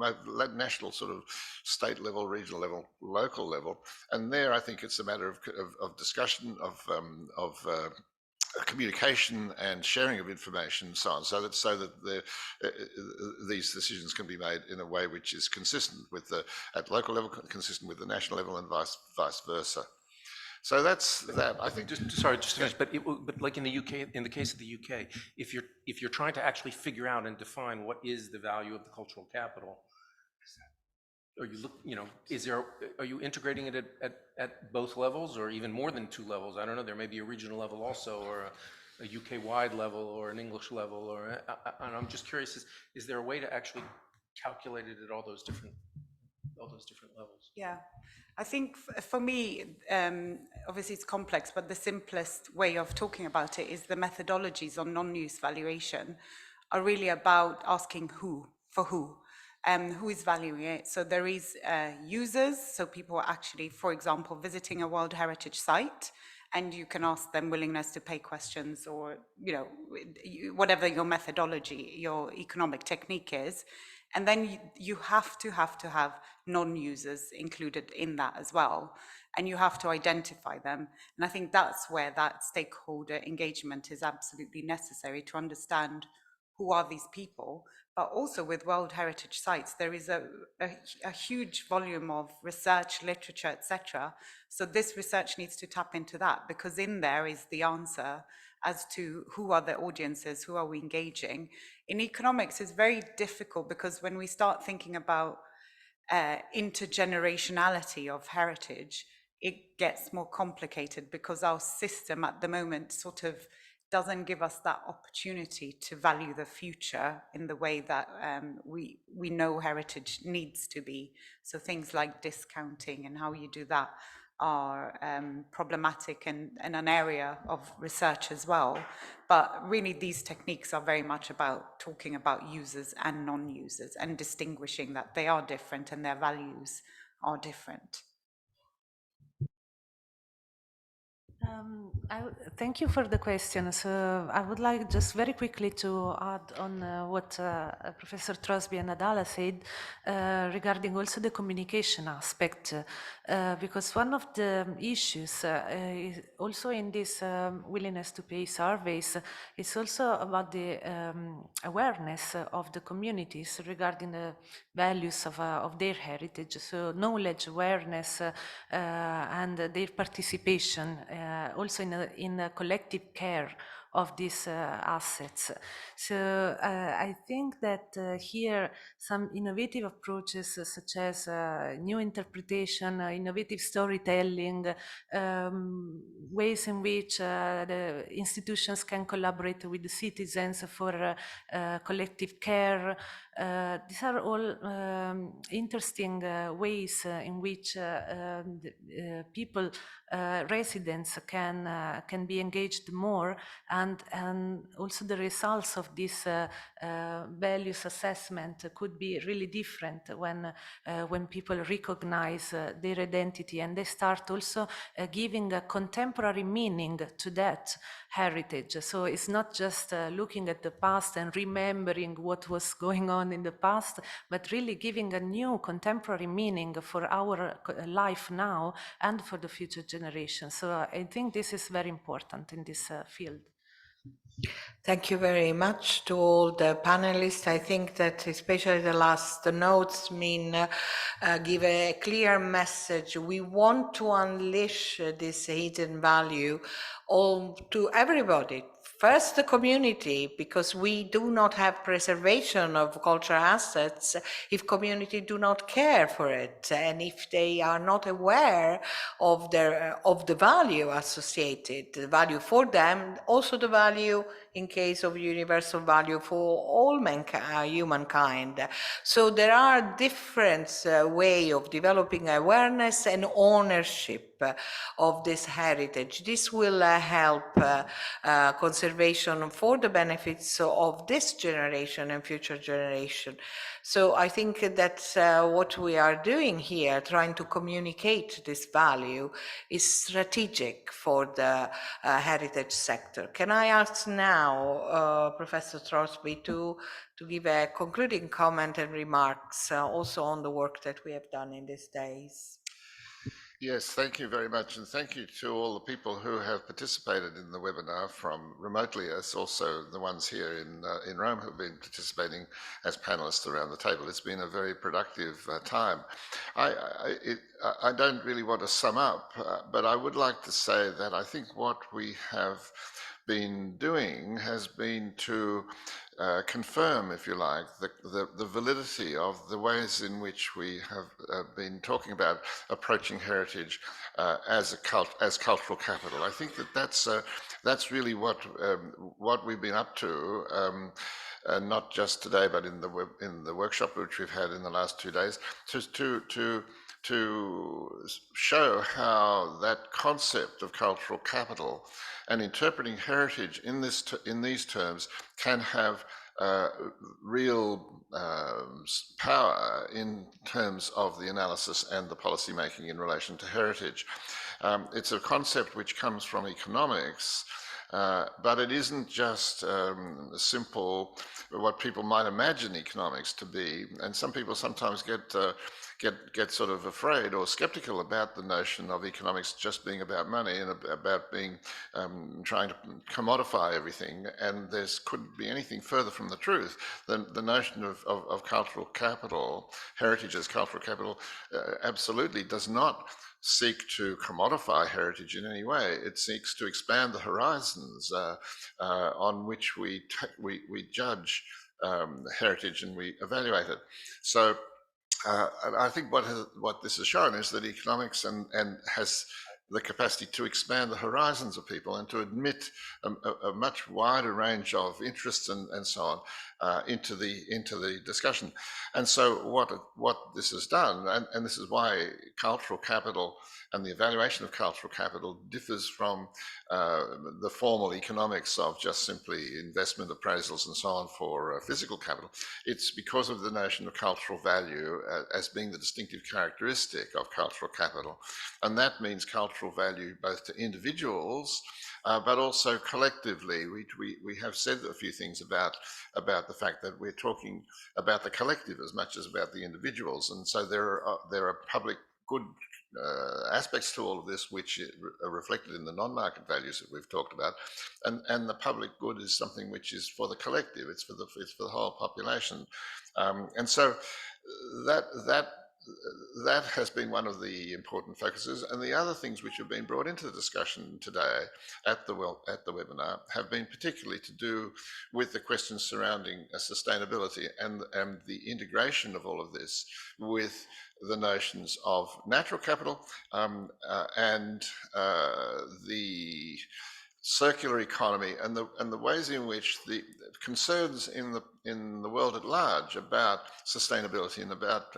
national sort of state level, regional level, local level. And there I think it's a matter of discussion, of communication and sharing of information and so on, so that these decisions can be made in a way which is consistent with at local level, consistent with the national level, and vice versa. So that's that. I think. Just to finish. But like in the UK, in the case of the UK, if you're trying to actually figure out and define what is the value of the cultural capital, are you integrating it at both levels, or even more than two levels? I don't know. There may be a regional level also, or a UK-wide level, or an English level, and I'm just curious: is there a way to actually calculate it at all those different levels? Yeah, I think for me, obviously it's complex, but the simplest way of talking about it is the methodologies on non-use valuation are really about asking who is valuing it. So there is users, so people are actually, for example, visiting a World Heritage site, and you can ask them willingness to pay questions, or whatever your methodology, your economic technique is. And then you have to have non-users included in that as well, and you have to identify them. And I think that's where that stakeholder engagement is absolutely necessary, to understand who are these people. But also with World Heritage sites, there is a huge volume of research, literature, etc. So this research needs to tap into that, because in there is the answer as to who are the audiences, who are we engaging. In economics, it's very difficult, because when we start thinking about intergenerationality of heritage, it gets more complicated, because our system at the moment sort of doesn't give us that opportunity to value the future in the way that we know heritage needs to be. So things like discounting and how you do that are problematic and an area of research as well. But really these techniques are very much about talking about users and non-users, and distinguishing that they are different and their values are different. Thank you for the question. So I would like just very quickly to add on what Professor Throsby and Adala said regarding also the communication aspect, because one of the issues is also in this willingness to pay surveys is also about the awareness of the communities regarding the values of their heritage, so knowledge, awareness, and their participation also in a collective care of these assets. So I think that here some innovative approaches such as new interpretation, innovative storytelling, ways in which the institutions can collaborate with the citizens for collective care. These are all interesting ways in which people, residents can be engaged more, and also the results of this values assessment could be really different when people recognize their identity, and they start also giving a contemporary meaning to that heritage. So it's not just looking at the past and remembering what was going on in the past, but really giving a new contemporary meaning for our life now and for the future generations. So I think this is very important in this field. Thank you very much to all the panelists. I think that especially the last notes give a clear message. We want to unleash this hidden value to everybody, first the community, because we do not have preservation of cultural assets if community do not care for it, and if they are not aware of the value associated, the value for them, also the value in case of universal value for all humankind. So there are different way of developing awareness and ownership of this heritage. This will help conservation for the benefits of this generation and future generation. So I think that's what we are doing here, trying to communicate this value, is strategic for the heritage sector. Can I ask now Professor Throsby to give a concluding comment and remarks also on the work that we have done in these days? Yes, thank you very much, and thank you to all the people who have participated in the webinar from remotely, as also the ones here in Rome who have been participating as panelists around the table. It's been a very productive time. I don't really want to sum up, but I would like to say that I think what we have been doing has been to confirm, if you like, the validity of the ways in which we have been talking about approaching heritage as cultural capital. I think that's really what we've been up to, not just today, but in the workshop which we've had in the last 2 days, to show how that concept of cultural capital and interpreting heritage in these terms can have real power in terms of the analysis and the policy making in relation to heritage. It's a concept which comes from economics, but it isn't just simple, what people might imagine economics to be. And some people sometimes get sort of afraid or skeptical about the notion of economics just being about money and about being trying to commodify everything. And there couldn't be anything further from the truth than the notion of cultural capital, heritage as cultural capital, absolutely does not seek to commodify heritage in any way. It seeks to expand the horizons on which we judge heritage and we evaluate it. So I think what this has shown is that economics and has the capacity to expand the horizons of people and to admit a much wider range of interests and so on into the discussion. And so what this has done, and this is why cultural capital and the evaluation of cultural capital differs from the formal economics of just simply investment appraisals and so on for physical capital. It's because of the notion of cultural value as being the distinctive characteristic of cultural capital. And that means cultural value both to individuals, but also collectively. We have said a few things about the fact that we're talking about the collective as much as about the individuals. And so there are public good aspects to all of this which are reflected in the non-market values that we've talked about, and the public good is something which is for the collective. It's for the whole population, and so that has been one of the important focuses. And the other things which have been brought into the discussion today at the webinar have been particularly to do with the questions surrounding sustainability and the integration of all of this with the notions of natural capital and the circular economy and the ways in which the concerns in the world at large about sustainability and about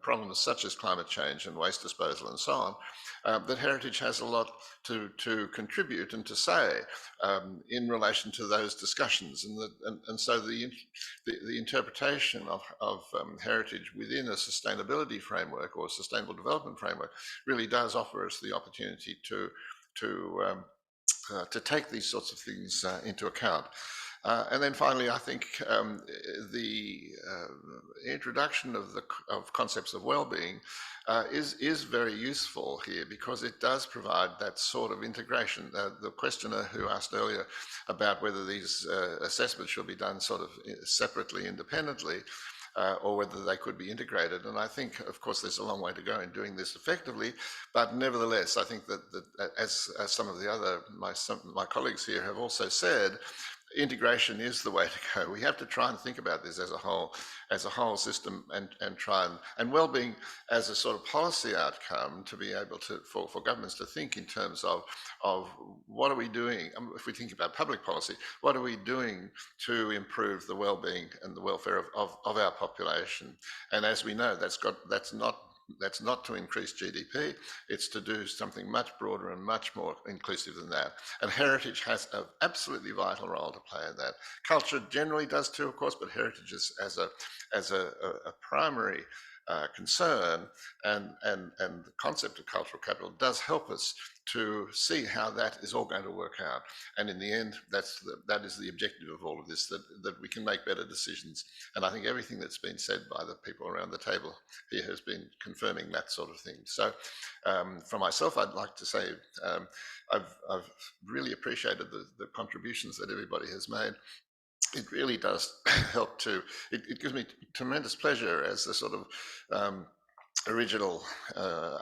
problems such as climate change and waste disposal and so on, that heritage has a lot to contribute and to say in relation to those discussions, and so the interpretation of heritage within a sustainability framework or sustainable development framework really does offer us the opportunity to take these sorts of things into account. And then finally, I think the introduction of concepts of well-being is very useful here, because it does provide that sort of integration. The questioner who asked earlier about whether these assessments should be done sort of separately, independently, or whether they could be integrated. And I think, of course, there's a long way to go in doing this effectively, but nevertheless, I think that as some of the other, my colleagues here have also said, integration is the way to go. We have to try and think about this as a whole system, and try and well-being as a sort of policy outcome to be able to, for governments to think in terms of what are we doing, if we think about public policy, what are we doing to improve the well-being and the welfare of our population? And as we know, that's not to increase GDP, it's to do something much broader and much more inclusive than that. And heritage has an absolutely vital role to play in that. Culture generally does too, of course, but heritage is as a primary concern, and the concept of cultural capital does help us to see how that is all going to work out. And in the end, that is the objective of all of this, that we can make better decisions. And I think everything that's been said by the people around the table here has been confirming that sort of thing. So for myself, I'd like to say I've really appreciated the contributions that everybody has made. It really does help to, it gives me tremendous pleasure as the sort of original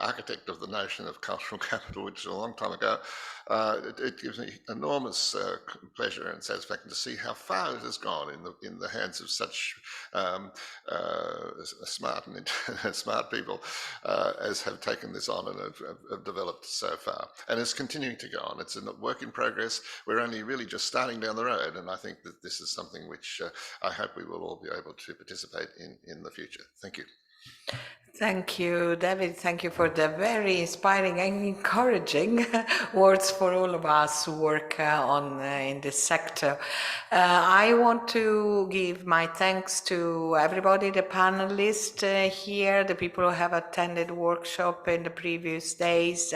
architect of the notion of cultural capital, which was a long time ago. It gives me enormous pleasure and satisfaction to see how far it has gone in the hands of such smart and smart people as have taken this on and have developed so far. And it's continuing to go on. It's a work in progress. We're only really just starting down the road, and I think that this is something which I hope we will all be able to participate in the future. Thank you. Thank you, David. Thank you for the very inspiring and encouraging words for all of us who work in this sector. I want to give my thanks to everybody, the panelists here, the people who have attended workshop in the previous days,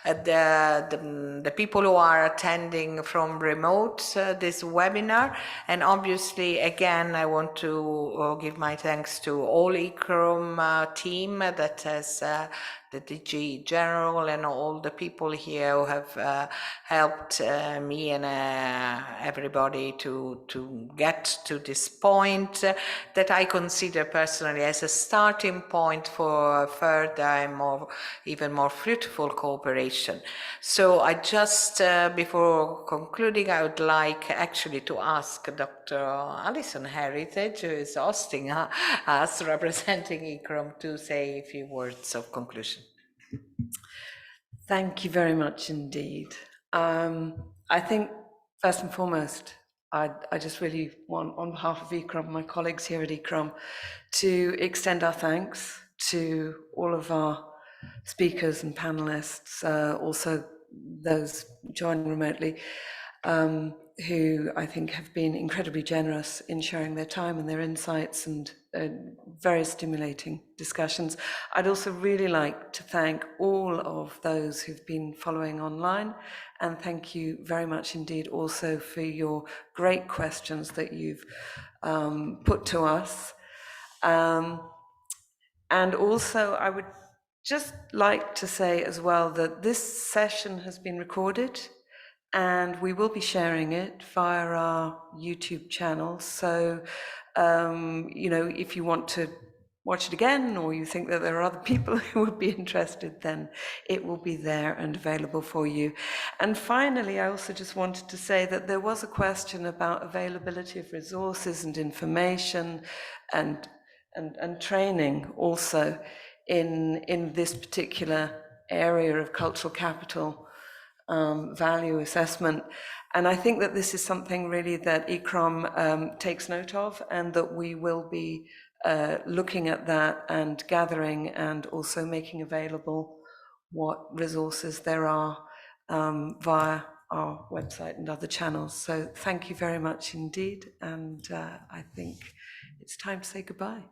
the people who are attending from remote this webinar, and obviously, again, I want to give my thanks to all ICCROM team that has the DG General and all the people here who have helped me and everybody to get to this point that I consider personally as a starting point for further and even more fruitful cooperation. So I just, before concluding, I would like actually to ask Dr. Alison Heritage, who is hosting us, representing ICCROM, to say a few words of conclusion. Thank you very much indeed. I think first and foremost, I just really want, on behalf of ICCROM, my colleagues here at ICCROM, to extend our thanks to all of our speakers and panelists, also those joining remotely, who I think have been incredibly generous in sharing their time and their insights and very stimulating discussions. I'd also really like to thank all of those who've been following online, and thank you very much indeed also for your great questions that you've put to us. And also I would just like to say as well that this session has been recorded, and we will be sharing it via our YouTube channel. So, you know, if you want to watch it again, or you think that there are other people who would be interested, then it will be there and available for you. And finally, I also just wanted to say that there was a question about availability of resources and information and training also in this particular area of cultural capital value assessment. And I think that this is something really that ICCROM takes note of, and that we will be looking at that and gathering and also making available what resources there are via our website and other channels. So thank you very much indeed, and I think it's time to say goodbye.